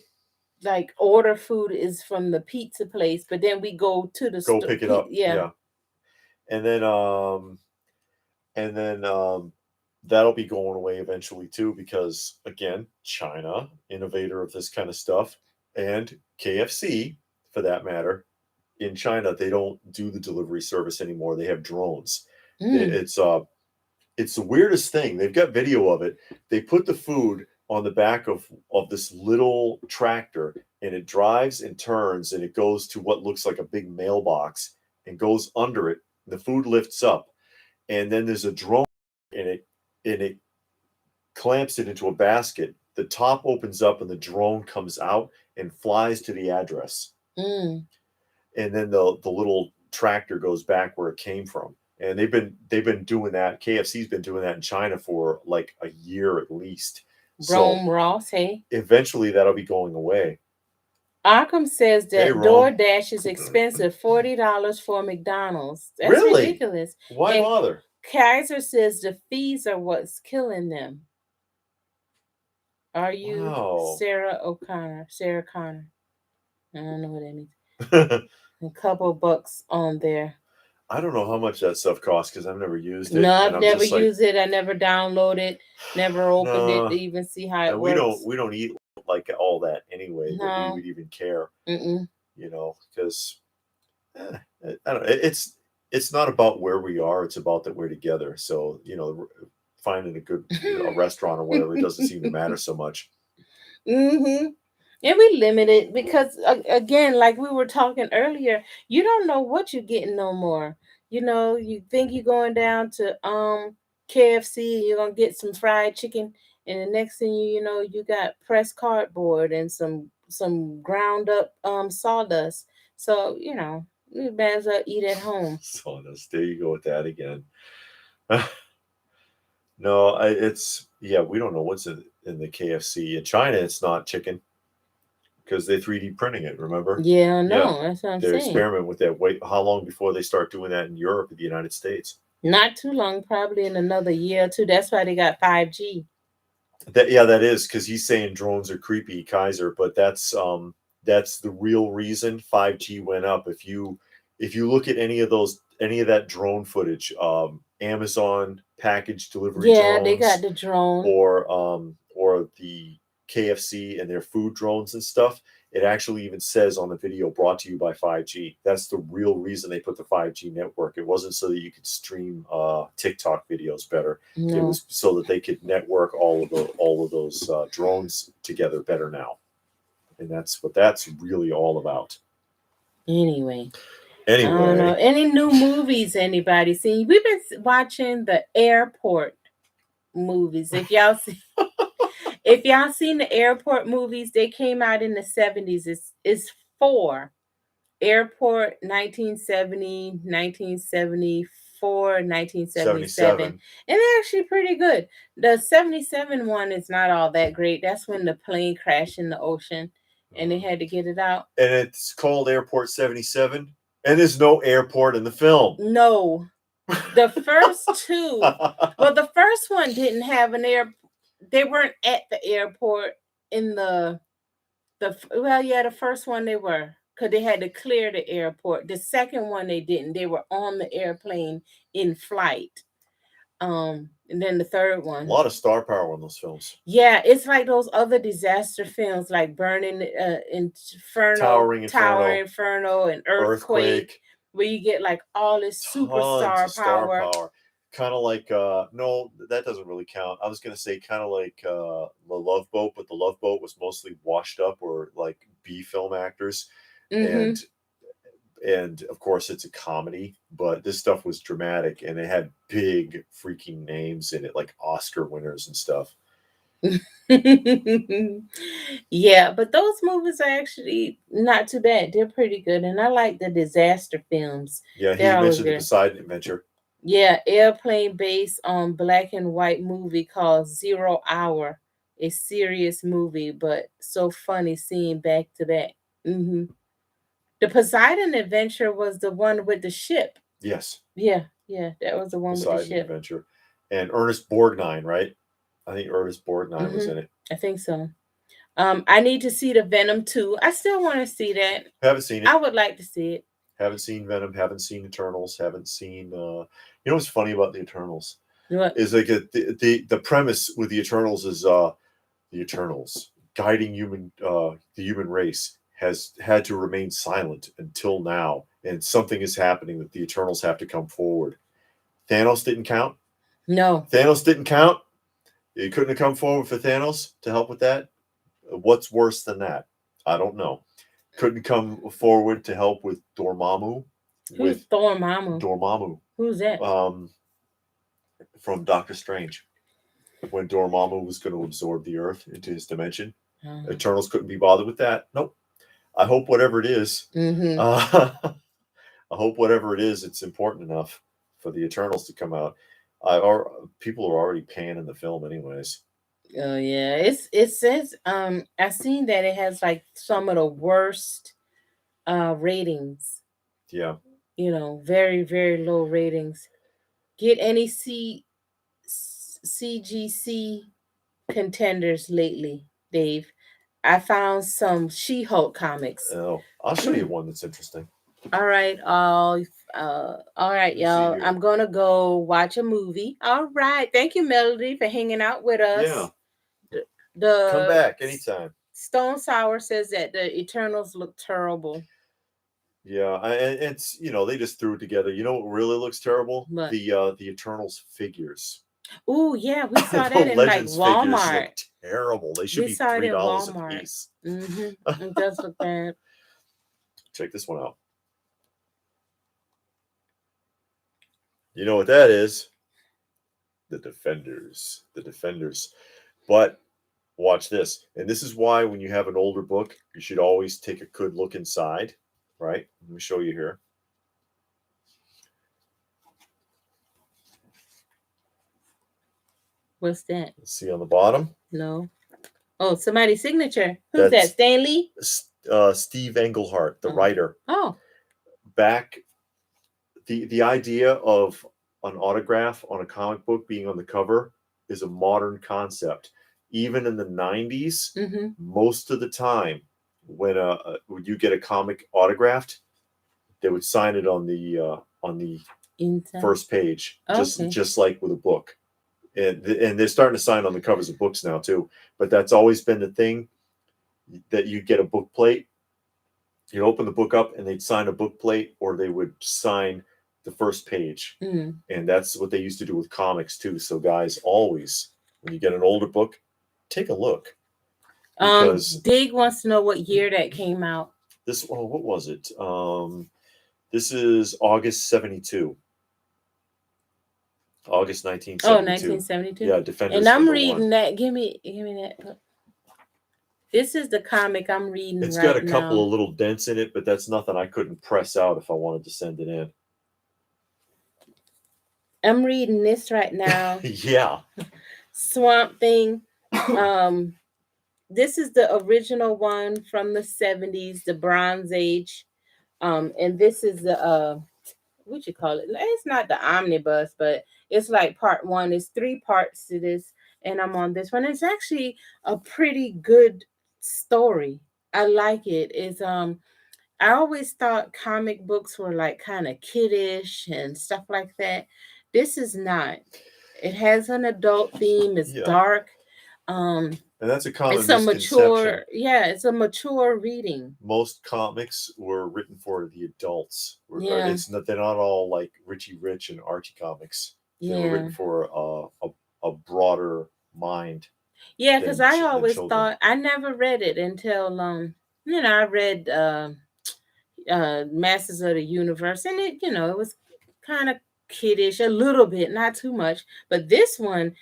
S1: like order food is from the pizza place, but then we go to the
S2: Go
S1: store.
S2: pick it up.
S1: Yeah.
S2: Yeah. And then that'll be going away eventually too, because again, China, innovator of this kind of stuff, and KFC for that matter, in China, they don't do the delivery service anymore. They have drones.
S1: Mm.
S2: It's the weirdest thing. They've got video of it. They put the food on the back of this little tractor, and it drives and turns, and it goes to what looks like a big mailbox and goes under it. The food lifts up, and then there's a drone, and it clamps it into a basket. The top opens up, and the drone comes out and flies to the address.
S1: Mm.
S2: And then the little tractor goes back where it came from. And they've been doing that. KFC's been doing that in China for like a year at least. So
S1: Rome Ross, hey.
S2: eventually that'll be going away.
S1: Arkham says
S2: Hey,
S1: that
S2: Rome.
S1: DoorDash is expensive, $40 for McDonald's. That's
S2: Really?
S1: ridiculous.
S2: Why
S1: And
S2: bother?
S1: Kaiser says the fees are what's killing them. Are you
S2: Wow.
S1: Sarah O'Connor? Sarah Connor. I don't know what that means. A couple bucks on there.
S2: I don't know how much that stuff costs because I've never used it.
S1: No,
S2: and
S1: I've
S2: I'm
S1: never
S2: just like,
S1: used it. I never downloaded it. Never opened it
S2: no.
S1: to even see how it
S2: And
S1: works.
S2: we don't eat like all that anyway that we
S1: No.
S2: would even care.
S1: Mm-mm.
S2: You know, because I don't. It's not about where we are. It's about that we're together. So you know, finding a good a restaurant or whatever, it doesn't seem to matter so much.
S1: Mm-hmm. And we limit it because again, like we were talking earlier, you don't know what you're getting no more. You know, you think you're going down to KFC and you're gonna get some fried chicken, and the next thing you know, you got pressed cardboard and some ground up sawdust. So you know, you might as well eat at home.
S2: Sawdust. There you go with that again. No, it's yeah. We don't know what's in the KFC in China. It's not chicken because they're 3D printing it. Remember?
S1: Yeah,
S2: Yeah,
S1: no, that's what I'm
S2: they're
S1: saying.
S2: experimenting with that. Wait, how long before they start doing that in Europe and the United States?
S1: Not too long, probably in another year or two. That's why they got 5G.
S2: That is because he's saying drones are creepy, Kaiser, but that's the real reason 5G went up. If you look at any of that drone footage, Amazon package delivery
S1: Yeah, they got
S2: drones,
S1: the drone.
S2: or the KFC and their food drones and stuff, it actually even says on the video brought to you by 5G. That's the real reason they put the 5G network. It wasn't so that you could stream TikTok videos better.
S1: No.
S2: It was so that they could network all of those drones together better now. And that's what that's really all about.
S1: Anyway. I don't know. Any new movies anybody seen? We've been watching the airport movies. If y'all seen the airport movies, they came out in the 70s. It's four. Airport 1970, 1974, 1977. And they're actually pretty good. The 77 one is not all that great. That's when the plane crashed in the ocean and they had to get it out.
S2: And it's called Airport 77. And there's no airport in the film.
S1: No. The first two, well, the first one didn't have an air. They weren't at the airport in the first one they were, because they had to clear the airport. The second one they didn't. They were on the airplane in flight. And then the third one.
S2: A lot of star power in those films.
S1: Yeah, it's like those other disaster films like Burning Inferno, Tower Inferno, and Earthquake, where you get like all this superstar power.
S2: Kind of like no, that doesn't really count. I was gonna say kind of like the Love Boat, but the Love Boat was mostly washed up or like B film actors,
S1: Mm-hmm.
S2: and of course it's a comedy, but this stuff was dramatic and it had big freaking names in it, like Oscar winners and stuff.
S1: Yeah, but those movies are actually not too bad. They're pretty good, and I like the disaster films.
S2: Yeah, he mentioned the Poseidon Adventure.
S1: Yeah, airplane based on black and white movie called 0 Hour. A serious movie, but so funny seeing back to back. Mm-hmm. The Poseidon Adventure was the one with the ship.
S2: Yes.
S1: Yeah, that was the one
S2: Poseidon
S1: with the ship.
S2: Adventure. And Ernest Borgnine, right? I think Ernest Borgnine was in it.
S1: I think so. I need to see the Venom 2. I still want to see that.
S2: Haven't seen it.
S1: I would like to see it.
S2: Haven't seen Venom. Haven't seen Eternals. Haven't seen. You know what's funny about the Eternals?
S1: What?
S2: Is like the premise with the Eternals is the Eternals guiding the human race has had to remain silent until now, and something is happening that the Eternals have to come forward. Thanos didn't count.
S1: No.
S2: Thanos didn't count. You couldn't have come forward for Thanos to help with that. What's worse than that? I don't know. Couldn't come forward to help with Dormammu.
S1: Who's Dormammu?
S2: Dormammu.
S1: Who's that?
S2: From Doctor Strange. When Dormammu was going to absorb the Earth into his dimension. Eternals couldn't be bothered with that. Nope. I hope whatever it is, I hope whatever it is, it's important enough for the Eternals to come out. People are already panning the film anyways.
S1: Oh yeah, it says I've seen that it has like some of the worst ratings.
S2: Yeah.
S1: You know, very, very low ratings. Get any CGC contenders lately, Dave? I found some She-Hulk comics.
S2: Oh, I'll show you one that's interesting.
S1: All right, all right, y'all. I'm gonna go watch a movie. All right, thank you, Melody, for hanging out with us.
S2: Yeah.
S1: The
S2: come back anytime.
S1: Stone Sour says that the Eternals look terrible.
S2: Yeah, and it's they just threw it together. You know what really looks terrible?
S1: What?
S2: The Eternals figures.
S1: Oh yeah, we saw that in like Walmart.
S2: Look terrible. They should be $3 a piece.
S1: It does look bad.
S2: Check this one out. You know what that is? The Defenders. The Defenders. But watch this. And this is why when you have an older book, you should always take a good look inside. Right? Let me show you here.
S1: What's that?
S2: See on the bottom?
S1: No. Oh, somebody's signature. Who's that? Stanley?
S2: Steve Englehart, the writer.
S1: Oh.
S2: Back, the idea of an autograph on a comic book being on the cover is a modern concept. Even in the 90s, most of the time, when you get a comic autographed, they would sign it on the
S1: inside
S2: first page, just like with a book. And they're starting to sign on the covers of books now too. But that's always been the thing, that you get a book plate, you'd open the book up and they'd sign a book plate, or they would sign the first page. And that's what they used to do with comics too. So guys, always, when you get an older book, take a look.
S1: Dig wants to know what year that came out.
S2: What was it? This is August 72. August 1972.
S1: Oh, 1972.
S2: Yeah, Defenders.
S1: And I'm reading that. Give me that. This is the comic I'm reading.
S2: It's got a couple of little dents in it, but that's nothing I couldn't press out if I wanted to send it in.
S1: I'm reading this right now.
S2: Yeah.
S1: Swamp Thing. This is the original one from the 70s, the Bronze Age. And this is the what you call it? It's not the omnibus, but it's like part one. It's 3 parts to this, and I'm on this one. It's actually a pretty good story. I like it. It's I always thought comic books were like kind of kiddish and stuff like that. This is not. It has an adult theme. It's dark.
S2: And that's a common
S1: it's a
S2: misconception.
S1: it's a mature reading.
S2: Most comics were written for the adults. They're not all like Richie Rich and Archie comics. They were written for a broader mind.
S1: Yeah, because I always thought, I never read it until I read Masters of the Universe, and it it was kind of kiddish a little bit, not too much, but this one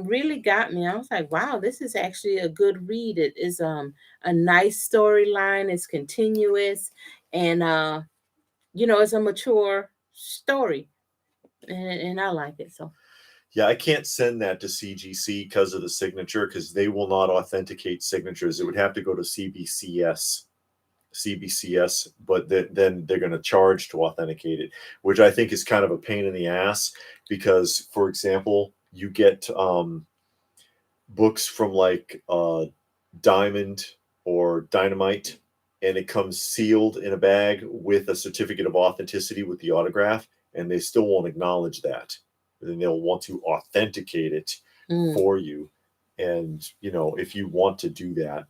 S1: really got me. I was like, wow, this is actually a good read. It is a nice storyline. It's continuous, and it's a mature story, and I like it. So
S2: yeah, I can't send that to CGC because of the signature, because they will not authenticate signatures. It would have to go to CBCS, but then they're going to charge to authenticate it, which I think is kind of a pain in the ass, because, for example, you get books from like Diamond or Dynamite, and it comes sealed in a bag with a certificate of authenticity with the autograph, and they still won't acknowledge that. Then they'll want to authenticate it for you. And if you want to do that,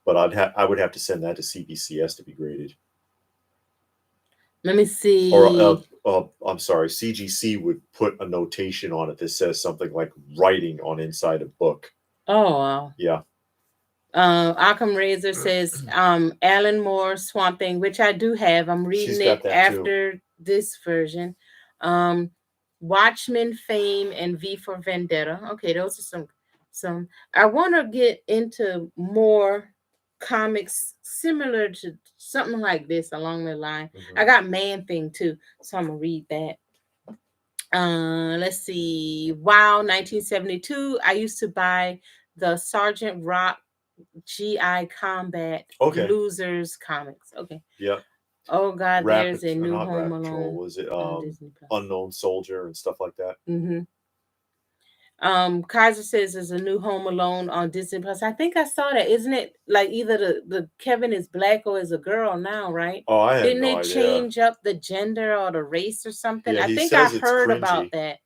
S2: but I would have to send that to CBCS to be graded.
S1: Let me see.
S2: Or I'm sorry, CGC would put a notation on it that says something like writing on inside a book.
S1: Oh wow.
S2: Yeah.
S1: Occam Razor says Alan Moore Swamp Thing, which I do have. I'm reading it after this version. Watchmen Fame and V for Vendetta. Okay, those are some. I want to get into more comics similar to something like this along the line. I got Man Thing too, so I'm gonna read that. Let's see. Wow, 1972. I used to buy the Sergeant Rock GI Combat Losers comics. Okay.
S2: Yeah.
S1: Oh God, there's a new Home Alone.
S2: Was it Unknown Soldier and stuff like that?
S1: Kaiser says there's a new Home Alone on Disney Plus. I think I saw that. Isn't it like either the Kevin is black or is a girl now, right?
S2: Oh, I
S1: didn't it change up the gender or the race or something?
S2: Yeah,
S1: I think I heard about that.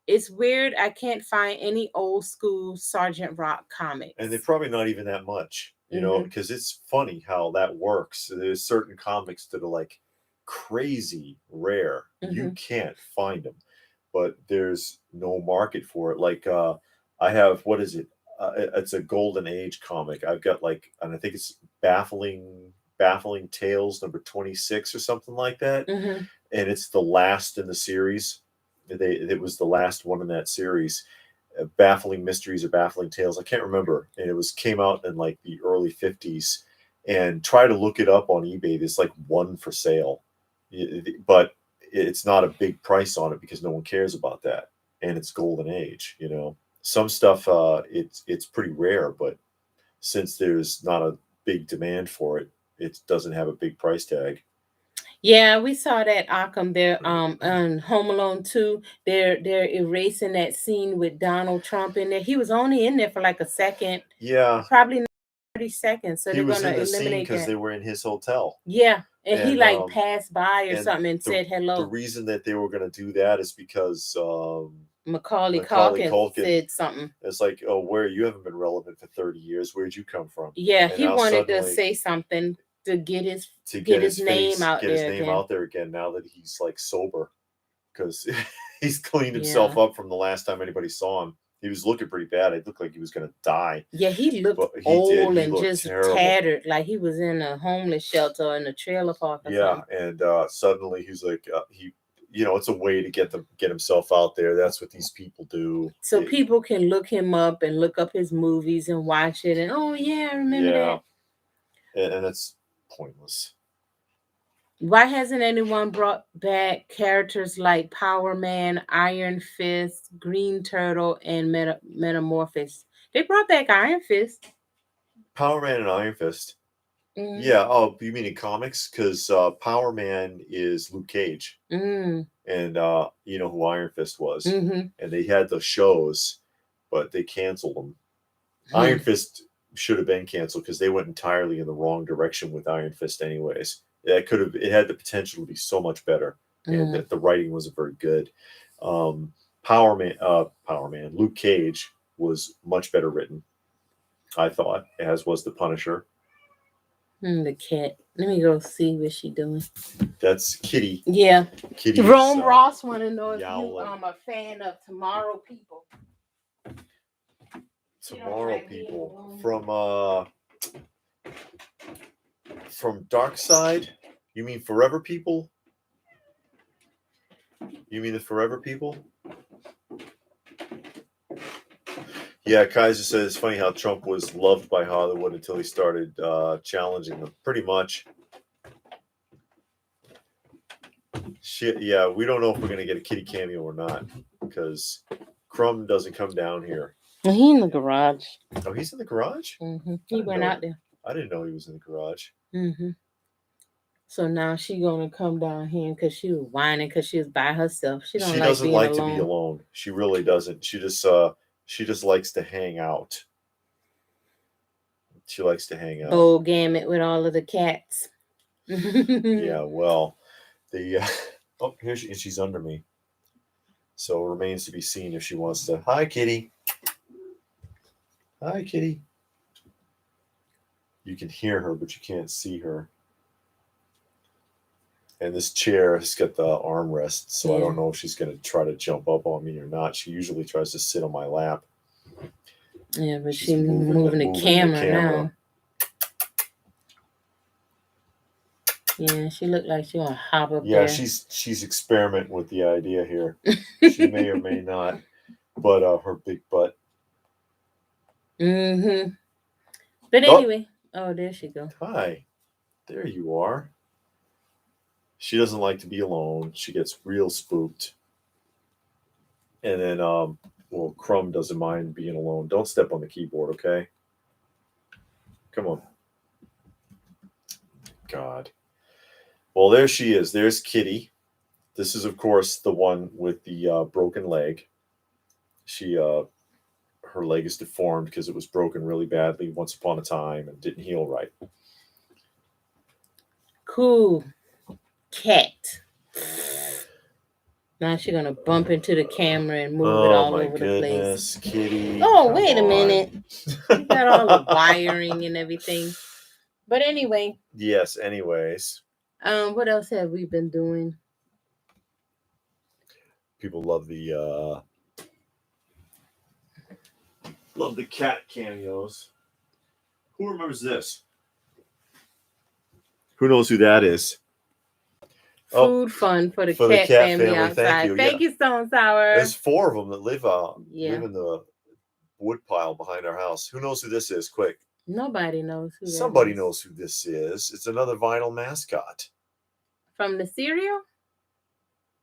S1: It's weird. I can't find any old school Sergeant Rock comics.
S2: And they're probably not even that much, because it's funny how that works. There's certain comics that are like crazy rare. You can't find them, but there's no market for it. Like I have, what is it? It's a Golden Age comic. I've got and I think it's Baffling Tales number 26 or something like that. And it's the last in the series. It was the last one in that series. Baffling Mysteries or Baffling Tales. I can't remember. And it came out in like the early 50s. And try to look it up on eBay. There's like one for sale, but it's not a big price on it because no one cares about that. And it's Golden Age. Some stuff it's pretty rare, but since there's not a big demand for it, it doesn't have a big price tag.
S1: Yeah, we saw that Occam there on Home Alone 2. They're erasing that scene with Donald Trump in there. He was only in there for like a second.
S2: Yeah.
S1: Probably 30 seconds. So
S2: he
S1: they're
S2: was
S1: going
S2: in
S1: to
S2: the
S1: eliminate
S2: because they were in his hotel.
S1: Yeah. And he like passed by or something and said hello.
S2: The reason that they were going to do that is because
S1: Macaulay Culkin said something.
S2: It's like, oh, where you haven't been relevant for 30 years. Where'd you come from?
S1: Yeah, and he wanted to say something to get his name out there
S2: again now that he's like sober, because he's cleaned himself up from the last time anybody saw him. He was looking pretty bad. It looked like he was going to die.
S1: Yeah, he looked old and just terrible. Tattered, like he was in a homeless shelter or in a trailer park or something.
S2: And suddenly he's like, it's a way to get himself out there. That's what these people do.
S1: So people can look him up and look up his movies and watch it. And oh yeah, I remember that.
S2: And it's pointless.
S1: Why hasn't anyone brought back characters like Power Man, Iron Fist, Green Turtle, and Metamorphosis? They brought back Iron Fist.
S2: Power Man and Iron Fist. Yeah. Oh, you mean in comics? Because Power Man is Luke Cage. And you know who Iron Fist was. And they had the shows, but they canceled them. Iron Fist should have been canceled because they went entirely in the wrong direction with Iron Fist anyways. It had the potential to be so much better, and the writing wasn't very good. Power Man, Luke Cage was much better written, I thought, as was the Punisher.
S1: The cat. Let me go see what she's doing.
S2: That's Kitty.
S1: Yeah. Kitty. Rome Ross want to know if you a fan of Tomorrow People.
S2: Tomorrow People from Dark Side. You mean Forever People? You mean the Forever People? Yeah, Kaiser says it's funny how Trump was loved by Hollywood until he started challenging them. Pretty much. Shit, yeah, we don't know if we're going to get a Kitty cameo or not because Crumb doesn't come down here.
S1: He's in the garage.
S2: Oh, he's in the garage?
S1: He went out there.
S2: I didn't know he was in the garage.
S1: So now she's going to come down here because she was whining because she was by herself. She doesn't
S2: like to be alone. She really doesn't. She just She just likes to hang out. She likes to hang out.
S1: Bowl gamut with all of the cats.
S2: Yeah, well, the oh, here she's under me. So it remains to be seen if she wants to. Hi, kitty. Hi, kitty. You can hear her, but you can't see her. And this chair has got the armrest, so I don't know if she's going to try to jump up on me or not. She usually tries to sit on my lap.
S1: Yeah, but she's moving the camera now. Yeah, she looked like she want to hop up there.
S2: Yeah, she's experimenting with the idea here. She may or may not, but her big butt.
S1: Mm-hmm. But anyway, oh, there she go.
S2: Hi, there you are. She doesn't like to be alone. She gets real spooked. And then, well, Crumb doesn't mind being alone. Don't step on the keyboard, okay? Come on. God. Well, there she is. There's Kitty. This is, of course, the one with the broken leg. She, her leg is deformed because it was broken really badly once upon a time and didn't heal right.
S1: Cool cat. Now she's gonna bump into the camera and move it all over the place.
S2: Kitty.
S1: Oh, wait a minute. You got all the wiring and everything. But anyway.
S2: Yes, anyways.
S1: What else have we been doing?
S2: People love the cat cameos. Who remembers this? Who knows who that is?
S1: Food fun for the cat family outside. Thank you, Stone Sour.
S2: There's 4 of them that live in the wood pile behind our house. Who knows who this is? Quick.
S1: Nobody knows who.
S2: Somebody knows who this is. It's another vinyl mascot.
S1: From the cereal?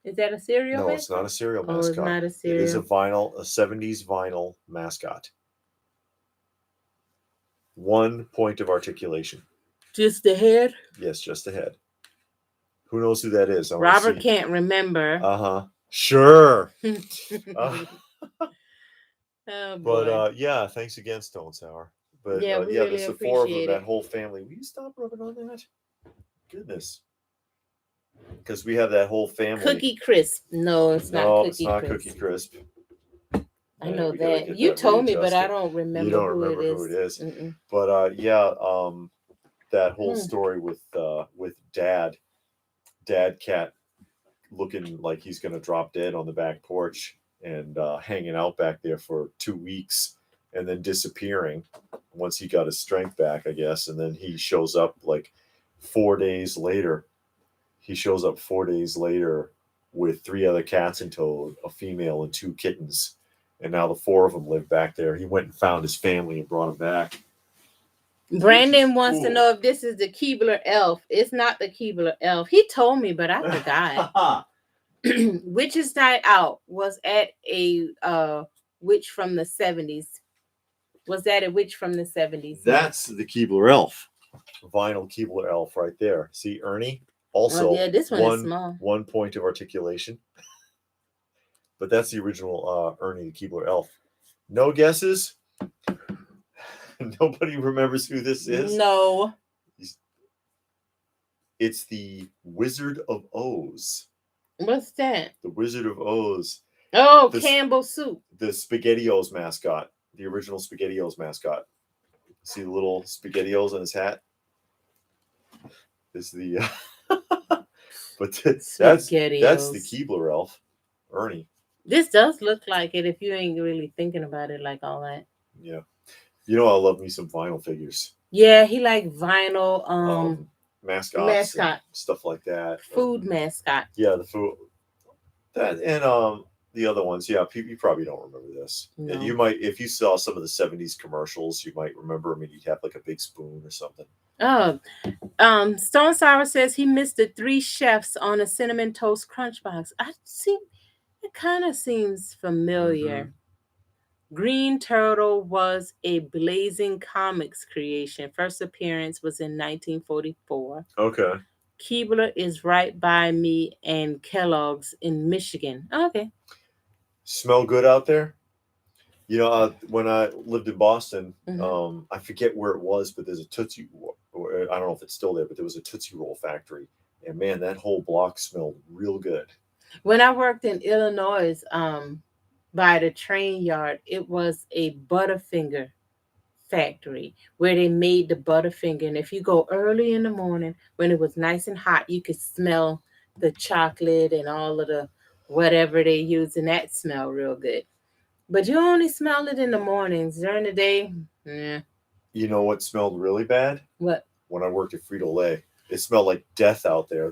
S1: Is that a cereal?
S2: No, it's not a cereal mascot.
S1: It's not a cereal.
S2: It is a 70s vinyl mascot. 1 point of articulation.
S1: Just the head?
S2: Yes, just the head. Who knows who that is?
S1: Robert can't remember.
S2: Sure.
S1: Oh,
S2: but yeah, thanks again, Stone Sour. But
S1: yeah,
S2: there's the 4 of them, that whole family. Will you stop rubbing on that? Goodness. Because we have that whole family.
S1: Cookie Crisp. No, it's not Cookie Crisp.
S2: No, it's not Cookie Crisp.
S1: I know that. You told me, but I don't remember.
S2: You don't remember who it is. But that whole story with Dad Cat looking like he's going to drop dead on the back porch and hanging out back there for 2 weeks and then disappearing once he got his strength back, I guess. And then he shows up like 4 days later. He shows up 4 days later with 3 other cats in tow, a female and 2 kittens. And now the 4 of them live back there. He went and found his family and brought them back.
S1: Brandon wants to know if this is the Keebler elf. It's not the Keebler elf. He told me, but I forgot. Witches Night Out was at a witch from the 70s. Was that a witch from the 70s?
S2: That's the Keebler elf. Vinyl Keebler elf right there. See, Ernie? Also,
S1: this one is small.
S2: 1 point of articulation. But that's the original Ernie the Keebler elf. No guesses? Nobody remembers who this is?
S1: No.
S2: It's the Wizard of Oz.
S1: What's that?
S2: The Wizard of Oz.
S1: Oh, Campbell Soup.
S2: The SpaghettiOs mascot. The original SpaghettiOs mascot. See the little SpaghettiOs on his hat? Is the but that's the Keebler elf, Ernie.
S1: This does look like it if you ain't really thinking about it like all that.
S2: Yeah. You know, I love me some vinyl figures.
S1: Yeah, he like vinyl
S2: mascots and stuff like that.
S1: Food mascot.
S2: Yeah, the food. That and the other ones. Yeah, you probably don't remember this. No. You might, if you saw some of the 70s commercials, you might remember. I mean, you'd have like a big spoon or something.
S1: Oh, Stone Sour says he missed the 3 chefs on a cinnamon toast crunch box. I see. It kind of seems familiar. Mm-hmm. Green Turtle was a Blazing Comics creation. First appearance was in 1944.
S2: Okay.
S1: Keebler is right by me and Kellogg's in Michigan. Okay.
S2: Smell good out there? You know, when I lived in Boston,
S1: Mm-hmm.
S2: I forget where it was, but there's a Tootsie, or I don't know if it's still there, but there was a Tootsie Roll factory, and man, that whole block smelled real good.
S1: When I worked in Illinois, by the train yard, it was a Butterfinger factory where they made the Butterfinger. And if you go early in the morning when it was nice and hot, you could smell the chocolate and all of the whatever they use, and that smell real good. But you only smell it in the mornings. During the day, yeah.
S2: You know what smelled really bad?
S1: What?
S2: When I worked at Frito Lay, it smelled like death out there.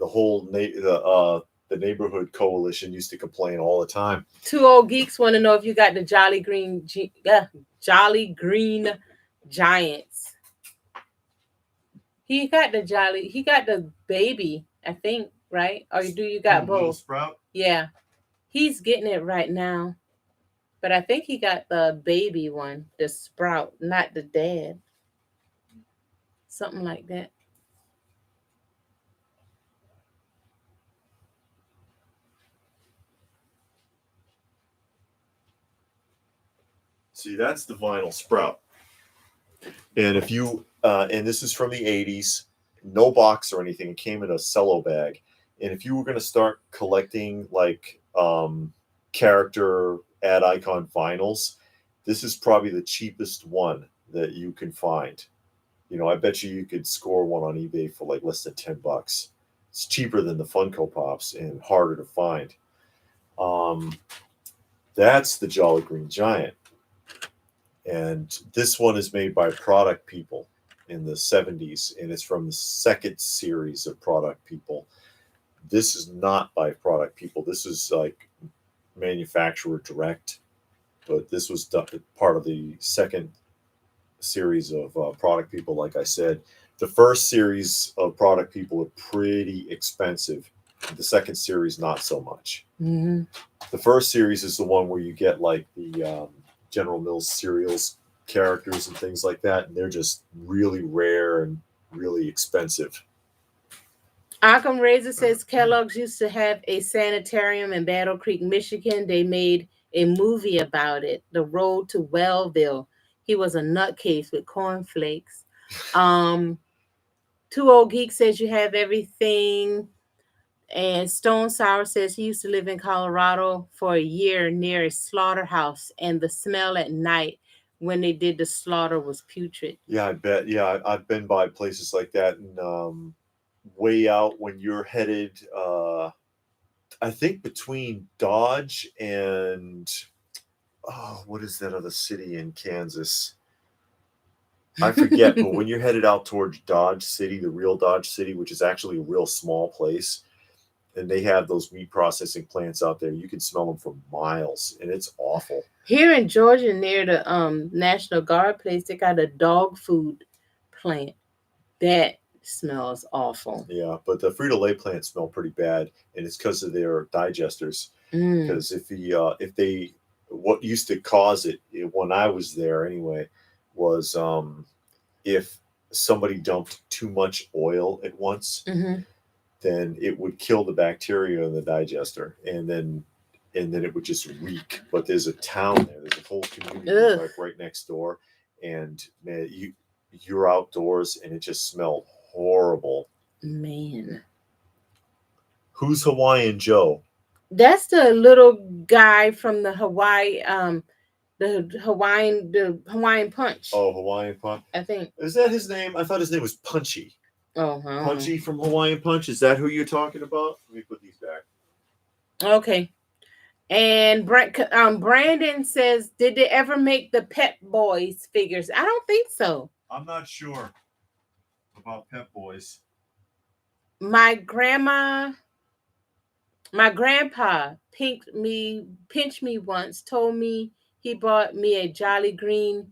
S2: The neighborhood coalition used to complain all the time.
S1: Two old geeks want to know if you got the Jolly Green Giants. He got the baby, I think, right? Or do you got both?
S2: Sprout.
S1: Yeah. He's getting it right now. But I think he got the baby one, the Sprout, not the dad. Something like that.
S2: See, that's the vinyl Sprout. And if you and this is from the 80s, no box or anything. It came in a cello bag. And if you were going to start collecting like character ad icon vinyls, this is probably the cheapest one that you can find. You know, I bet you could score one on eBay for like less than $10. It's cheaper than the Funko Pops and harder to find. Um, that's the Jolly Green Giant. And this one is made by Product People in the 70s, and it's from the second series of Product People. This is not by Product People. This is like manufacturer direct, but this was part of the second series of Product People. Like I said, the first series of Product People are pretty expensive. The second series, not so much.
S1: Mm-hmm.
S2: The first series is the one where you get like the General Mills cereals characters and things like that, and they're just really rare and really expensive.
S1: Occam Razor says Kellogg's used to have a sanitarium in Battle Creek, Michigan. They made a movie about it, The Road to Wellville. He was a nutcase with cornflakes. Um, Two Old Geek says you have everything. And Stone Sour says he used to live in Colorado for a year near a slaughterhouse, and the smell at night when they did the slaughter was putrid.
S2: Yeah, I bet. Yeah, I've been by places like that, and way out when you're headed, I think between Dodge and what is that other city in Kansas? I forget, but when you're headed out towards Dodge City, the real Dodge City, which is actually a real small place, and they have those meat processing plants out there, you can smell them for miles, and it's awful.
S1: Here in Georgia, near the National Guard place, they got a dog food plant that smells awful.
S2: Yeah, but the Frito Lay plants smell pretty bad, and it's because of their digesters.
S1: Mm.
S2: Because if they what used to cause it when I was there anyway was if somebody dumped too much oil at once,
S1: Mm-hmm.
S2: then it would kill the bacteria in the digester, and then it would just reek. But there's a town there, there's a whole community like right next door, and man, you're outdoors and it just smelled horrible.
S1: Man,
S2: Who's Hawaiian Joe?
S1: that's the little guy from the Hawaiian Punch.
S2: Oh, Hawaiian Punch.
S1: I think.
S2: Is that his name? I thought his name was Punchy.
S1: Oh,
S2: Punchy from Hawaiian Punch. Is that who you're talking about? Let me put these back.
S1: Okay. And Brandon says, did they ever make the Pep Boys figures? I don't think so.
S2: I'm not sure about Pep Boys.
S1: My grandpa pinched me once, told me he bought me a Jolly Green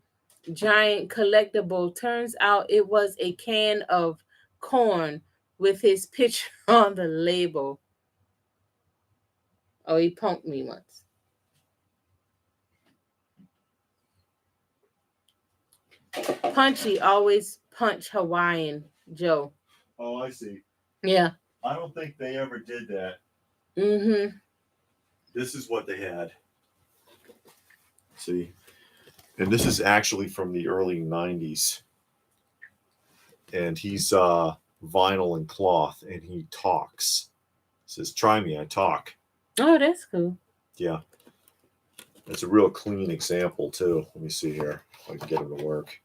S1: Giant collectible. Turns out it was a can of corn with his picture on the label. Oh, he punked me once. Punchy always punch Hawaiian Joe.
S2: Oh, I see.
S1: Yeah.
S2: I don't think they ever did that.
S1: Mm-hmm.
S2: This is what they had. See, And this is actually from the early 90s. And he's vinyl and cloth, and he talks. He says, "Try me, I talk."
S1: Oh, that's cool.
S2: Yeah. It's a real clean example, too. Let me see here if I can get him to work.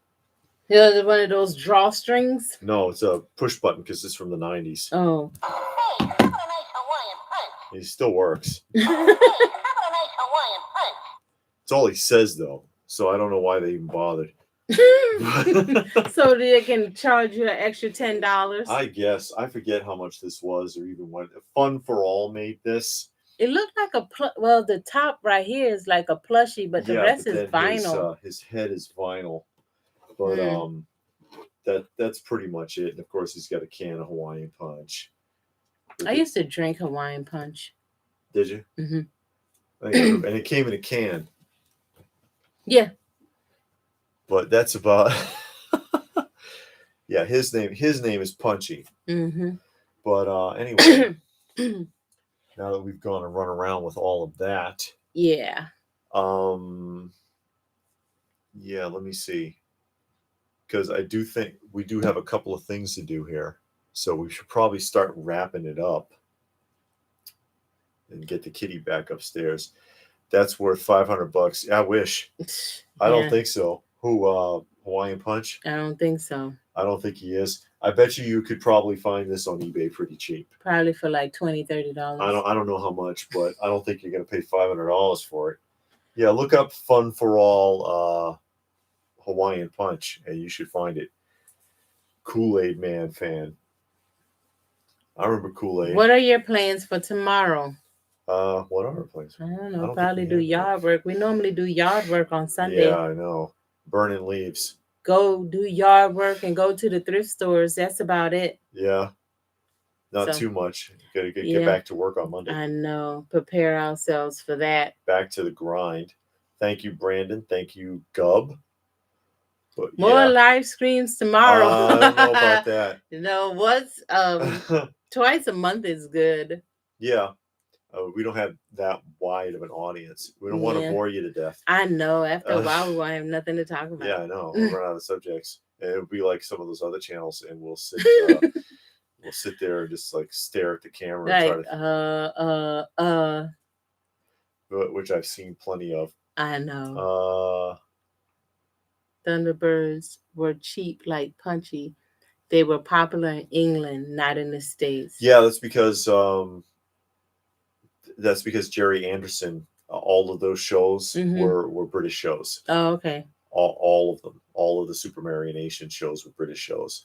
S1: Yeah, one of those drawstrings.
S2: No, it's a push button because it's from the 90s.
S1: Oh.
S3: Hey, how about a nice Hawaiian punch?
S2: He still works.
S3: Hey, how about a nice Hawaiian punch?
S2: It's all he says, though. So I don't know why they even bothered.
S1: So they can charge you an extra $10.
S2: I guess. I forget how much this was or even what. Fun for All made this.
S1: It looked like well, the top right here is like a plushie, but the rest is vinyl.
S2: His head is vinyl. But that's pretty much it. And of course, he's got a can of Hawaiian Punch.
S1: I used to drink Hawaiian Punch.
S2: Did you?
S1: Mm-hmm.
S2: And it came in a can.
S1: Yeah.
S2: But that's about. Yeah, his name is Punchy.
S1: Mm-hmm.
S2: But anyway, now that we've gone and run around with all of that.
S1: Yeah.
S2: Yeah, let me see. Because I do think we do have a couple of things to do here. So we should probably start wrapping it up and get the kitty back upstairs. That's worth $500. I wish. I don't think so. Who, Hawaiian Punch?
S1: I don't think so.
S2: I don't think he is. I bet you could probably find this on eBay pretty cheap.
S1: Probably for like $20, $30.
S2: I don't know how much, but I don't think you're going to pay $500 for it. Yeah, look up Fun for All Hawaiian Punch, and you should find it. Kool-Aid Man fan. I remember Kool-Aid.
S1: What are your plans for tomorrow?
S2: What are our plans?
S1: I don't know. Probably do yard work. We normally do yard work on Sunday.
S2: Yeah, I know. Burning leaves.
S1: Go do yard work and go to the thrift stores. That's about it.
S2: Yeah. Not too much. Gotta get back to work on Monday.
S1: I know. Prepare ourselves for that.
S2: Back to the grind. Thank you, Brandon. Thank you, Gub. But,
S1: more live streams tomorrow.
S2: I don't know about that.
S1: What's twice a month is good.
S2: Yeah. We don't have that wide of an audience. We don't want to bore you to death.
S1: I know. After a while, we won't have nothing to talk about.
S2: Yeah, I know. We'll run out of subjects. And it'll be like some of those other channels, and we'll sit there and just like stare at the camera.
S1: Like,
S2: and try to, which I've seen plenty of.
S1: I know. Thunderbirds were cheap like Punchy. They were popular in England, not in the States.
S2: Yeah, that's because Jerry Anderson, all of those shows were British shows.
S1: Oh, okay.
S2: All of them. All of the Supermarionation shows were British shows.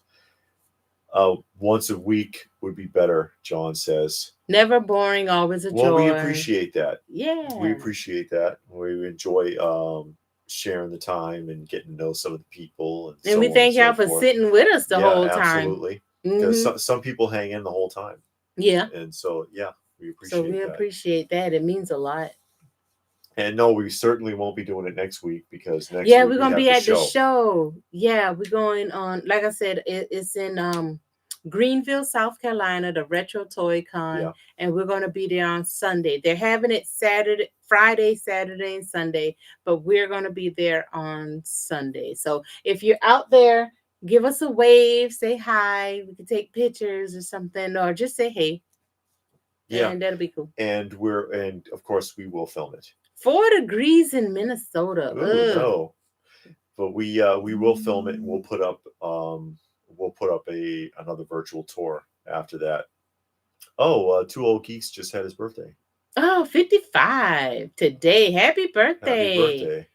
S2: Once a week would be better, John says.
S1: Never boring, always a joy.
S2: Well, we appreciate that.
S1: Yeah.
S2: We appreciate that. We enjoy sharing the time and getting to know some of the people.
S1: And we thank y'all for sitting with us the whole time.
S2: Absolutely. Because some people hang in the whole time.
S1: Yeah.
S2: And so, yeah, we appreciate that.
S1: So we appreciate that. It means a lot.
S2: And no, we certainly won't be doing it next week because next week
S1: we're going to be at the show. Yeah, we're going on, like I said, it's in Greenville, South Carolina, the Retro Toy Con, and we're going to be there on Sunday. They're having it Friday, Saturday, and Sunday, but we're going to be there on Sunday. So if you're out there, give us a wave, say hi. We can take pictures or something, or just say hey.
S2: Yeah,
S1: and that'll be cool.
S2: And of course we will film it.
S1: 4 degrees in Minnesota.
S2: Ooh, no, but we will film it and we'll put up another virtual tour after that. Oh, Two Old Geeks just had his birthday.
S1: Oh, 55 today. Happy birthday.
S2: Happy birthday.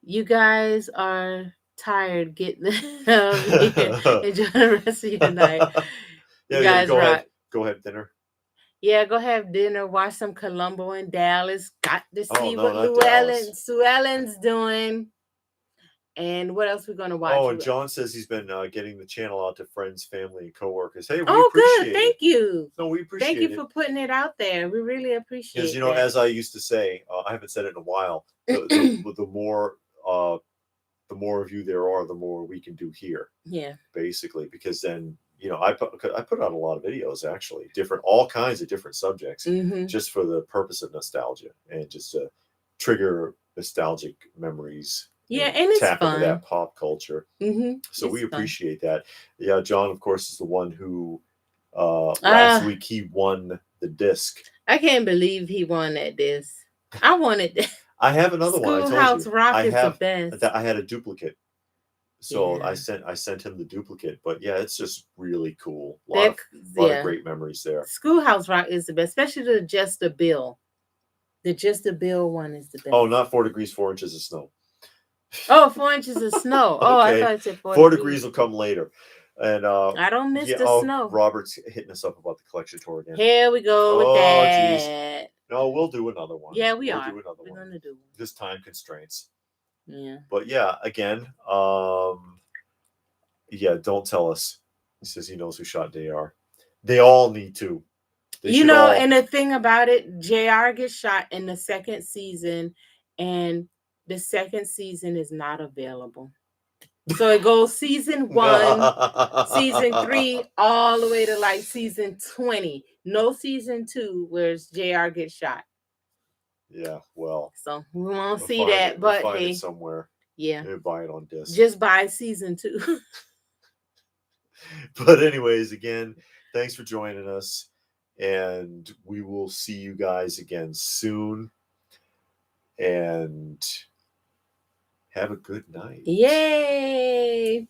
S1: You guys are tired getting enjoy the rest of your night. You guys rock.
S2: Go ahead, dinner.
S1: Yeah, go have dinner. Watch some Columbo and Dallas. Got to see what Sue Ellen's doing. And what else we're going to watch?
S2: Oh, and John says he's been getting the channel out to friends, family, and coworkers. Hey, we appreciate
S1: good.
S2: it.
S1: Thank you.
S2: No, we appreciate it.
S1: Thank you for putting it out there. We really appreciate it.
S2: Because, as I used to say, I haven't said it in a while, the more of you there are, the more we can do here.
S1: Yeah.
S2: Basically, because then, I put out a lot of videos, actually, all kinds of different subjects, just for the purpose of nostalgia and just to trigger nostalgic memories.
S1: Yeah, and it's
S2: tap into
S1: fun.
S2: that pop culture.
S1: Mm-hmm.
S2: So
S1: It's
S2: we
S1: fun.
S2: appreciate that. Yeah, John, of course, is the one who last week he won the disc.
S1: I can't believe he won that disc. I wanted that.
S2: I have another one. I told
S1: Schoolhouse
S2: you.
S1: Rock
S2: I
S1: is
S2: have
S1: the best.
S2: I had a duplicate. So
S1: Yeah.
S2: I sent him the duplicate, but yeah, it's just really cool. A lot of great memories there.
S1: Schoolhouse Rock is the best, especially the Just a Bill. The Just a Bill one is the best.
S2: Oh, not 4 degrees, 4 inches of snow.
S1: Oh, 4 inches of snow. Oh,
S2: Okay.
S1: I thought it said
S2: 4 degrees will come later. And
S1: I don't miss the snow.
S2: Robert's hitting us up about the collection tour again.
S1: Here we go with that. Geez.
S2: No, we'll do another one.
S1: Yeah, we'll
S2: do another one.
S1: We're gonna do one.
S2: Just time constraints.
S1: Yeah.
S2: But yeah, again, yeah, don't tell us. He says he knows who shot JR. They all need to.
S1: And the thing about it, JR gets shot in the second season, and the second season is not available. So it goes season 1, season 3, all the way to like season 20. No season 2 where JR gets shot.
S2: Yeah, well.
S1: So we won't see that, but
S2: we'll find it somewhere.
S1: Yeah.
S2: Maybe buy it on disc.
S1: Just buy season 2.
S2: But anyways, again, thanks for joining us. And we will see you guys again soon. And have a good night.
S1: Yay!